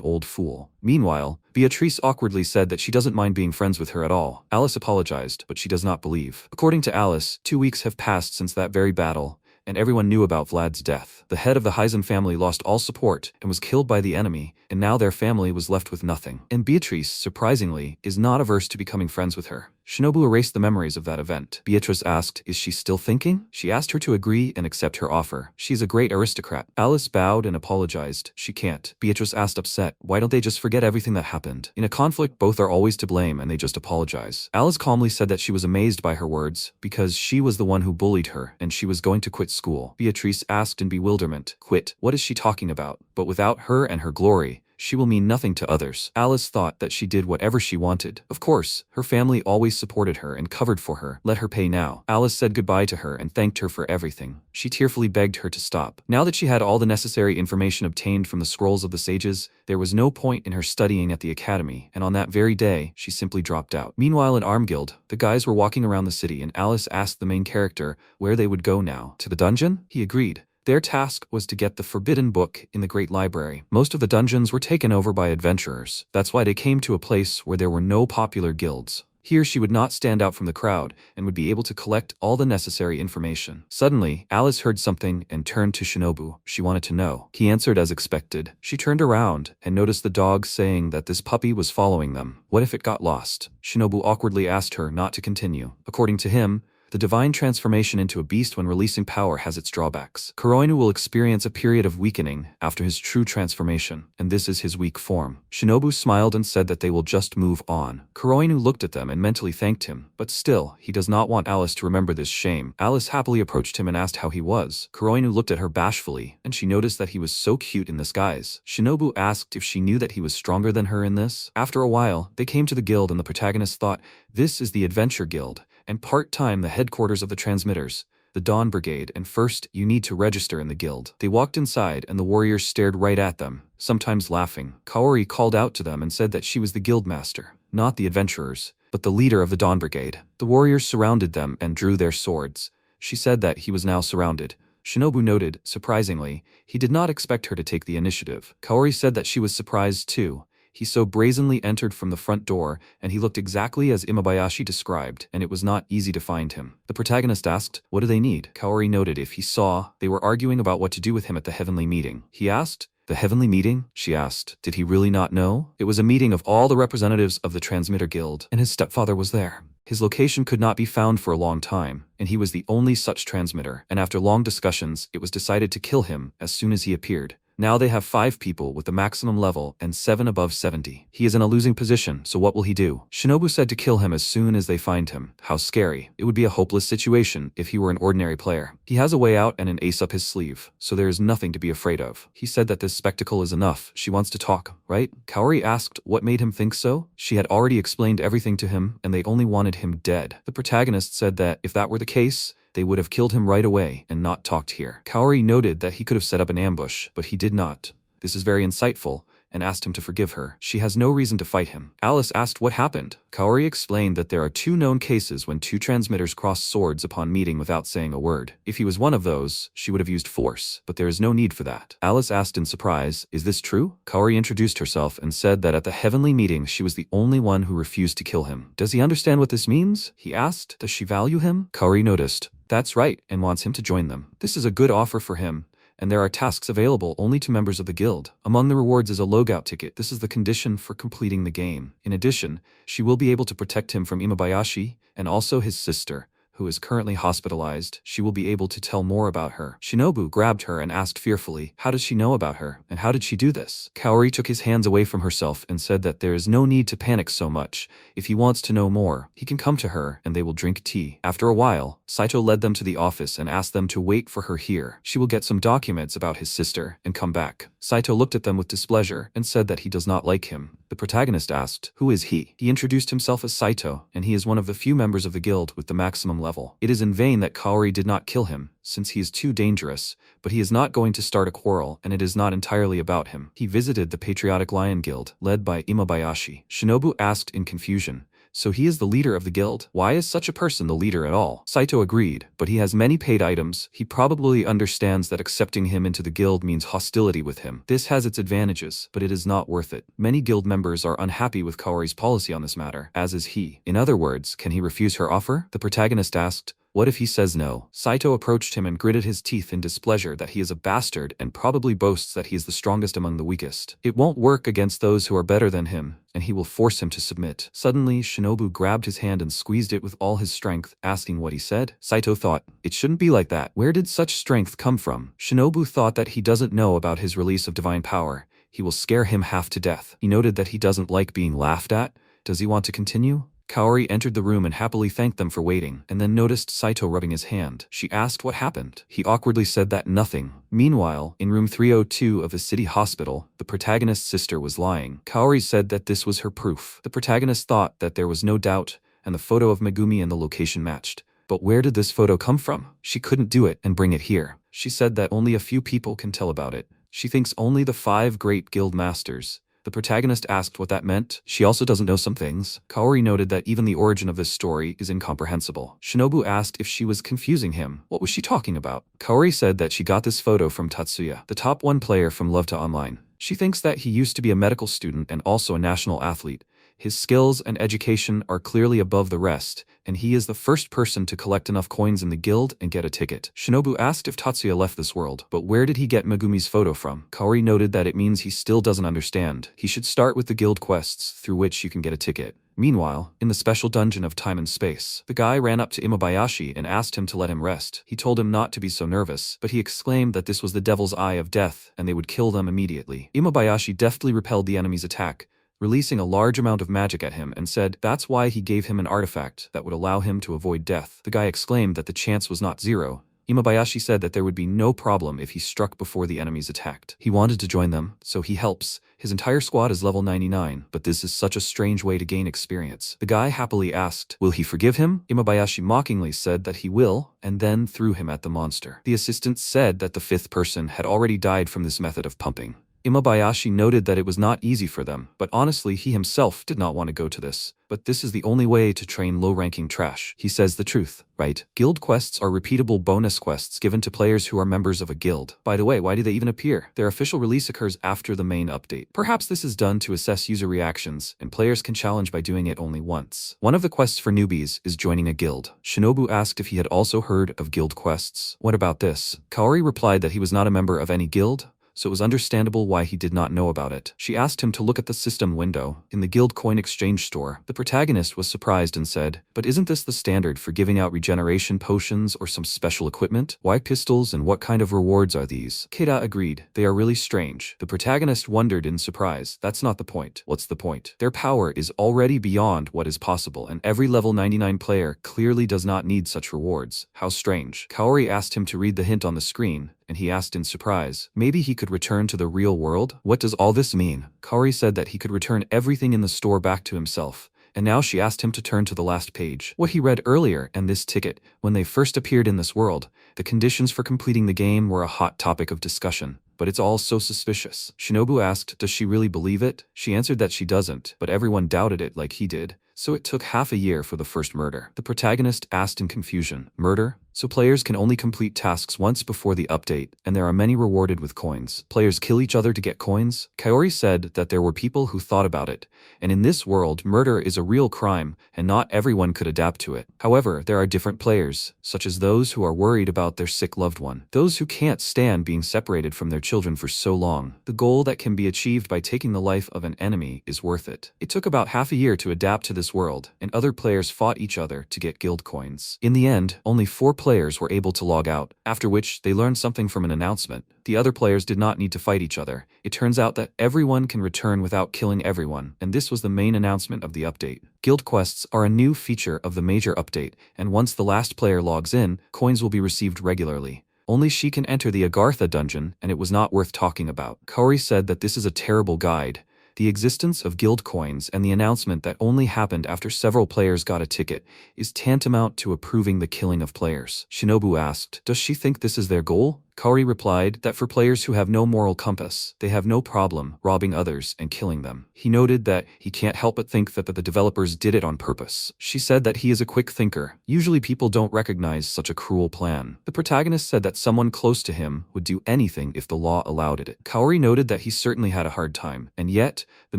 Speaker 1: old fool. Meanwhile, Beatrice awkwardly said that she doesn't mind being friends with her at all. Alice apologized, but she does not believe. According to Alice, 2 weeks have passed since that very battle, and everyone knew about Vlad's death. The head of the Heisen family lost all support and was killed by the enemy, and now their family was left with nothing. And Beatrice, surprisingly, is not averse to becoming friends with her. Shinobu erased the memories of that event. Beatrice asked, is she still thinking? She asked her to agree and accept her offer. She's a great aristocrat. Alice bowed and apologized. She can't. Beatrice asked upset, why don't they just forget everything that happened? In a conflict, both are always to blame and they just apologize. Alice calmly said that she was amazed by her words, because she was the one who bullied her, and she was going to quit school. Beatrice asked in bewilderment, quit? What is she talking about? But without her and her glory, she will mean nothing to others. Alice thought that she did whatever she wanted. Of course, her family always supported her and covered for her. Let her pay now. Alice said goodbye to her and thanked her for everything. She tearfully begged her to stop. Now that she had all the necessary information obtained from the scrolls of the sages, there was no point in her studying at the academy, and on that very day, she simply dropped out. Meanwhile in Armguild, the guys were walking around the city and Alice asked the main character where they would go now. To the dungeon? He agreed. Their task was to get the forbidden book in the Great Library. Most of the dungeons were taken over by adventurers. That's why they came to a place where there were no popular guilds. Here she would not stand out from the crowd and would be able to collect all the necessary information. Suddenly, Alice heard something and turned to Shinobu. She wanted to know. He answered as expected. She turned around and noticed the dog saying that this puppy was following them. What if it got lost? Shinobu awkwardly asked her not to continue. According to him, the divine transformation into a beast when releasing power has its drawbacks. Kuroinu will experience a period of weakening after his true transformation, and this is his weak form. Shinobu smiled and said that they will just move on. Kuroinu looked at them and mentally thanked him, but still, he does not want Alice to remember this shame. Alice happily approached him and asked how he was. Kuroinu looked at her bashfully, and she noticed that he was so cute in this guise. Shinobu asked if she knew that he was stronger than her in this. After a while, they came to the guild and the protagonist thought, this is the Adventure Guild, and part-time the headquarters of the transmitters. "The Dawn Brigade, and first, you need to register in the guild." They walked inside and the warriors stared right at them, sometimes laughing. Kaori called out to them and said that she was the guild master, not the adventurers, but the leader of the Dawn Brigade. The warriors surrounded them and drew their swords. She said that he was now surrounded. Shinobu noted, surprisingly, he did not expect her to take the initiative. Kaori said that she was surprised too. He so brazenly entered from the front door, and he looked exactly as Imabayashi described, and it was not easy to find him. The protagonist asked, "What do they need?" Kaori noted if he saw, they were arguing about what to do with him at the heavenly meeting. He asked, "The heavenly meeting?" She asked. Did he really not know? It was a meeting of all the representatives of the Transmitter Guild, and his stepfather was there. His location could not be found for a long time, and he was the only such transmitter, and after long discussions, it was decided to kill him as soon as he appeared. Now they have 5 people with the maximum level and 7 above 70. He is in a losing position, so what will he do? Shinobu said to kill him as soon as they find him. How scary. It would be a hopeless situation if he were an ordinary player. He has a way out and an ace up his sleeve, so there is nothing to be afraid of. He said that this spectacle is enough. She wants to talk, right? Kaori asked what made him think so. She had already explained everything to him, and they only wanted him dead. The protagonist said that if that were the case, they would have killed him right away and not talked here. Kaori noted that he could have set up an ambush, but he did not. This is very insightful, and asked him to forgive her. She has no reason to fight him. Alice asked what happened. Kaori explained that there are 2 known cases when 2 transmitters cross swords upon meeting without saying a word. If he was one of those, she would have used force, but there is no need for that. Alice asked in surprise, "Is this true?" Kaori introduced herself and said that at the heavenly meeting she was the only one who refused to kill him. "Does he understand what this means?" he asked. "Does she value him?" Kaori noticed. "That's right, and wants him to join them. This is a good offer for him, and there are tasks available only to members of the guild. Among the rewards is a logout ticket. This is the condition for completing the game. In addition, she will be able to protect him from Imabayashi, and also his sister, who is currently hospitalized. She will be able to tell more about her." Shinobu grabbed her and asked fearfully, "How does she know about her, and how did she do this?" Kaori took his hands away from herself and said that there is no need to panic so much. If he wants to know more, he can come to her and they will drink tea. After a while, Saito led them to the office and asked them to wait for her here. She will get some documents about his sister and come back. Saito looked at them with displeasure and said that he does not like him. The protagonist asked, "Who is he?" He introduced himself as Saito, and he is one of the few members of the guild with the maximum level. It is in vain that Kaori did not kill him, since he is too dangerous, but he is not going to start a quarrel, and it is not entirely about him. He visited the Patriotic Lion Guild, led by Imabayashi. Shinobu asked in confusion, "So he is the leader of the guild? Why is such a person the leader at all?" Saito agreed, but he has many paid items. He probably understands that accepting him into the guild means hostility with him. This has its advantages, but it is not worth it. Many guild members are unhappy with Kaori's policy on this matter, as is he. In other words, can he refuse her offer? The protagonist asked, "What if he says no?" Saito approached him and gritted his teeth in displeasure that he is a bastard and probably boasts that he is the strongest among the weakest. It won't work against those who are better than him, and he will force him to submit. Suddenly, Shinobu grabbed his hand and squeezed it with all his strength, asking what he said. Saito thought, "It shouldn't be like that. Where did such strength come from?" Shinobu thought that he doesn't know about his release of divine power. He will scare him half to death. He noted that he doesn't like being laughed at. Does he want to continue? Kaori entered the room and happily thanked them for waiting, and then noticed Saito rubbing his hand. She asked what happened. He awkwardly said that nothing. Meanwhile, in room 302 of the city hospital, the protagonist's sister was lying. Kaori said that this was her proof. The protagonist thought that there was no doubt, and the photo of Megumi and the location matched. But where did this photo come from? She couldn't do it and bring it here. She said that only a few people can tell about it. She thinks only the 5 great guild masters. The protagonist asked what that meant. She also doesn't know some things. Kaori noted that even the origin of this story is incomprehensible. Shinobu asked if she was confusing him. What was she talking about? Kaori said that she got this photo from Tatsuya, the top 1 player from Levita Online. She thinks that he used to be a medical student and also a national athlete. His skills and education are clearly above the rest, and he is the first person to collect enough coins in the guild and get a ticket. Shinobu asked if Tatsuya left this world, but where did he get Megumi's photo from? Kaori noted that it means he still doesn't understand. He should start with the guild quests, through which you can get a ticket. Meanwhile, in the special dungeon of time and space, the guy ran up to Imabayashi and asked him to let him rest. He told him not to be so nervous, but he exclaimed that this was the devil's eye of death, and they would kill them immediately. Imabayashi deftly repelled the enemy's attack, releasing a large amount of magic at him, and said that's why he gave him an artifact that would allow him to avoid death. The guy exclaimed that the chance was not 0, Imabayashi said that there would be no problem if he struck before the enemies attacked. He wanted to join them, so he helps. His entire squad is level 99, but this is such a strange way to gain experience. The guy happily asked, will he forgive him? Imabayashi mockingly said that he will, and then threw him at the monster. The assistant said that the fifth person had already died from this method of pumping. Imabayashi noted that it was not easy for them, but honestly he himself did not want to go to this. But this is the only way to train low-ranking trash. He says the truth, right? Guild quests are repeatable bonus quests given to players who are members of a guild. By the way, why do they even appear? Their official release occurs after the main update. Perhaps this is done to assess user reactions, and players can challenge by doing it only once. One of the quests for newbies is joining a guild. Shinobu asked if he had also heard of guild quests. What about this? Kaori replied that he was not a member of any guild, so it was understandable why he did not know about it. She asked him to look at the system window in the guild coin exchange store. The protagonist was surprised and said, but isn't this the standard for giving out regeneration potions or some special equipment? Why pistols and what kind of rewards are these? Keita agreed. They are really strange. The protagonist wondered in surprise. That's not the point. What's the point? Their power is already beyond what is possible, and every level 99 player clearly does not need such rewards. How strange. Kaori asked him to read the hint on the screen, and he asked in surprise, maybe he could return to the real world? What does all this mean? Kaori said that he could return everything in the store back to himself, and now she asked him to turn to the last page. What he read earlier and this ticket, when they first appeared in this world, the conditions for completing the game were a hot topic of discussion. But it's all so suspicious. Shinobu asked, does she really believe it? She answered that she doesn't, but everyone doubted it like he did. So it took half a year for the first murder. The protagonist asked in confusion, murder? So players can only complete tasks once before the update, and there are many rewarded with coins. Players kill each other to get coins? Kaori said that there were people who thought about it, and in this world, murder is a real crime, and not everyone could adapt to it. However, there are different players, such as those who are worried about their sick loved one, those who can't stand being separated from their children for so long. The goal that can be achieved by taking the life of an enemy is worth it. It took about half a year to adapt to this world, and other players fought each other to get guild coins. In the end, only 4 players were able to log out, after which they learned something from an announcement. The other players did not need to fight each other. It turns out that everyone can return without killing everyone, and this was the main announcement of the update. Guild quests are a new feature of the major update, and once the last player logs in, coins will be received regularly. Only she can enter the Agartha dungeon, and it was not worth talking about. Kaori said that this is a terrible guide. The existence of guild coins and the announcement that only happened after several players got a ticket is tantamount to approving the killing of players. Shinobu asked, does she think this is their goal? Kaori replied that for players who have no moral compass, they have no problem robbing others and killing them. He noted that he can't help but think that the developers did it on purpose. She said that he is a quick thinker. Usually people don't recognize such a cruel plan. The protagonist said that someone close to him would do anything if the law allowed it. Kaori noted that he certainly had a hard time, and yet, the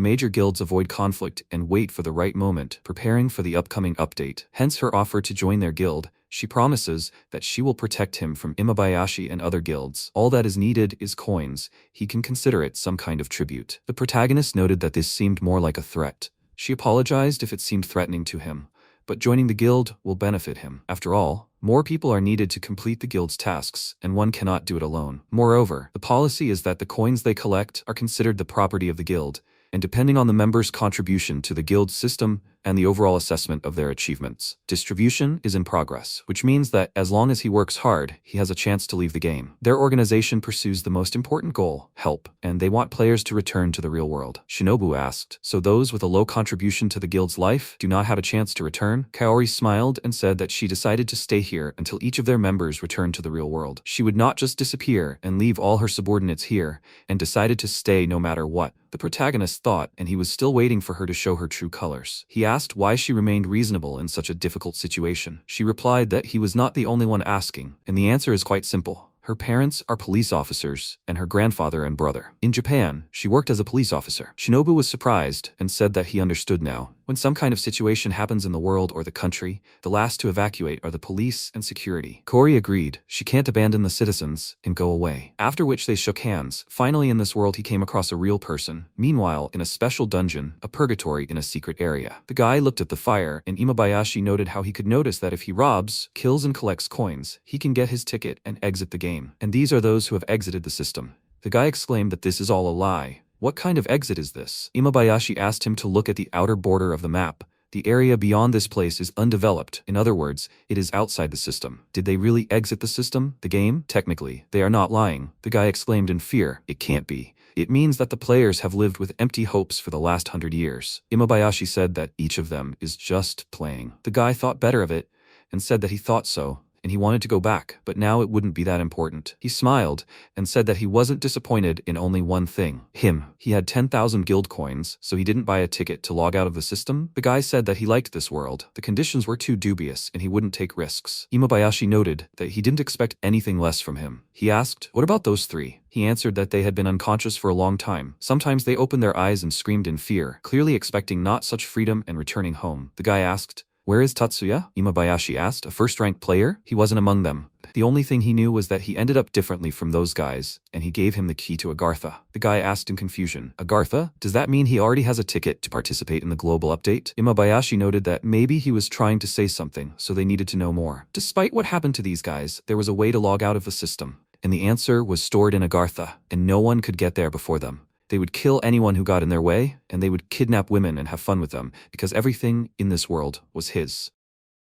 Speaker 1: major guilds avoid conflict and wait for the right moment, preparing for the upcoming update. Hence her offer to join their guild. She promises that she will protect him from Imabayashi and other guilds. All that is needed is coins. He can consider it some kind of tribute. The protagonist noted that this seemed more like a threat. She apologized if it seemed threatening to him, but joining the guild will benefit him. After all, more people are needed to complete the guild's tasks, and one cannot do it alone. Moreover, the policy is that the coins they collect are considered the property of the guild, and depending on the members' contribution to the guild system and the overall assessment of their achievements. Distribution is in progress, which means that as long as he works hard, he has a chance to leave the game. Their organization pursues the most important goal, help, and they want players to return to the real world. Shinobu asked, so those with a low contribution to the guild's life do not have a chance to return? Kaori smiled and said that she decided to stay here until each of their members returned to the real world. She would not just disappear and leave all her subordinates here, and decided to stay no matter what. The protagonist thought, and he was still waiting for her to show her true colors. He asked why she remained reasonable in such a difficult situation. She replied that he was not the only one asking, and the answer is quite simple. Her parents are police officers, and her grandfather and brother. In Japan, she worked as a police officer. Shinobu was surprised and said that he understood now. When some kind of situation happens in the world or the country, the last to evacuate are the police and security. Kaori agreed. She can't abandon the citizens and go away. After which they shook hands. Finally in this world he came across a real person. Meanwhile, in a special dungeon, a purgatory in a secret area. The guy looked at the fire, and Imabayashi noted how he could notice that if he robs, kills and collects coins, he can get his ticket and exit the game. And these are those who have exited the system. The guy exclaimed that this is all a lie. What kind of exit is this? Imabayashi asked him to look at the outer border of the map, The area beyond this place is undeveloped. In other words, it is outside the system. Did they really exit the system, the game? Technically, they are not lying. The guy exclaimed in fear. It can't be. It means that the players have lived with empty hopes for the last 100 years. Imabayashi said that each of them is just playing. The guy thought better of it and said that he thought so, and he wanted to go back, but now it wouldn't be that important. He smiled and said that he wasn't disappointed in only one thing. Him. He had 10,000 guild coins, so he didn't buy a ticket to log out of the system. The guy said that he liked this world. The conditions were too dubious and he wouldn't take risks. Imabayashi noted that he didn't expect anything less from him. He asked, "What about those three?" He answered that they had been unconscious for a long time. Sometimes they opened their eyes and screamed in fear, clearly expecting not such freedom and returning home. The guy asked, "Where is Tatsuya?" Imabayashi asked. "A first-rank player?" He wasn't among them. The only thing he knew was that he ended up differently from those guys, and he gave him the key to Agartha. The guy asked in confusion, "Agartha? Does that mean he already has a ticket to participate in the global update?" Imabayashi noted that maybe he was trying to say something, so they needed to know more. Despite what happened to these guys, there was a way to log out of the system, and the answer was stored in Agartha, and no one could get there before them. They would kill anyone who got in their way, and they would kidnap women and have fun with them, because everything in this world was his.